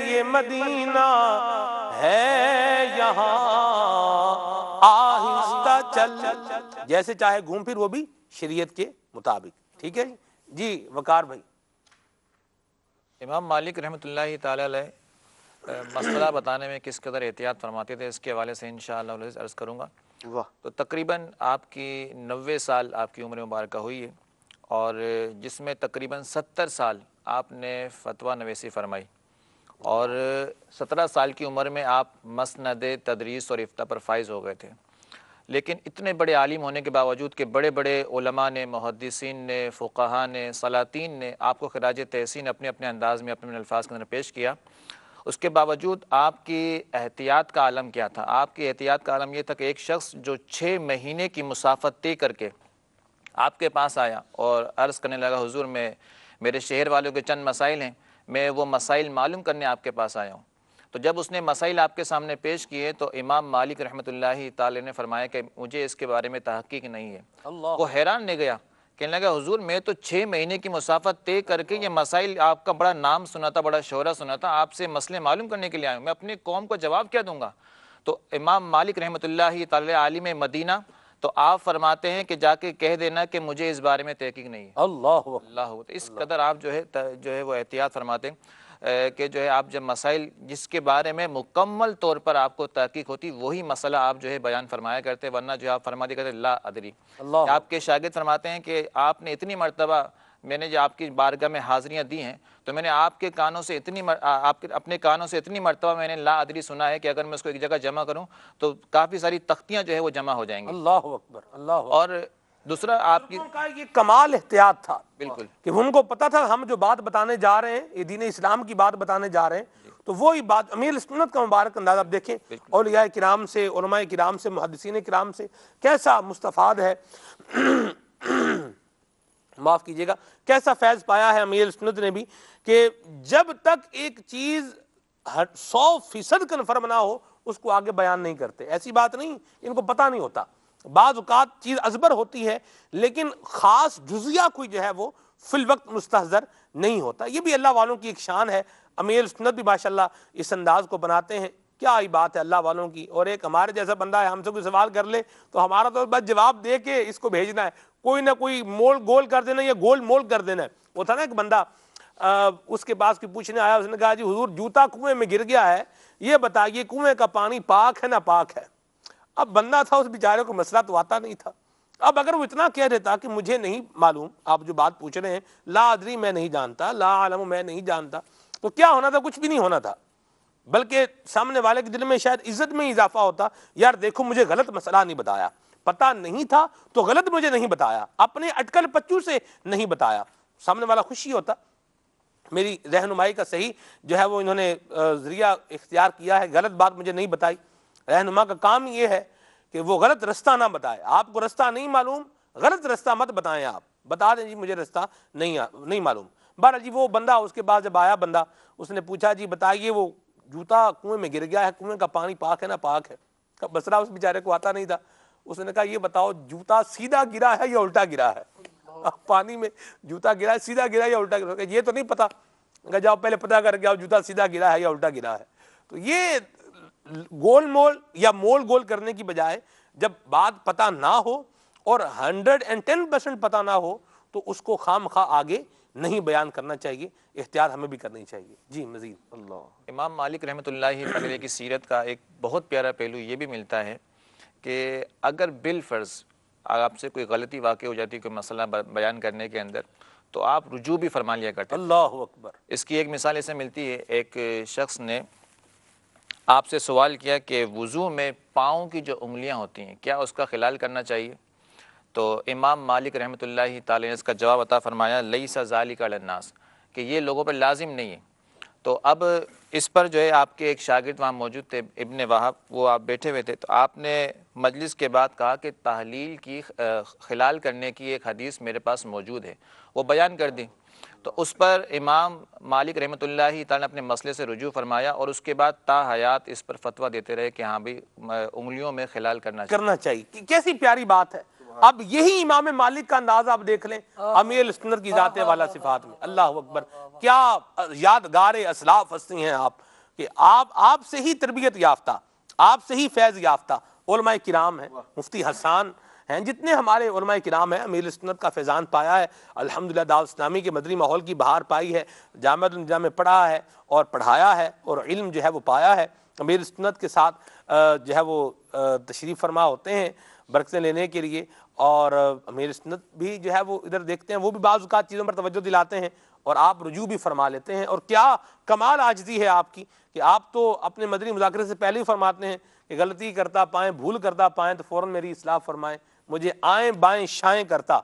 یہ مدینہ ہے یہاں آہستہ چل، جیسے چاہے گھوم پھر، وہ بھی شریعت کے مطابق۔ ٹھیک ہے جی وقار بھائی۔ امام مالک رحمۃ اللہ تعالی علیہ مسئلہ بتانے میں کس قدر احتیاط فرماتے تھے اس کے حوالے سے انشاءاللہ عرض کروں گا۔ تو تقریباً آپ کی 90 سال آپ کی عمر مبارکہ ہوئی ہے، اور جس میں تقریباً 70 سال آپ نے فتویٰ نویسی فرمائی، اور 17 سال کی عمر میں آپ مسند تدریس اور افتاء پر فائز ہو گئے تھے۔ لیکن اتنے بڑے عالم ہونے کے باوجود کہ بڑے بڑے علماء نے، محدثین نے، فقہاء نے، سلاطین نے آپ کو خراج تحسین اپنے اپنے انداز میں اپنے الفاظ کے اندر پیش کیا، اس کے باوجود آپ کی احتیاط کا عالم کیا تھا؟ آپ کی احتیاط کا عالم یہ تھا کہ ایک شخص جو 6 مہینے کی مسافت طے کر کے آپ کے پاس آیا اور عرض کرنے لگا حضور میرے شہر والوں کے چند مسائل ہیں، میں وہ مسائل معلوم کرنے آپ کے پاس آیا ہوں۔ تو جب اس نے مسائل آپ کے سامنے پیش کیے تو امام مالک رحمۃ اللہ تعالی نے فرمایا کہ مجھے اس کے بارے میں تحقیق نہیں ہے۔ وہ حیران نہیں گیا، کہنے لگا حضور میں تو 6 مہینے کی مسافت طے کر کے یہ مسائل، آپ کا بڑا نام سنا تھا، بڑا شہرہ سنا تھا، آپ سے مسئلے معلوم کرنے کے لیے آیا ہوں، میں اپنی قوم کو جواب کیا دوں گا؟ تو امام مالک رحمۃ اللہ تعالی عالم مدینہ، تو آپ فرماتے ہیں کہ جا کے کہہ دینا کہ مجھے اس بارے میں تحقیق نہیں ہے۔ اللہ اس قدر آپ جو ہے وہ احتیاط فرماتے ہیں کہ جو ہے آپ جب مسائل جس کے بارے میں مکمل طور پر آپ کو تحقیق ہوتی وہی مسئلہ آپ جو ہے بیان فرمایا کرتے، ورنہ جو آپ فرما دیا کرتے لا ادری۔ آپ کے شاگرد فرماتے ہیں کہ آپ نے اتنی مرتبہ، میں نے جو آپ کی بارگاہ میں حاضریاں دی ہیں تو میں نے آپ کے کانوں سے اپنے کانوں سے اتنی مرتبہ میں نے لا ادری سنا ہے کہ اگر میں اس کو ایک جگہ جمع کروں تو کافی ساری تختیاں جو ہے وہ جمع ہو جائیں گی۔ اللہ اکبر، اللہ اکبر۔ اور دوسرا آپ کی یہ کمال احتیاط تھا، بالکل، کہ ان کو پتا تھا ہم جو بات بتانے جا رہے ہیں یہ دین اسلام کی بات بتانے جا رہے ہیں، تو وہی بات امیر سنت کا مبارک انداز آپ دیکھیں، اولیاء کرام سے، علماء کرام سے، محدثین کرام سے کیسا مستفاد ہے، معاف کیجیے گا، کیسا فیض پایا ہے امیر سنت نے بھی، کہ جب تک ایک چیز 100% کنفرم نہ ہو اس کو آگے بیان نہیں کرتے۔ ایسی بات نہیں، ان کو پتہ نہیں ہوتا، بعض اوقات چیز ازبر ہوتی ہے لیکن خاص جزیہ کوئی جو ہے وہ فی الوقت مستحضر نہیں ہوتا۔ یہ بھی اللہ والوں کی ایک شان ہے، امیر سنت بھی ماشاءاللہ اس انداز کو بناتے ہیں۔ کیا ہی بات ہے اللہ والوں کی۔ اور ایک ہمارے جیسا بندہ ہے، ہم سے کوئی سوال کر لے تو ہمارا تو بس جواب دے کے اس کو بھیجنا ہے، کوئی نہ کوئی مول گول کر دینا یا گول مول کر دینا ہے۔ وہ تھا نا ایک بندہ اس کے پاس کی پوچھنے آیا، اس نے کہا جی حضور جوتا کنویں میں گر گیا ہے، یہ بتائیے کنویں کا پانی پاک ہے نہ پاک ہے؟ اب بندہ تھا، اس بیچارے کو مسئلہ تو آتا نہیں تھا۔ اب اگر وہ اتنا کہہ دیتا کہ مجھے نہیں معلوم، آپ جو بات پوچھ رہے ہیں لا ادری میں نہیں جانتا، لا علم میں نہیں جانتا، تو کیا ہونا تھا؟ کچھ بھی نہیں ہونا تھا، بلکہ سامنے والے کے دل میں شاید عزت میں اضافہ ہوتا، یار دیکھو مجھے غلط مسئلہ نہیں بتایا، پتہ نہیں تھا تو غلط مجھے نہیں بتایا، اپنے اٹکل پچو سے نہیں بتایا، سامنے والا خوشی ہوتا میری رہنمائی کا صحیح جو ہے وہ انہوں نے ذریعہ اختیار کیا ہے، غلط بات مجھے نہیں بتائی۔ رہنما کا کام یہ ہے کہ وہ غلط رستہ نہ بتائے، آپ کو رستہ نہیں معلوم غلط رستہ مت بتائیں، آپ بتا دیں جی مجھے رستہ نہیں معلوم۔ بہرحال جی وہ بندہ اس کے بعد جب آیا بندہ، اس نے پوچھا جی بتائیے وہ جوتا کنویں میں گر گیا ہے، کنویں کا پانی پاک ہے نا؟ پاک ہے۔ بصرہ اس بیچارے کو آتا نہیں تھا، اس نے کہا یہ بتاؤ جوتا سیدھا گرا ہے یا الٹا گرا ہے؟ پانی میں جوتا گرا ہے، سیدھا گرا ہے یا الٹا گرا ہے؟ یہ تو نہیں پتا، کہ جاؤ پہلے پتہ کر کے آؤ جوتا سیدھا گرا ہے یا الٹا گرا ہے۔ تو یہ گول مول یا مول گول کرنے کی بجائے جب بات پتہ نہ ہو اور 110% پتہ نہ ہو تو اس کو خام خواہ آگے نہیں بیان کرنا چاہیے، احتیاط ہمیں بھی کرنی چاہیے۔ جی مزید اللہ امام مالک رحمۃ اللہ تعالی کی سیرت کا ایک بہت پیارا پہلو یہ بھی ملتا ہے کہ اگر بالفرض آپ سے کوئی غلطی واقع ہو جاتی ہے کوئی مسئلہ بیان کرنے کے اندر تو آپ رجوع بھی فرما لیا کرتے ہیں۔ اللہ اکبر۔ اس کی ایک مثال اسے ملتی ہے، ایک شخص نے آپ سے سوال کیا کہ وضو میں پاؤں کی جو انگلیاں ہوتی ہیں کیا اس کا خلال کرنا چاہیے؟ تو امام مالک رحمۃ اللہ تعالی نے اس کا جواب عطا فرمایا لیس ذالک علی الناس، کہ یہ لوگوں پر لازم نہیں ہے۔ تو اب اس پر جو ہے آپ کے ایک شاگرد وہاں موجود تھے ابن وہب، وہ آپ بیٹھے ہوئے تھے، تو آپ نے مجلس کے بعد کہا کہ تحلیل کی خلال کرنے کی ایک حدیث میرے پاس موجود ہے، وہ بیان کر دی۔ تو اس پر امام مالک رحمۃ اللہ تعالی نے اپنے مسئلے سے رجوع فرمایا اور اس کے بعد تا حیات اس پر فتویٰ دیتے رہے کہ ہاں بھی انگلیوں میں خلال کرنا چاہیے۔ کیسی پیاری بات ہے۔ اب یہی امام مالک کا انداز آپ دیکھ لیں امیر سنت کی ذات والا صفات میں، اللہ اکبر، کیا یادگار اسلاف ہستی ہیں آپ، کہ آپ سے ہی تربیت یافتہ، آپ سے ہی فیض یافتہ علماء کرام ہیں، مفتی حسان ہیں، جتنے ہمارے علماء کرام ہیں امیر سنت کا فیضان پایا ہے، الحمدللہ دعوت اسلامی کے مدنی ماحول کی بہار پائی ہے، جامعہ النظام میں پڑھا ہے اور پڑھایا ہے اور علم جو ہے وہ پایا ہے۔ امیر سنت کے ساتھ جو ہے وہ تشریف فرما ہوتے ہیں برکتیں لینے کے لیے، اور امیر سنت بھی جو ہے وہ ادھر دیکھتے ہیں، وہ بھی بعض اوقات چیزوں پر توجہ دلاتے ہیں اور آپ رجوع بھی فرما لیتے ہیں۔ اور کیا کمال عاجزی ہے آپ کی کہ آپ تو اپنے مدنی مذاکرے سے پہلے ہی فرماتے ہیں کہ غلطی کرتا پائیں، بھول کرتا پائیں تو فوراً میری اصلاح فرمائیں، مجھے آئیں بائیں شائیں کرتا،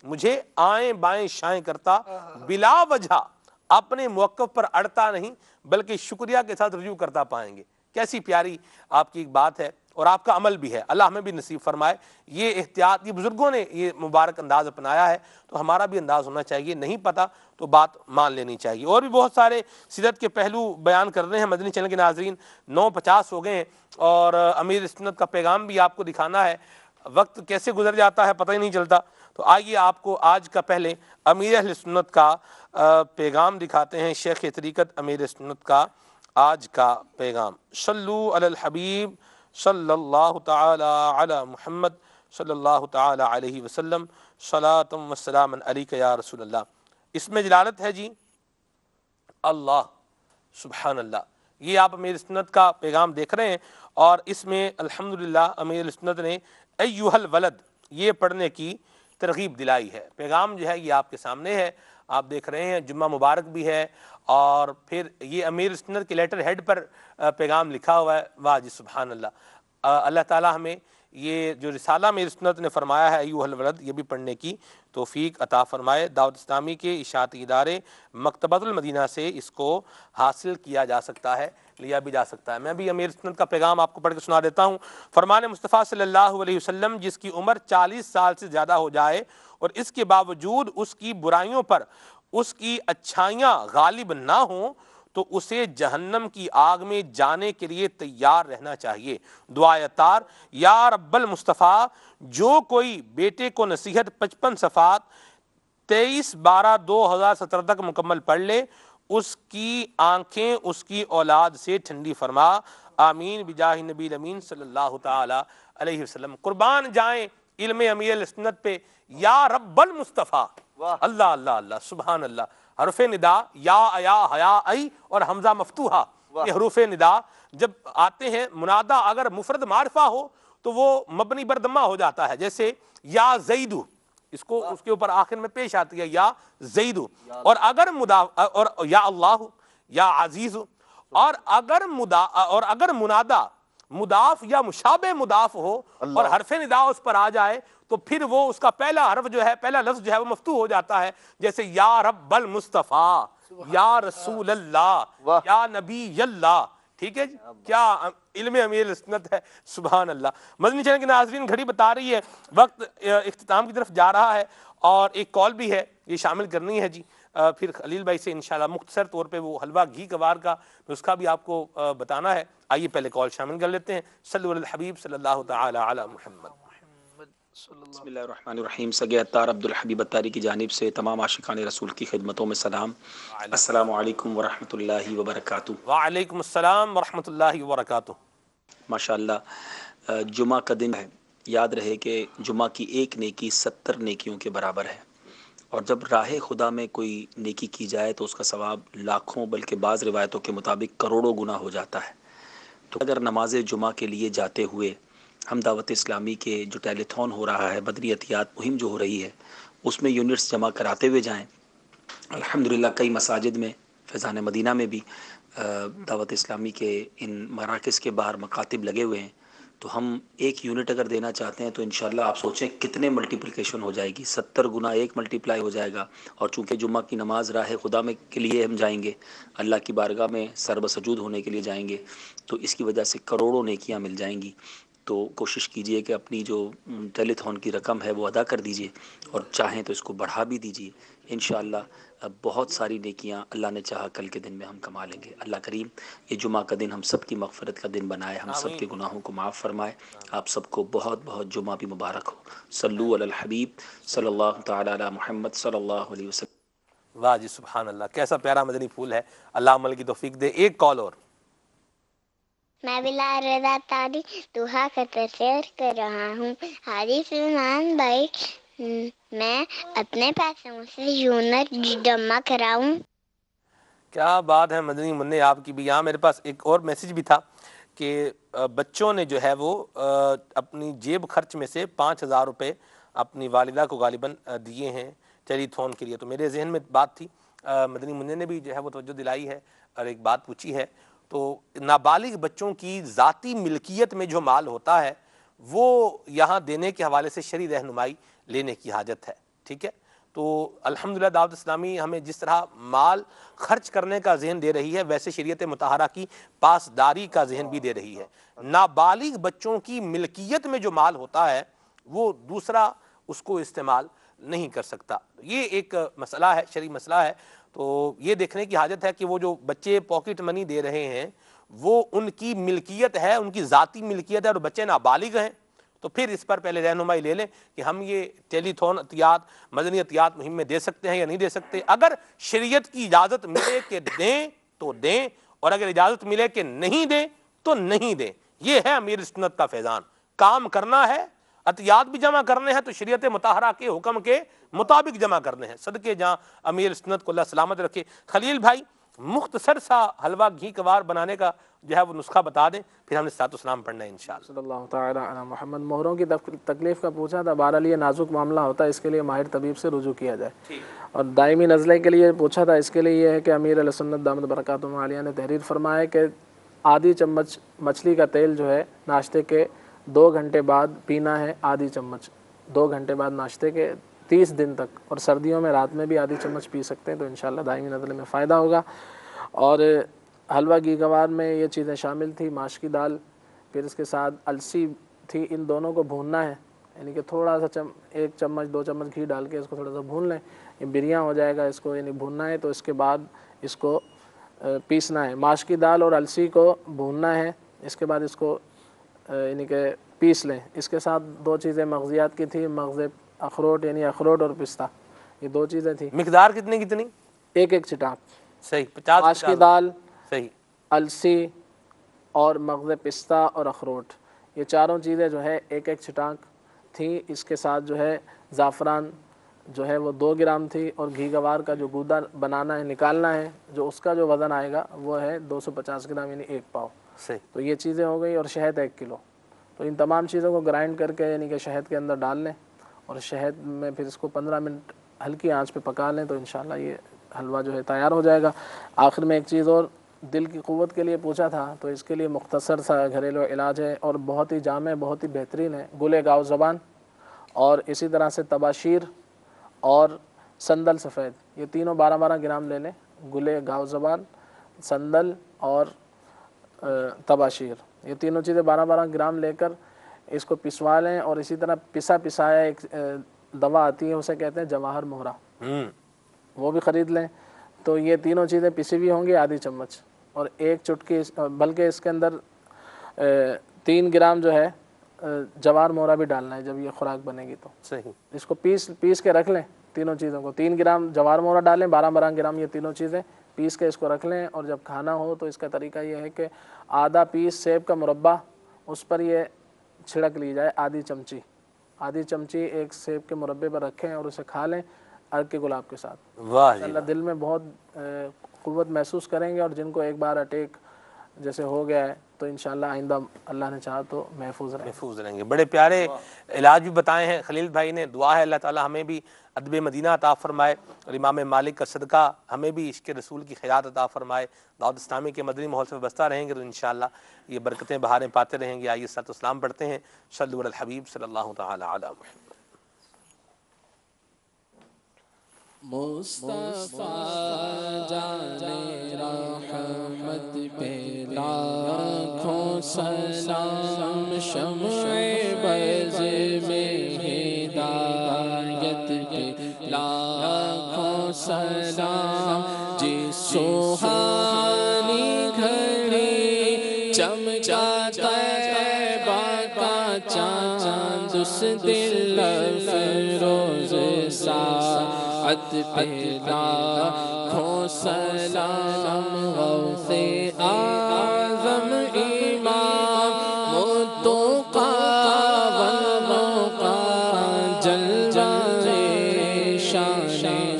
مجھے آئیں بائیں شائیں کرتا، بلا وجہ اپنے موقف پر اڑتا نہیں بلکہ شکریہ کے ساتھ رجوع کرتا پائیں گے۔ کیسی پیاری آپ کی ایک بات ہے اور آپ کا عمل بھی ہے، اللہ ہمیں بھی نصیب فرمائے۔ یہ احتیاط یہ بزرگوں نے یہ مبارک انداز اپنایا ہے تو ہمارا بھی انداز ہونا چاہیے، نہیں پتہ تو بات مان لینی چاہیے۔ اور بھی بہت سارے سیرت کے پہلو بیان کر رہے ہیں مدنی چینل کے ناظرین، 9:50 ہو گئے ہیں اور امیر سنت کا پیغام بھی آپ کو دکھانا ہے، وقت کیسے گزر جاتا ہے پتہ ہی نہیں چلتا۔ تو آئیے آپ کو آج کا پہلے امیر اہل سنت کا پیغام دکھاتے ہیں، شیخ طریقت امیر سنت کا آج کا پیغام۔ صلو علی الحبیب صلی اللہ تعالی علی محمد صلی اللہ تعالی علیہ وسلم، صلاۃ و سلام علیک یا رسول اللہ۔ اس میں جلالت ہے جی اللہ، سبحان اللہ۔ یہ آپ امیر سنت کا پیغام دیکھ رہے ہیں اور اس میں الحمدللہ امیر سنت نے ایھا الولد یہ پڑھنے کی ترغیب دلائی ہے۔ پیغام جو ہے یہ آپ کے سامنے ہے، آپ دیکھ رہے ہیں، جمعہ مبارک بھی ہے اور پھر یہ امیر سنت کے لیٹر ہیڈ پر پیغام لکھا ہوا ہے۔ واہ جی سبحان اللہ۔ اللہ تعالی ہمیں یہ جو رسالہ امیر سنت نے فرمایا ہے ایھا الولد یہ بھی پڑھنے کی توفیق عطا فرمائے۔ دعوت اسلامی کے اشاعتی ادارے مکتبۃ المدینہ سے اس کو حاصل کیا جا سکتا ہے، لیا بھی جا سکتا ہے۔ میں بھی امیر سنت کا پیغام آپ کو پڑھ کے سنا دیتا ہوں۔ فرمان مصطفیٰ صلی اللہ علیہ وسلم، جس کی عمر 40 سال سے زیادہ ہو جائے اور اس کے باوجود اس کی برائیوں پر اس کی اچھائیاں غالب نہ ہوں تو اسے جہنم کی آگ میں جانے کے لیے تیار رہنا چاہیے۔ دعا اتار، یا رب المصطفیٰ، جو کوئی بیٹے کو نصیحت 55 صفحات 23/12/2017 تک مکمل پڑھ لے، اس کی آنکھیں اس کی اولاد سے ٹھنڈی فرما، آمین بجاہ نبی الامین صلی اللہ تعالی علیہ وسلم۔ قربان جائیں علم امیر سنت پہ، یا رب المصطفیٰ، اللہ اللہ اللہ سبحان اللہ۔ حرف ندا یا حیا ای اور حمزہ مفتوحہ، یہ حروف ندا جب آتے ہیں منادہ اگر مفرد معرفہ ہو تو وہ مبنی بر ضمہ ہو جاتا ہے، جیسے یا زیدو، اس کو اس کے اوپر آخر میں پیش آتی ہے یا زیدو، اور اگر اور یا اللہ یا عزیز، اور اگر منادہ مضاف یا مشابہ مضاف ہو اور حرف ندا اس پر آ جائے تو پھر وہ اس کا پہلا حرف جو ہے، پہلا لفظ جو ہے وہ مفتوح ہو جاتا ہے، جیسے یا رب المصطفیٰ، یا رسول اللہ، یا نبی اللہ. ٹھیک ہے جی، کیا علم امیر سنت ہے، سبحان اللہ. مدنی چینل کے ناظرین، گھڑی بتا رہی ہے وقت اختتام کی طرف جا رہا ہے، اور ایک کال بھی ہے یہ شامل کرنی ہے جی. پھر خلیل بھائی سے انشاءاللہ مختصر طور پہ وہ حلوہ گھی کوار کا نسخہ بھی آپ کو بتانا ہے. آئیے پہلے کال شامل کر لیتے ہیں. صلو علی الحبیب صلی اللہ تعالی علی محمد. بسم اللہ الرحمن الرحیم. سگے اتار عبدالحبیب اتاری کی جانب سے تمام عاشقان رسول کی خدمتوں میں سلام. السلام علیکم ورحمۃ اللہ وبرکاتہ. وعلیکم السلام ورحمۃ اللہ وبرکاتہ. ماشاءاللہ جمعہ کا دن ہے. یاد رہے کہ جمعہ کی ایک نیکی 70 نیکیوں کے برابر ہے، اور جب راہ خدا میں کوئی نیکی کی جائے تو اس کا ثواب لاکھوں بلکہ بعض روایتوں کے مطابق کروڑوں گنا ہو جاتا ہے. تو اگر نماز جمعہ کے لیے جاتے ہوئے ہم دعوت اسلامی کے جو ٹیلی تھون ہو رہا ہے، بدری عطیات مہم جو ہو رہی ہے، اس میں یونٹس جمع کراتے ہوئے جائیں. الحمدللہ کئی مساجد میں، فیضان مدینہ میں بھی دعوت اسلامی کے ان مراکز کے باہر مکاتب لگے ہوئے ہیں. تو ہم ایک یونٹ اگر دینا چاہتے ہیں تو انشاءاللہ آپ سوچیں کتنے ملٹیپلیکیشن ہو جائے گی. 70 گنا ایک ملٹیپلائی ہو جائے گا. اور چونکہ جمعہ کی نماز راہ خدا میں کے لیے ہم جائیں گے، اللہ کی بارگاہ میں سر بسجود ہونے کے لیے جائیں گے، تو اس کی وجہ سے کروڑوں نیکیاں مل جائیں گی. تو کوشش کیجئے کہ اپنی جو ٹیلی تھون کی رقم ہے وہ ادا کر دیجئے، اور چاہیں تو اس کو بڑھا بھی دیجئے. انشاءاللہ بہت ساری نیکیاں اللہ نے چاہا کل کے دن میں ہم کما لیں گے. اللہ کریم یہ جمعہ کا دن ہم سب کی مغفرت کا دن بنائے، ہم سب کے گناہوں کو معاف فرمائے. آپ سب کو بہت بہت جمعہ بھی مبارک ہو. صلو علی الحبیب صلی اللہ تعالی علی محمد صلی اللہ علیہ وسلم. واہ جی سبحان اللہ، کیسا پیارا مدنی پھول ہے. اللہ عمل کی توفیق دے. ایک کال اور. میں بلال رضا تاری دوحہ کا تشہیر کر رہا ہوں. حاجی سلمان بھائی، میں اپنے پیسوں سے یونٹ جمع کراؤں؟ کیا بات ہے مدنی منع آپ کی بھی. یہاں میرے پاس ایک اور میسج بھی تھا کہ بچوں نے جو ہے وہ اپنی جیب خرچ میں سے 5000 روپے اپنی والدہ کو غالباً دیے ہیں ٹیلی تھون کے لیے. تو میرے ذہن میں بات تھی، مدنی منع نے بھی جو ہے وہ توجہ دلائی ہے اور ایک بات پوچھی ہے. تو نابالغ بچوں کی ذاتی ملکیت میں جو مال ہوتا ہے وہ یہاں دینے کے حوالے سے شرعی رہنمائی لینے کی حاجت ہے. ٹھیک ہے، تو الحمدللہ دعوت اسلامی ہمیں جس طرح مال خرچ کرنے کا ذہن دے رہی ہے، ویسے شریعت مطہرہ کی پاسداری کا ذہن بھی دے رہی ہے. نابالغ بچوں کی ملکیت میں جو مال ہوتا ہے وہ دوسرا اس کو استعمال نہیں کر سکتا. یہ ایک مسئلہ ہے، شرعی مسئلہ ہے. تو یہ دیکھنے کی حاجت ہے کہ وہ جو بچے پاکٹ منی دے رہے ہیں وہ ان کی ملکیت ہے، ان کی ذاتی ملکیت ہے، اور بچے نابالغ ہیں. تو پھر اس پر پہلے رہنمائی لے لیں کہ ہم یہ ٹیلی تھون عطیات، مدنی عطیات مہم میں دے سکتے ہیں یا نہیں دے سکتے. اگر شریعت کی اجازت ملے کہ دیں تو دیں، اور اگر اجازت ملے کہ نہیں دیں تو نہیں دیں. یہ ہے امیر سنت کا فیضان. کام کرنا ہے، عطیات بھی جمع کرنے ہیں تو شریعت مطہرہ کے حکم کے مطابق جمع کرنے ہیں. صدقے جہاں امیر سنت کو اللہ سلامت رکھے. خلیل بھائی مختصر سا حلوہ گھی کوار بنانے کا جو ہے وہ نسخہ بتا دیں، پھر ہم نے صلاۃ والسلام پڑھنا ہے انشاءاللہ. صلی اللہ تعالی علی محمد. مہروں کی تکلیف کا پوچھا تھا، بہرحال یہ نازک معاملہ ہوتا ہے، اس کے لیے ماہر طبیب سے رجوع کیا جائے. اور دائمی نزلے کے لیے پوچھا تھا، اس کے لیے یہ ہے کہ امیر علیہ سنت دامت برکاتہم عالیہ نے تحریر فرمایا کہ آدھی چمچ مچھلی کا تیل جو ہے ناشتے کے 2 گھنٹے بعد پینا ہے. آدھی چمچ 2 گھنٹے بعد ناشتے کے 30 دن تک، اور سردیوں میں رات میں بھی آدھی چمچ پی سکتے ہیں. تو انشاءاللہ دائمی نزلے میں فائدہ ہوگا. اور حلوہ گھی کوار میں یہ چیزیں شامل تھی: ماش کی دال، پھر اس کے ساتھ السی تھی. ان دونوں کو بھوننا ہے، یعنی کہ تھوڑا سا 1 چمچ 2 چمچ گھی ڈال کے اس کو تھوڑا سا بھون لیں. یہ بریاں ہو جائے گا، اس کو یعنی بھوننا ہے. تو اس کے بعد اس کو پیسنا ہے. ماش کی دال اور السی کو بھوننا ہے، اس کے بعد اس کو یعنی کہ پیس لیں. اس کے ساتھ 2 چیزیں مغزیات کی تھی: مغز اخروٹ یعنی اخروٹ اور پستہ. یہ 2 چیزیں تھیں. مقدار کتنی؟ 1 چٹاک. صحیح. 50 ماش کی دال، صحیح، السی اور مغز پستہ اور اخروٹ، یہ چاروں چیزیں جو ہے 1 چٹاک تھیں. اس کے ساتھ جو ہے زعفران جو ہے وہ 2 گرام تھی، اور گھی کوار کا جو گودا بنانا ہے، نکالنا ہے، جو اس کا جو وزن آئے گا وہ ہے 250 گرام یعنی 1 پاؤ. صحیح. تو یہ چیزیں ہو گئی. اور شہد 1 کلو. تو ان تمام چیزوں کو گرائنڈ کر کے یعنی کہ شہد کے اندر ڈال لیں، اور شہد میں پھر اس کو 15 منٹ ہلکی آنچ پہ پکا لیں. تو انشاءاللہ یہ حلوہ جو ہے تیار ہو جائے گا. آخر میں ایک چیز اور دل کی قوت کے لیے پوچھا تھا تو اس کے لیے مختصر سا گھریلو علاج ہے اور بہت ہی جامع، بہت ہی بہترین ہے۔ گل گاؤ زبان اور اسی طرح سے تباشیر اور سندل سفید، یہ تینوں 12-12 گرام لے لیں۔ گل گاؤ زبان، سندل اور تباشیر، یہ تینوں چیزیں 12-12 گرام لے کر اس کو پسوا لیں، اور اسی طرح پسایا ایک دوا آتی ہے اسے کہتے ہیں جواہر مہرا، وہ بھی خرید لیں۔ تو یہ تینوں چیزیں پسی ہوئی ہوں گی آدھی چمچ، اور ایک چٹکی بلکہ اس کے اندر 3 گرام جو ہے جوار مورا بھی ڈالنا ہے جب یہ خوراک بنے گی تو صحیح۔ اس کو پیس کے رکھ لیں تینوں چیزوں کو، 3 گرام جوار مورا ڈالیں، 12-12 گرام یہ تینوں چیزیں پیس کے اس کو رکھ لیں، اور جب کھانا ہو تو اس کا طریقہ یہ ہے کہ آدھا پیس سیب کا مربع اس پر یہ چھڑک لی جائے، آدھی چمچی ایک سیب کے مربے پر رکھیں اور اسے کھا لیں عرق کے گلاب کے ساتھ۔ واہ جی اللہ دل میں بہت قوت محسوس کریں گے، اور جن کو ایک بار اٹیک جیسے ہو گیا ہے تو انشاءاللہ آئندہ اللہ نے چاہا تو محفوظ رہیں گے۔ بڑے پیارے علاج بھی بتائے ہیں خلیل بھائی نے۔ دعا ہے اللہ تعالی ہمیں بھی ادب مدینہ عطا فرمائے، اور امام مالک کا صدقہ ہمیں بھی عشق رسول کی خیرات عطا فرمائے۔ دعوت اسلامی کے مدنی ماحول سے بستہ رہیں گے تو انشاءاللہ یہ برکتیں بہاریں پاتے رہیں گے۔ آئیے صلاۃ والسلام پڑھتے ہیں، صلو علی الحبیب صلی اللہ تعالی علی محمد۔ مصطفیٰ جان رحمت پہ لاکھوں سلام، شمع بز میں ہدایت پہ لاکھوں سلام، جس سبحانی گھڑی چمکا طیبہ کا چاند، اس دل افروز ساعت پہ لاکھوں سلام، غوث اعظم امام متقی والمقی، جلوہ شان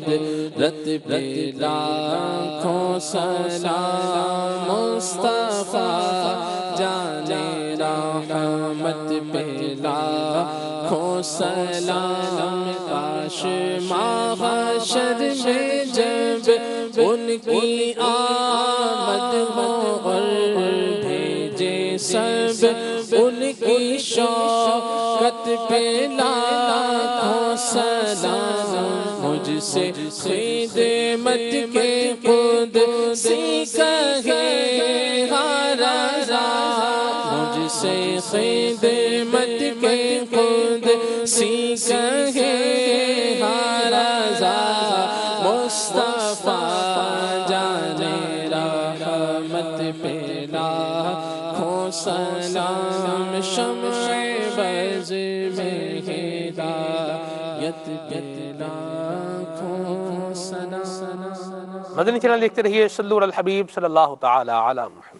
قدرت پہ لاکھوں سلام، مصطفیٰ جان رحمت پہ لاکھوں سلام، کاش محشر میں جب ان کی آمد ہو اور بھیجے سب ان کی شوکت پہ لاکھوں سلام، مجھ سے خدمت کے قدسی کہے ہر رضا، مجھ سے خدمت کے قدسی کہے ہر رضا، مصطفیٰ جان رحمت پہ لاکھوں سلام، شمع بز میں ہدایت پہ لاکھوں سلام۔ مدنی چینل دیکھتے رہیے، صلو علی الحبیب صلی اللہ تعالی علی محمد۔